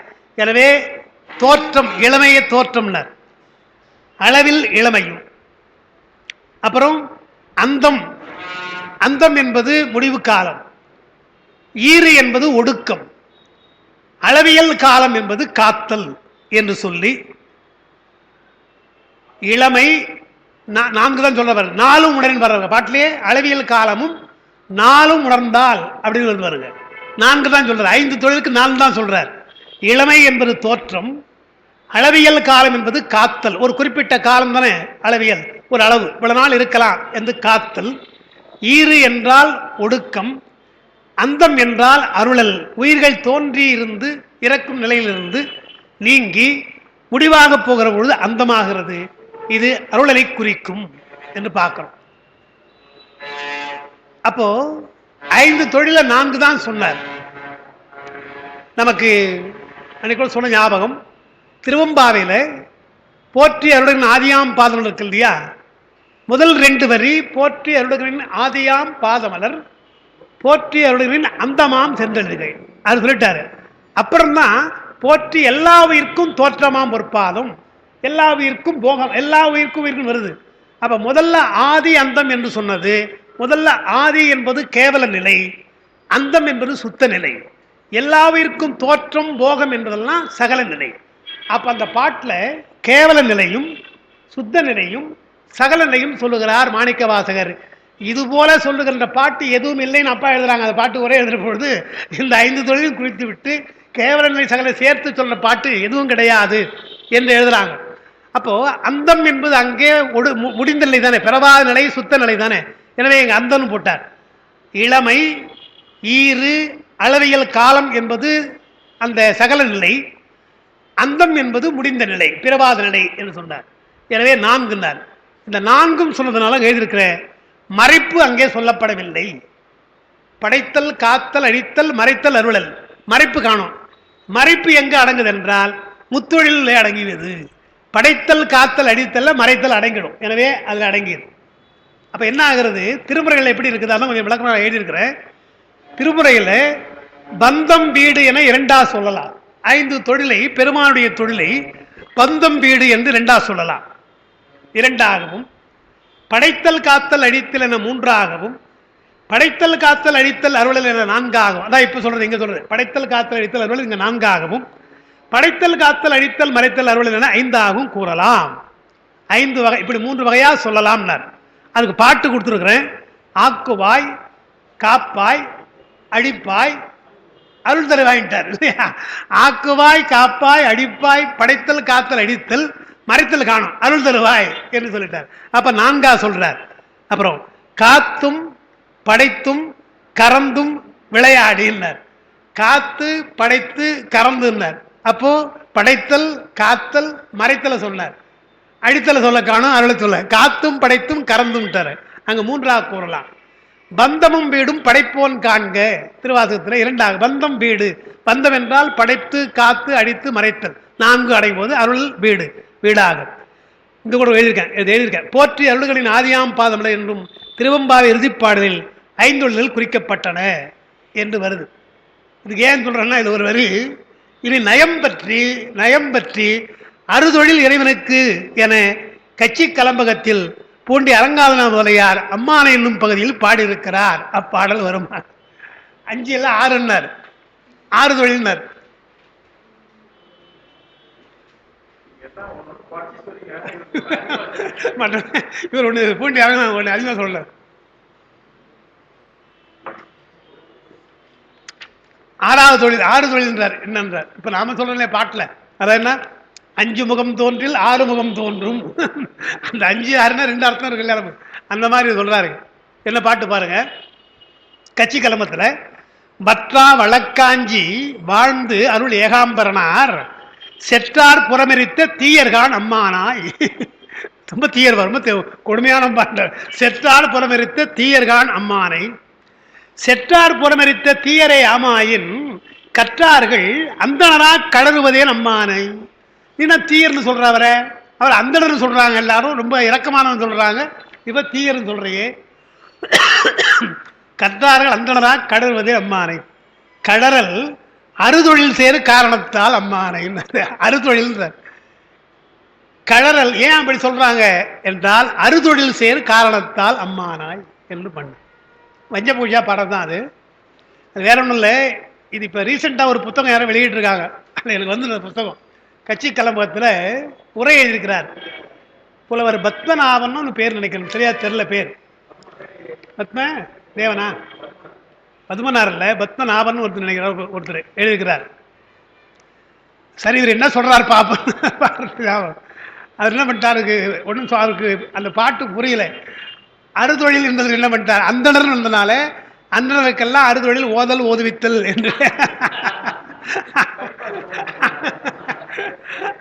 எனவே தோற்றம், இளமையை தோற்றம்னர். அளவில் இளமையும், அப்புறம் அந்தம், அந்தம் என்பது முடிவு காலம். ஈறு என்பது ஒடுக்கம், அளவியல் காலம் என்பது காத்தல் என்று சொல்லி இளமை நான்கு தான் சொல்றவர். நாலும் உணரின் வர்ற பாட்டிலேயே அளவியல் காலமும் நாளும் உணர்ந்தால் அப்படின்னு வருங்க. நான்கு தான் சொல்றார். 5 தொழிலுக்கு 4 தான் சொல்றார். இளமை என்பது தோற்றம், அளவியல் காலம் என்பது காத்தல், ஒரு குறிப்பிட்ட காலம் தானே அளவியல், ஒரு அளவு இவ்வளவு நாள் இருக்கலாம் என்று காத்தல். ஈறு என்றால் ஒடுக்கம், அந்தம் என்றால் அருளல், உயிர்கள் தோன்றி இருந்து இறக்கும் நிலையிலிருந்து நீங்கி முடிவாக போகிற பொழுது அந்தமாகிறது. இது அருளலை குறிக்கும் என்று பார்க்கிறோம். அப்போ 5 தொழில 4 தான் சொன்னார். நமக்கு அன்னைக்கு சொன்ன ஞாபகம், திருவம்பாவையில போற்றி அருளுடன் ஆதியாம் பாதம் இருக்கு இல்லையா, முதல் 2 வரி போற்றி அருளுடன் ஆதியாம் பாதமலர் போற்றி அருளுடன் அந்தமாம் சென்றெழுதுகை அது சொல்லிட்டாரு. அப்புறம்தான் போற்றி எல்லா உயிர்க்கும் தோற்றமாம் பொற்பாதம், எல்லா உயிர்க்கும் போகம், எல்லா உயிர்க்கும் வருது. அப்ப முதல்ல ஆதி அந்தம் என்று சொன்னது, முதல்ல ஆதி என்பது கேவல நிலை, அந்தம் என்பது சுத்த நிலை, எல்லா உயிர்க்கும் தோற்றம் போகம் என்பதெல்லாம் சகல நிலை. அப்ப அந்த பாட்டுல கேவல நிலையும் சுத்த நிலையும் சகல நிலையும் சொல்லுகிறார் மாணிக்க வாசகர். இது போல சொல்லுகின்ற பாட்டு எதுவும் இல்லைன்னு அப்பா எழுதுறாங்க. அந்த பாட்டு ஒரே எழுதுற பொழுது இந்த 5 தொழிலும் குறித்து விட்டு கேவல நிலை சகல சேர்த்து சொல்ற பாட்டு எதுவும் கிடையாது என்று எழுதுறாங்க. அப்போ அந்தம் என்பது அங்கே முடிந்த நிலை தானே, பிறவாத நிலை சுத்த நிலை தானே. எனவே எங்க அந்தம் போட்டார். இளமை ஈறு அளவியல் காலம் என்பது அந்த சகல நிலை, அந்தம் என்பது முடிந்த நிலை பிறவாத நிலை என்று சொன்னார். எனவே 4 இந்த 4 சொன்னதுனால எழுதியிருக்கிற மறைப்பு அங்கே சொல்லப்படவில்லை. படைத்தல் காத்தல் அழித்தல் மறைத்தல் அருளல், மறைப்பு காணும். மறைப்பு எங்க அடங்குது என்றால் முத்தொழில் அடங்கியது. படைத்தல் காத்தல் அழித்தல் மறைத்தல் அடங்கிடும். எனவே அதில் அடங்கியது. அப்ப என்ன ஆகிறது, திருமுறைகள் எப்படி இருக்குது அதான் கொஞ்சம் விளக்கமாக எழுதியிருக்கிறேன். திருமுறையில் பந்தம் வீடு என 2ஆ சொல்லலாம். 5 தொழிலை, பெருமானுடைய தொழிலை பந்தம் வீடு என்று 2ஆ சொல்லலாம். 2ஆகவும் படைத்தல் காத்தல் அழித்தல் என 3ஆகவும் படைத்தல் காத்தல் அழித்தல் அருளல் என 4ஆகவும், அதான் இப்ப சொல்றது இங்க சொல்றது படைத்தல் காத்தல் அழித்தல் அருளல் இங்க 4ஆகவும் படைத்தல் காத்தல் அழித்தல் மறைத்தல் அருளல் என 5ஆகவும் கூறலாம். 5 வகை, இப்படி 3 வகையா சொல்லலாம். அதுக்கு பாட்டு கொடுத்துருக்கிறேன். ஆக்குவாய் காப்பாய் அழிப்பாய் அருள் தர வாங்கிட்டார். ஆக்குவாய் காப்பாய் அடிப்பாய் படைத்தல் காத்தல் அடித்தல் மறைத்தல் காணும் அருள் தருவாய் என்று சொல்லிட்டார். அப்ப 4ஆ சொல்றார். அப்புறம் காத்தும் படைத்தும் கறந்தும் விளையாடினார். காத்து படைத்து கறந்துனார். அப்போ படைத்தல் காத்தல் மறைத்தல சொன்னார். அடித்தல சொல்ல காணும் அருளை சொல்ல. காத்தும் படைத்தும் கறந்தும் தர அங்க 3ஆ கூறலாம். பந்தமும் வீடும் படைப்போன் காண்க திருவாசகத்தில் 2ஆக. பந்தம் வீடு, பந்தம் என்றால் படைத்து காத்து அடித்து மறைத்தல் 4 அடையும் போது அருள் வீடு வீடாக. இந்த கூட எழுதியிருக்கேன். போற்றி அருள்களின் ஆதியாம் பாதமலை என்றும் திருவம்பாவை இறுதிப்பாடலில் 5 தொழில்கள் குறிக்கப்பட்டன என்று வருது. இதுக்கு ஏன் சொல்றேன்னா, இது ஒரு வரி. இனி நயம் பற்றி அறுதொழில் இறைவனுக்கு என கட்சி கலம்பகத்தில் பூண்டி அரங்காதன முதலியார் அம்மானை என்னும் பகுதியில் பாடியிருக்கிறார். அப்பாடல் வரும். 5 இல்ல 6 6 தொழில்னர். இவர் ஒண்ணு பூண்டி அரங்காதன ஒண்ணு அதிகமா சொல்ல. 6ஆவது தொழில் 6 தொழில்ன்றார். என்னன்றார் இப்ப நாம சொல்றோம் பாட்டுல, அதான் என்ன 5 முகம் தோன்றில் 6 முகம் தோன்றும். அந்த 5 6னா 2 அர்த்தம் இருக்கு. அந்த மாதிரி சொல்றாரு. என்ன பாட்டு பாருங்க. கட்சி கலமத்துல பற்றா வழக்காஞ்சி வாழ்ந்து அருள் ஏகாம்பரனார் செற்றார் புறமெரித்த தீயர்கான் அம்மானாய். ரொம்ப தீயர் வரும், கொடுமையான பாட்டு. செற்றார் புறமெரித்த தீயர்கான் அம்மானை. செற்றார் புறமெரித்த தீயரை ஆமாயின் கற்றார்கள் அந்தனரா கடறுவதே அம்மானை. என்ன தீயர்னு சொல்றவர, அவர் அந்தனர் சொல்றாங்க. எல்லாரும் ரொம்ப இரக்கமானவன் சொல்றாங்க. இவ தீயர்னு சொல்றையே. கற்றார்கள் அந்தனரா கடறுவதே அம்மானை. கடறல் அறுதொழில் சேரு காரணத்தால் அம்மானை. அறுதொழில் கடறல் ஏன் அப்படி சொல்றாங்க என்றால் அறுதொழில் சேரு காரணத்தால் அம்மானாய் என்று பண்ண வஞ்ச பூஜா பாடம் தான் அது. அது வேற ஒன்றும் இல்லை. இது இப்போ ரீசெண்டாக ஒரு புத்தகம் யாரும் வெளியிட்டிருக்காங்க. எனக்கு வந்து இந்த புத்தகம் கட்சி கலம்பகத்தில் உரை எழுதியிருக்கிறார். புலவர் பத்மநாபன் பேர் நினைக்கிறேன், சரியா தெரியல பேர். பத்ம தேவனா பத்மனார் இல்லை, பத்மநாபன் ஒருத்தர் நினைக்கிறார், ஒருத்தர் எழுதியிருக்கிறார். சரி, இவர் என்ன சொல்றாரு பாப்போம். அவர் என்ன பண்ணிட்டாருக்கு, ஒன்றும் அவருக்கு அந்த பாட்டு புரியல. அறுதொழில் என்பது என்ன பண்ணிட்டார், அந்தணர் வந்தனால அந்தணருக்கெல்லாம் அறுதொழில் ஓதல் ஓதுவித்தல் என்று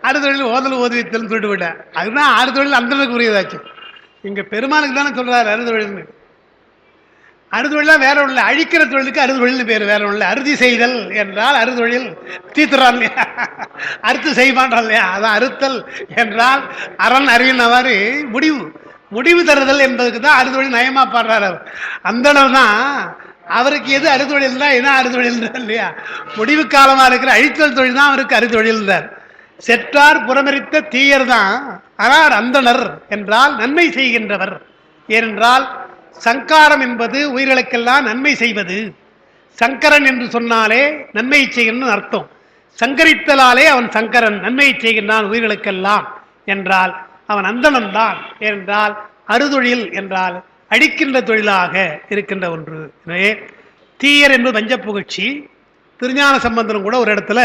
அறுதொழில் ஓதல் ஓதுவித்தல் சொல்லிட்டு போயிட்டார். அதுதான் அறுதொழில் அந்தணருக்கு உரியதாச்சு. இங்க பெருமானுக்கு தானே சொல்றாரு அறுதொழில்னு. அறுதொழிலாம் வேற ஒண்ணு, அழிக்கிற தொழிலுக்கு அறுதொழில்னு பேர், வேற ஒண்ணு. அறுதி செய்தல் என்றால் அறுதொழில் தீத்துறான் இல்லையா, அறுத்து செய்வான்றான் இல்லையா, அதான் அறுத்தல் என்றால் அரண் அறிவினவாறு முடிவு தருதல் என்பதுக்கு தான் அறுதொழில் நயமா பாடுறாரு அவர். அந்தனர் தான் அவருக்கு எது அறுதொழில் தான், என்ன அறுதொழில் இல்லையா, முடிவு காலமா இருக்கிற அழித்தல் தொழில் தான் அவருக்கு அறுதொழில். செற்றார் புறமரித்த தீயர் தான் ஆனால் அந்தனர் என்றால் நன்மை செய்கின்றவர். ஏனென்றால் சங்காரம் என்பது உயிர்களுக்கெல்லாம் நன்மை செய்வது. சங்கரன் என்று சொன்னாலே நன்மை செய்கின்ற அர்த்தம். சங்கரித்தலாலே அவன் சங்கரன், நன்மை செய்கின்றான் உயிர்களுக்கெல்லாம் என்றால் அவன் அந்தணன் தான். ஏனென்றால் அறுதொழில் என்றால் அழிக்கின்ற தொழிலாக இருக்கின்ற ஒன்று. எனவே தீயர் என்பது வஞ்ச புகழ்ச்சி. திருஞான சம்பந்தரும் கூட ஒரு இடத்துல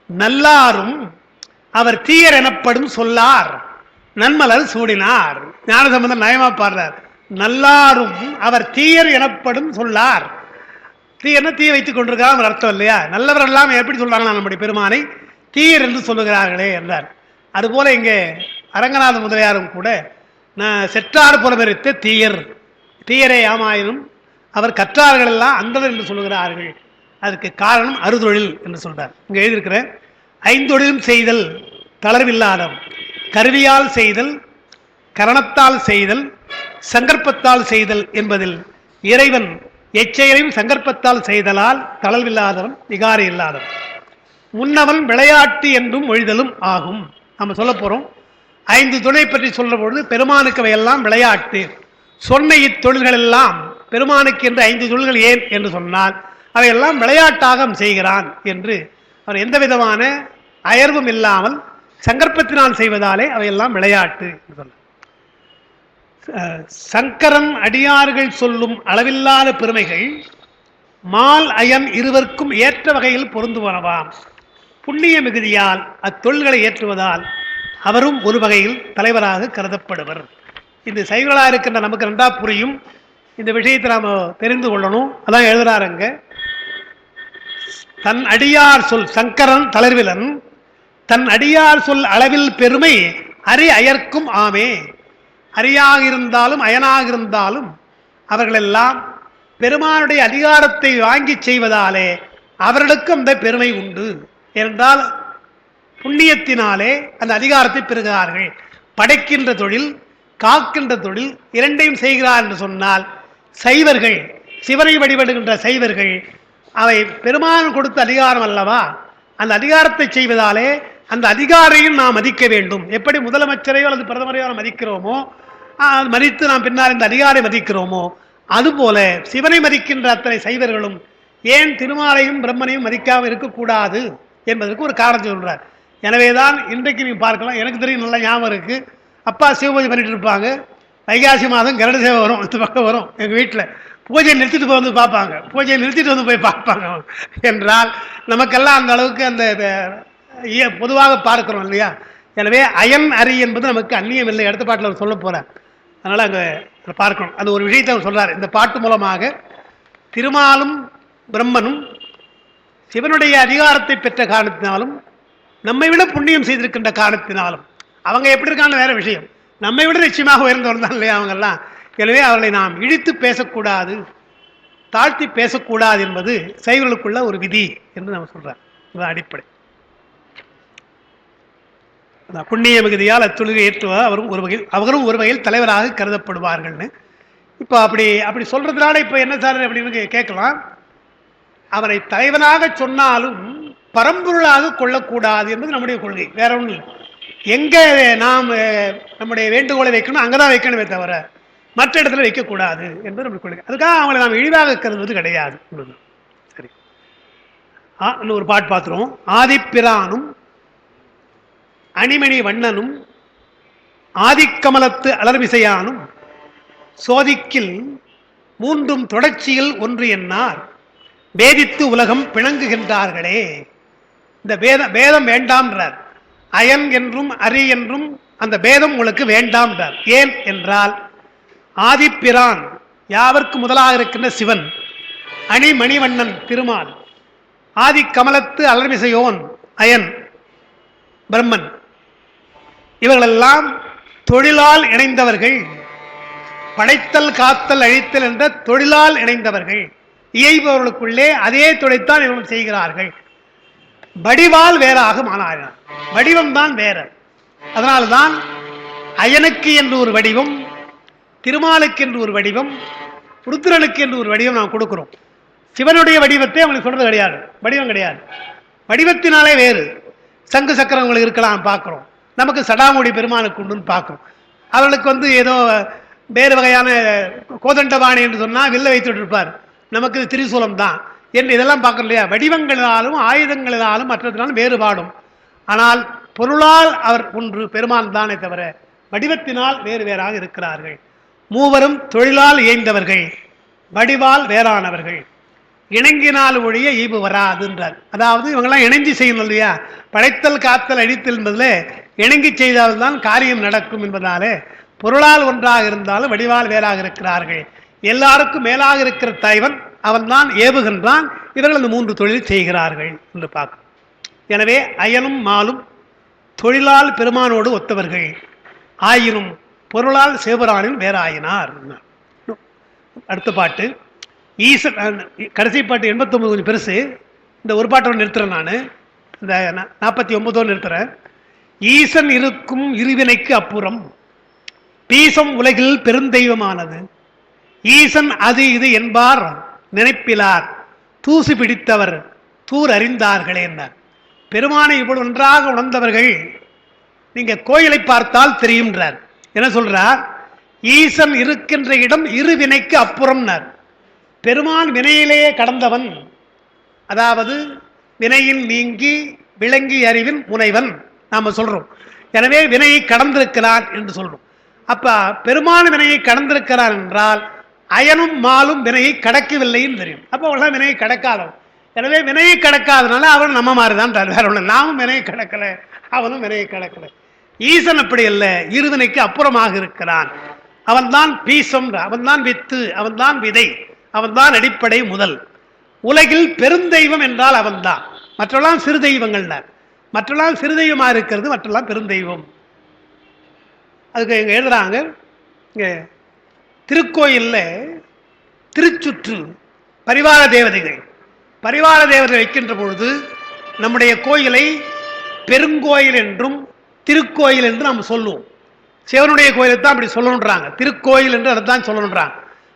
நல்லாரும் அவர் தீயர் எனப்படும் சொல்லார் நன்மலர் சூடினார். ஞான சம்பந்தம் நயமா பாடுறார். நல்லாரும் அவர் தீயர் எனப்படும் சொல்லார். தீயர்னா தீய வைத்துக் கொண்டிருக்காங்க அர்த்தம் இல்லையா. நல்லவர் எல்லாம் எப்படி சொல்றாங்கன்னா நம்முடைய பெருமானை தீயர் என்று சொல்லுகிறார்களே என்றார். அதுபோல இங்கே அரங்கநாத முதலியாரும் கூட செற்றார் புறமரித்த தீயர், தீயரே ஆமாயினும் அவர் கற்றார்கள் எல்லாம் அந்தனர் என்று சொல்லுகிறார்கள். அதுக்கு காரணம் அறுதொழில் என்று சொல்றார். இங்க எழுதியிருக்கிற ஐந்தொழிலும் செய்தல் தளர்வில்லாதம், கருவியால் செய்தல், கரணத்தால் செய்தல், சங்கற்பத்தால் செய்தல் என்பதில் இறைவன் எச்செயலையும் சங்கற்பத்தால் செய்தலால் தளர்வில்லாதவன், விகாரி இல்லாதவன். முன்னவன் விளையாட்டு என்றும் ஒழிதலும் ஆகும். நம்ம சொல்ல போறோம். 5 தொழிலை பற்றி சொல்ற பொழுது பெருமானுக்கு அவையெல்லாம் விளையாட்டு. சொன்ன இத்தொழில்கள் எல்லாம் பெருமானுக்கு என்று 5 தொழில்கள் ஏன் என்று சொன்னால் அவையெல்லாம் விளையாட்டாக செய்கிறான் என்று அவர் எந்த விதமான அயர்வும் இல்லாமல் சங்கற்பத்தினால் செய்வதாலே அவையெல்லாம் விளையாட்டு என்று சொல்ல. சங்கரன் அடியார்கள் சொல்லும் அளவில்லாத பெருமைகள் மால் அயன் இருவருக்கும் ஏற்ற வகையில் பொருந்துவனவாம். புண்ணிய மிகுதியால் அத்தொழில்களை ஏற்றுவதால் அவரும் ஒரு வகையில் தலைவராக கருதப்படுவர். இந்த சைவர்களாக இருக்கின்ற நமக்கு ரெண்டா புரியும். இந்த விஷயத்தை நாம் தெரிந்து கொள்ளணும். அதான் எழுதுறாருங்க. தன் அடியார் சொல் சங்கரன் தளர்விலன் தன் அடியார் சொல் அளவில் பெருமை அரி அயர்க்கும் ஆமே. அரியாக இருந்தாலும் அயனாக இருந்தாலும் அவர்களெல்லாம் பெருமானுடைய அதிகாரத்தை வாங்கி செய்வதாலே அவர்களுக்கும் அந்த பெருமை உண்டு. என்றால் புண்ணியத்தினாலே அந்த அதிகாரத்தை பெறுகிறார்கள். படைக்கின்ற தொழில், காக்கின்ற தொழில் இரண்டையும் செய்கிறார் என்று சொன்னால் சைவர்கள், சிவனை வழிபடுகின்ற சைவர்கள் அவை பெருமான் கொடுத்த அதிகாரம் அல்லவா, அந்த அதிகாரத்தை செய்வதாலே அந்த அதிகாரையும் நாம் மதிக்க வேண்டும். எப்படி முதலமைச்சரையோ அல்லது பிரதமரையோ நாம் மதிக்கிறோமோ, மதித்து நாம் பின்னால் இந்த அதிகாரை மதிக்கிறோமோ, அதுபோல சிவனை மதிக்கின்ற அத்தனை சைவர்களும் ஏன் திருமாலையும் பிரம்மனையும் மதிக்காமல் இருக்கக்கூடாது என்பதற்கு ஒரு காரணத்தை சொல்றார். எனவேதான் இன்றைக்கு நீங்க பார்க்கலாம், எனக்கு தெரியும், நல்ல ஞாபகம் இருக்கு. அப்பா சிவபூஜை பண்ணிட்டு இருப்பாங்க. வைகாசி மாதம் கருட சேவை வரும், இந்த பக்கம் வரும். எங்க வீட்டில் பூஜையை நிறுத்திட்டு போய் வந்து பார்ப்பாங்க, பூஜையை நிறுத்திட்டு வந்து போய் பார்ப்பாங்க. என்றால் நமக்கெல்லாம் அந்த அளவுக்கு அந்த பொதுவாக பார்க்கிறோம் இல்லையா. எனவே அயன் அரி என்பது நமக்கு அந்நியம் இல்லை. அடுத்த பாட்டில் அவர் சொல்ல போறார். அதனால அங்கே பார்க்கணும். அது ஒரு விஷயத்தை அவர் சொல்றார். இந்த பாட்டு மூலமாக திருமாலும் பிரம்மனும் சிவனுடைய அதிகாரத்தை பெற்ற காரணத்தினாலும் நம்மை விட புண்ணியம் செய்திருக்கின்ற காரணத்தினாலும் அவங்க எப்படி இருக்கான்னு வேற விஷயம், நம்மை விட நிச்சயமாக உயர்ந்தவர் தான் இல்லையா அவங்கெல்லாம். எனவே அவர்களை நாம் இழித்து பேசக்கூடாது, தாழ்த்தி பேசக்கூடாது என்பது சைவர்களுக்குள்ள ஒரு விதி என்று நம்ம சொல்றார். இதுதான் அடிப்படை. புண்ணிய மிகுதியால் அத்தொழிலை ஏற்றுவதால் அவரும் ஒரு வகையில் தலைவராக கருதப்படுவார்கள்னு. இப்போ அப்படி சொல்றதுனால இப்போ என்ன சார் அப்படின்னு கேட்கலாம். அவரை தலைவனாக சொன்னாலும் பரம்பொருளாக கொள்ளக்கூடாது என்பது நம்முடைய கொள்கை. வேற ஒன்றும் இல்லை. எங்க நாம் நம்முடைய வேண்டுகோளை வைக்கணும் அங்கதான் வைக்கணுமே தவிர மற்ற இடத்துல வைக்கக்கூடாது என்பது நம்முடைய கொள்கை. அதுக்காக அவங்களை நாம் இழிவாக கருதுவது கிடையாது. சரி. ஒரு பாட்டு பார்த்துருவோம். ஆதிப்பிரானும் அணிமணி வண்ணனும் ஆதிக்கமலத்து அலர்விசையானும் சோதிக்கில் மூன்றும் தொடர்ச்சியில் ஒன்று என்னார் வேதித்து உலகம் பிணங்குகின்றார்களே. இந்த பேதம் வேண்டாம்ன்றார். அயன் என்றும் அரி என்றும் அந்த பேதம் உங்களுக்கு வேண்டாம்ன்றார். ஏன் என்றால் ஆதிப்பிரான் யாவர்க்கு முதலாக இருக்கின்ற சிவன், அணிமணிவண்ணன் திருமால், ஆதி கமலத்து அலர்மிசையோன் அயன் பிரம்மன், இவர்களெல்லாம் தொழிலால் இணைந்தவர்கள். படைத்தல் காத்தல் அழித்தல் என்ற தொழிலால் இணைந்தவர்கள். இயைபவர்களுக்குள்ளே அதே தொழில்தான் இவர்கள் செய்கிறார்கள். வடிவால் வேறாக மாறார்கள். வடிவம்தான் வேற. அதனால்தான் அயனுக்கு என்று ஒரு வடிவம், திருமாலுக்கு என்று ஒரு வடிவம், ருத்ரனுக்கு என்று ஒரு வடிவம் நாம் கொடுக்கிறோம். சிவனுடைய வடிவத்தை அவங்களுக்கு சொல்றது கிடையாது, வடிவம் கிடையாது. வடிவத்தினாலே வேறு. சங்கு சக்கரங்களுக்கு இருக்கலாம் பார்க்கிறோம். நமக்கு சடாமுடி பெருமானுக்கு உண்டுன்னு பார்க்கிறோம். அவர்களுக்கு ஏதோ வேறு வகையான கோதண்டபாணி என்று சொன்னால் வில்ல வைத்துட்டு இருப்பார். நமக்கு திரிசூலம் தான் என்று இதெல்லாம் பார்க்கணும் இல்லையா? வடிவங்களினாலும் ஆயுதங்களினாலும் மற்றத்தினாலும் வேறுபாடும். ஆனால் பொருளால் அவர் ஒன்று பெருமான் தானே தவிர வடிவத்தினால் வேறு வேறாக இருக்கிறார்கள். மூவரும் தொழிலால் இயைந்தவர்கள், வடிவால் வேறானவர்கள். இணங்கினால் ஒழிய ஈவு வராதுன்றார். அதாவது இவங்கெல்லாம் இணைஞ்சி செய்யணும் இல்லையா? படைத்தல் காத்தல் அழித்தல் என்பதில் இணங்கி செய்தால்தான் காரியம் நடக்கும் என்பதாலே பொருளால் ஒன்றாக இருந்தாலும் வடிவால் வேறாக இருக்கிறார்கள். எல்லாருக்கும் மேலாக இருக்கிற தலைவன் அவன்தான் ஏவுகின்றான். இவர்கள் அந்த மூன்று தொழில் செய்கிறார்கள் என்று பார்க்கும். எனவே அயனும் மாலும் தொழிலால் பெருமானோடு ஒத்தவர்கள் ஆயினும் பொருளால் சிவபிரானில் வேறாயினார். அடுத்த பாட்டு ஈசன், கடைசி பாட்டு 89 கொஞ்சம் பெருசு. இந்த ஒரு பாட்டை நிறுத்துறேன் நான். இந்த 49 நிறுத்துறேன். ஈசன் இருக்கும் இருவினைக்கு அப்புறம் பீசம் உலகில் பெருந்தெய்வமானது. ஈசன் அது இது என்பார் நினைப்பிலார் தூசி பிடித்தவர் தூர் அறிந்தார்களே என்றார். பெருமானை இவ்வளவு ஒன்றாக உணர்ந்தவர்கள் நீங்க கோயிலை பார்த்தால் தெரியும்ன்றார். என்ன சொல்றார்? ஈசன் இருக்கின்ற இடம் இரு வினைக்கு அப்புறம்னார். பெருமான் வினையிலேயே கடந்தவன், அதாவது வினையில் நீங்கி விளங்கி அறிவின் முனைவன் நாம சொல்றோம். எனவே வினையை கடந்திருக்கிறான் என்று சொல்றோம். அப்ப பெருமான் வினையை கடந்திருக்கிறான் என்றால் அயனும் மாலும் வினையை கடக்கவில்லைன்னு தெரியும். அப்போ அவெல்லாம் வினையை கடக்காதவன். எனவே வினையை கடக்காதனால அவன் நம்ம மாதிரிதான். வேற ஒண்ணு, நாமும் வினையை கடக்கல, அவனும் வினையை கடக்கல. ஈசன் அப்படி அல்ல, இருவினைக்கு அப்புறமாக இருக்கிறான். அவன்தான் பீசம், அவன்தான் வித்து, அவன்தான் விதை, அவன்தான் அடிப்படை முதல். உலகில் பெருந்தெய்வம் என்றால் அவன்தான். மற்றெல்லாம் சிறு தெய்வங்கள், மற்றெல்லாம் சிறு தெய்வமா இருக்கிறது, மற்றெல்லாம் பெருந்தெய்வம். அதுக்கு எங்க எழுதுறாங்க, இங்க திருக்கோயில்ல திருச்சுற்று பரிவார தேவதைகள், பரிவார தேவதை வைக்கின்ற பொழுது நம்முடைய கோயிலை பெருங்கோயில் என்றும் திருக்கோயில் என்று நம்ம சொல்லுவோம். சிவனுடைய கோயிலை தான் அப்படி சொல்லணுன்றாங்க. திருக்கோயில் என்று அதை தான் சொல்லணுன்றாங்க.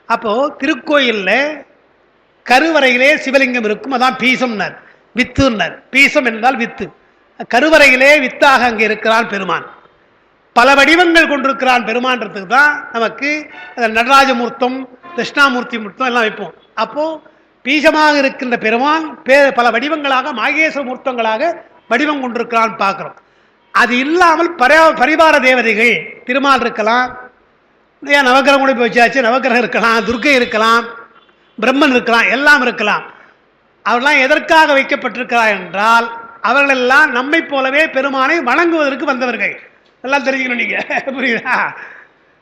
அப்போ திருக்கோயில்ல கருவறையிலே சிவலிங்கம் இருக்கும், அதான் பீசம்னர், வித்துனர். பீசம் என்றால் வித்து. கருவறையிலே வித்தாக அங்கே இருக்கிறான் பெருமான். பல வடிவங்கள் கொண்டிருக்கிறான் பெருமான்றதுக்கு தான் நமக்கு நடராஜமூர்த்தம், கிருஷ்ணாமூர்த்தி மூர்த்தம் எல்லாம் வைப்போம். அப்போ பீசமாக இருக்கின்ற பெருமான் பல வடிவங்களாக மாகேஸ்வர மூர்த்தங்களாக வடிவம் கொண்டிருக்கிறான் பார்க்கிறோம். அது இல்லாமல் பரிவார தேவதைகள் திருமால் இருக்கலாம், நவகிரகம் கூட போய் வச்சாச்சு, நவகிரகம் இருக்கலாம், துர்க்கை இருக்கலாம், பிரம்மன் இருக்கலாம், எல்லாம் இருக்கலாம். அவர்களெல்லாம் எதற்காக வைக்கப்பட்டிருக்கிறார் என்றால் அவர்களெல்லாம் நம்மை போலவே பெருமானை வணங்குவதற்கு வந்தவர்கள். எல்லாம் தெரிஞ்சுக்கணும் நீங்க, புரியுதா?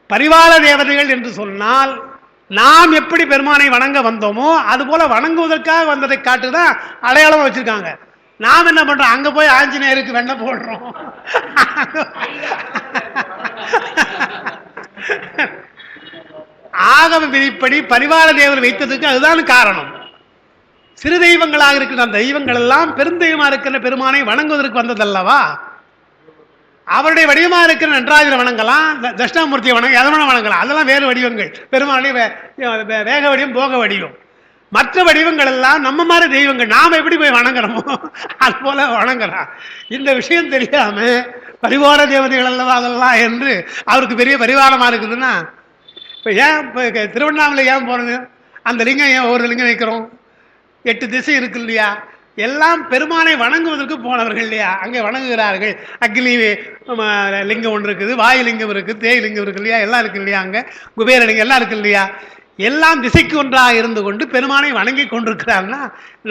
பரிவார தேவதைகள் என்று சொன்னால் நாம் எப்படி பெருமானை வணங்க வந்தோமோ அது போல வணங்குவதற்காக வந்ததை காட்டுதான் அடையாளமா வச்சிருக்காங்க. நாம் என்ன பண்றோம்? அங்க போய் ஆஞ்சநேயருக்கு வெண்ண போடுறோம். ஆகம விதிப்படி பரிவார தேவர் வைத்ததுக்கு அதுதான் காரணம். சிறு தெய்வங்களாக இருக்கிற அந்த தெய்வங்கள் எல்லாம் பெருந்தெய்வமா இருக்கிற பெருமானை வணங்குவதற்கு வந்ததல்லவா? அவருடைய வடிவமா இருக்கிற நடராஜரை வணங்கலாம், தட்சிணாமூர்த்தியை வணங்கலாம், அதெல்லாம் வேறு வடிவங்கள். பெருமாளுடைய வேக வடிவம், போக வடிவம். மற்ற வடிவங்கள் எல்லாம் நம்ம மாதிரி தெய்வங்கள். நாம் எப்படி போய் வணங்குறோமோ அது போல வணங்கலாம். இந்த விஷயம் தெரியாம பரிவார தேவதைகள் அல்லவா அதெல்லாம் என்று அவருக்கு பெரிய பரிவாரமா இருக்குதுன்னா, இப்போ ஏன் இப்போ திருவண்ணாமலை ஏன் போறது? அந்த லிங்கம் ஏன் ஒவ்வொரு லிங்கம் வைக்கிறோம்? 8 திசை இருக்கு இல்லையா? எல்லாம் பெருமானை வணங்குவதற்கு போனவர்கள் இல்லையா, அங்கே வணங்குகிறார்கள். அக்னி லிங்கம் ஒன்று இருக்குது, வாயு லிங்கம் இருக்குது, தேய் லிங்கம் இருக்கு இல்லையா, எல்லாம் இருக்கு இல்லையா, அங்கே குபேர லிங்கம் எல்லாம் இருக்கு இல்லையா, எல்லாம் திசைக்கு ஒன்றாக இருந்து கொண்டு பெருமானை வணங்கி கொண்டிருக்கிறாங்கன்னா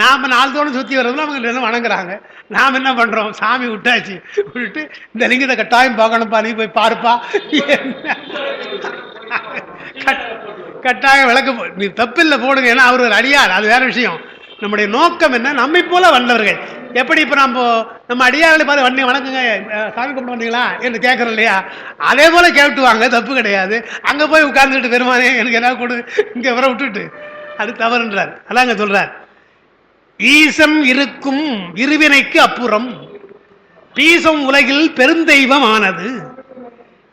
நாம் நாள்தோறும் சுற்றி வர்றதுல அவங்க என்ன வணங்குறாங்க. நாம் என்ன பண்ணுறோம், சாமி விட்டாச்சு, விட்டுட்டு இந்த லிங்கத்தை கட்டாயம் பார்க்கணும்ப்பா, நீ போய் பாருப்பா, கட்டாயம் விளக்க நீ தப்பில்லை போடுங்க, ஏன்னா அவர் ஒரு அடியார், அது வேற விஷயம். நம்முடைய நோக்கம் என்ன, நம்மை போல வந்தவர்கள் எப்படி இப்போ நம்ம அடியார்களை பார்த்து வண்டி வணக்கங்க சாமி கும்பிட்டு வந்தீங்களா என்று கேட்குறோம் இல்லையா, அதே போல கேட்டுவாங்க, தப்பு கிடையாது. அங்கே போய் உட்கார்ந்துட்டு பெருமானே எனக்கு என்ன கொடு இங்கே வர விட்டுட்டு அது தவறுன்றார். அதான் அங்கே சொல்றார், ஈசன் இருக்கும் இருவினைக்கு அப்புறம் பீசம் உலகில் பெருந்தெய்வம் ஆனது.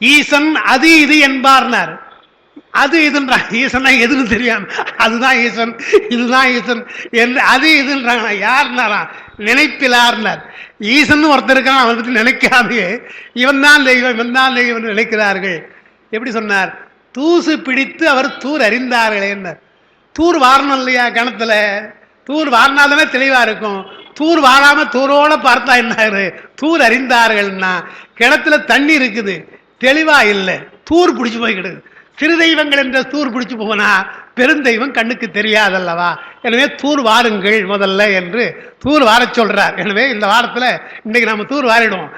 ஈசன் அது இது என்பார்னார். அது இதுன்றான், ஈசன்னா எதுன்னு தெரியாம அதுதான் ஈசன் இதுதான் ஈசன் என்று அது இதுன்றாங்க. யாருனாரா, நினைப்பிலார்னார். ஈசன் ஒருத்தர் இருக்கான், அவனை பற்றி நினைக்காதே இவன் தான் தெய்வம் இவன் தான் தெய்வம் நினைக்கிறார்கள். எப்படி சொன்னார், தூசு பிடித்து அவர் தூர் அறிந்தார்களே. தூர் வாரணும் இல்லையா, கிணத்துல தூர் வாரினாதானே தெளிவா இருக்கும். தூர் வாராம தூரோட பார்த்தா என்ன, தூர் அறிந்தார்கள்னா கிணத்துல தண்ணி இருக்குது, தெளிவா இல்லை, தூர் பிடிச்சு போய் கிடுது. சிறு தெய்வங்கள் என்ற தூர் பிடிச்சு போனா பெருந்தெய்வம் கண்ணுக்கு தெரியாதல்லவா. எனவே தூர் வாருங்கள் முதல்ல என்று தூர் வார சொல்றார். எனவே இந்த வாரத்தில் இன்னைக்கு நம்ம தூர் வாரிடுவோம்,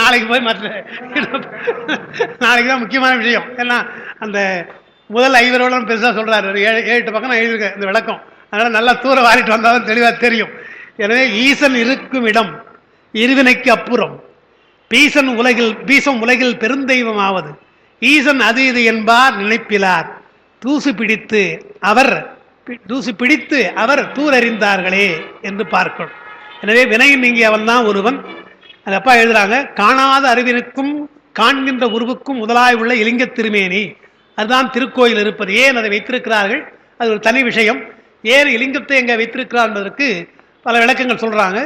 நாளைக்கு போய் மற்ற நாளைக்கு தான் முக்கியமான விஷயம். ஏன்னா அந்த முதல் 5 வருடம் பெருசாக சொல்றாரு, 7-8 பக்கம் நான் எழுதியிருக்கேன் இந்த விளக்கம். அதனால நல்லா தூர வாரிட்டு வந்தாலும் தெளிவாக தெரியும். எனவே ஈசன் இருக்கும் இடம் இருவினைக்கு அப்புறம் பீசம் உலகில் பெருந்தெய்வம் ஆவது. ஈசன் அது இது என்பார் நினைப்பிலார். தூசு பிடித்து அவர் தூரறிந்தார்களே என்று பார்க்கணும். எனவே வினையின் நீங்கி அவன் தான் ஒருவன். அது அப்பா எழுதுறாங்க, காணாத அறிவினுக்கும் காண்கின்ற உருவுக்கும் முதலாய் உள்ள இலிங்க திருமேனி, அதுதான் திருக்கோயில் இருப்பது. ஏன் அதை வைத்திருக்கிறார்கள், அது ஒரு தனி விஷயம். ஏன் இலிங்கத்தை எங்க வைத்திருக்கிறார் என்பதற்கு பல விளக்கங்கள் சொல்றாங்க.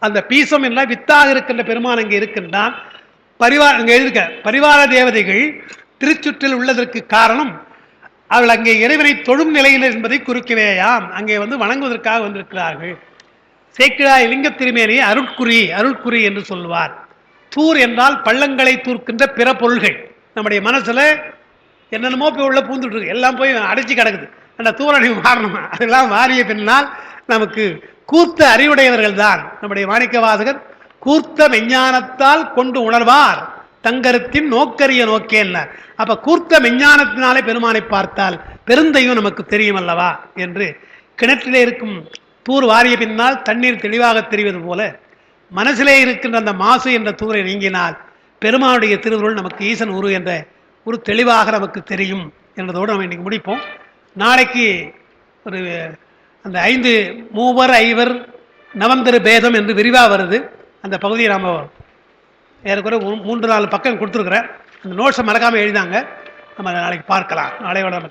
அந்த பீசம் என்ற வித்தாக இருக்கின்ற பெருமான் அங்கே இருக்கின்றான். பரிவார தேவதைகள் திருச்சுற்றில் உள்ளதற்கு காரணம் அவள் அங்கே இறைவனை தொழும் நிலையினர் என்பதை குறிக்கவேயாம். அங்கே வணங்குவதற்காக வந்திருக்கிறார்கள். சேக்கிழார் இலிங்க திருமேனியை அருட்குறி என்று சொல்வார். தூர் என்றால் பள்ளங்களை தூர்க்கின்ற பிற பொருள்கள். நம்முடைய மனசுல என்னென்னமோ போய் உள்ள பூந்துட்டு இருக்கு, எல்லாம் போய் அடைச்சி கிடக்குது. அந்த தூரணி மாறணும். அதெல்லாம் மாறிய பின்னால் நமக்கு கூர்த்த அறிவுடையவர்கள் தான் நம்முடைய மாணிக்க வாசகர் கூர்த்த மெஞ்ஞானத்தால் கொண்டு உணர்வார் தங்கரத்தின் நோக்கரிய நோக்கேன்னார். அப்ப கூர்த்த மெஞ்ஞானத்தினாலே பெருமானை பார்த்தால் பெருந்தையும் நமக்கு தெரியும் அல்லவா என்று கிணற்றிலே இருக்கும் தூர் வாரிய பின்னால் தண்ணீர் தெளிவாக தெரிவது போல மனசிலே இருக்கின்ற அந்த மாசு என்ற தூரை நீங்கினால் பெருமானுடைய திருவுருள் நமக்கு ஈசன் உரு என்ற ஒரு தெளிவாக நமக்கு தெரியும் என்பதோடு நம்ம இன்னைக்கு முடிப்போம். நாளைக்கு ஒரு அந்த 5 மூவர் 5 நவந்திரு பேதம் என்று விரிவாக வருது. அந்த பகுதியை நாம் ஏறக்குறை 3-4 பக்கம் கொடுத்துருக்குறேன். அந்த நோட்ஸை மறக்காமல் எழுதாங்க. நம்ம நாளைக்கு பார்க்கலாம். நாளையோட நம்ம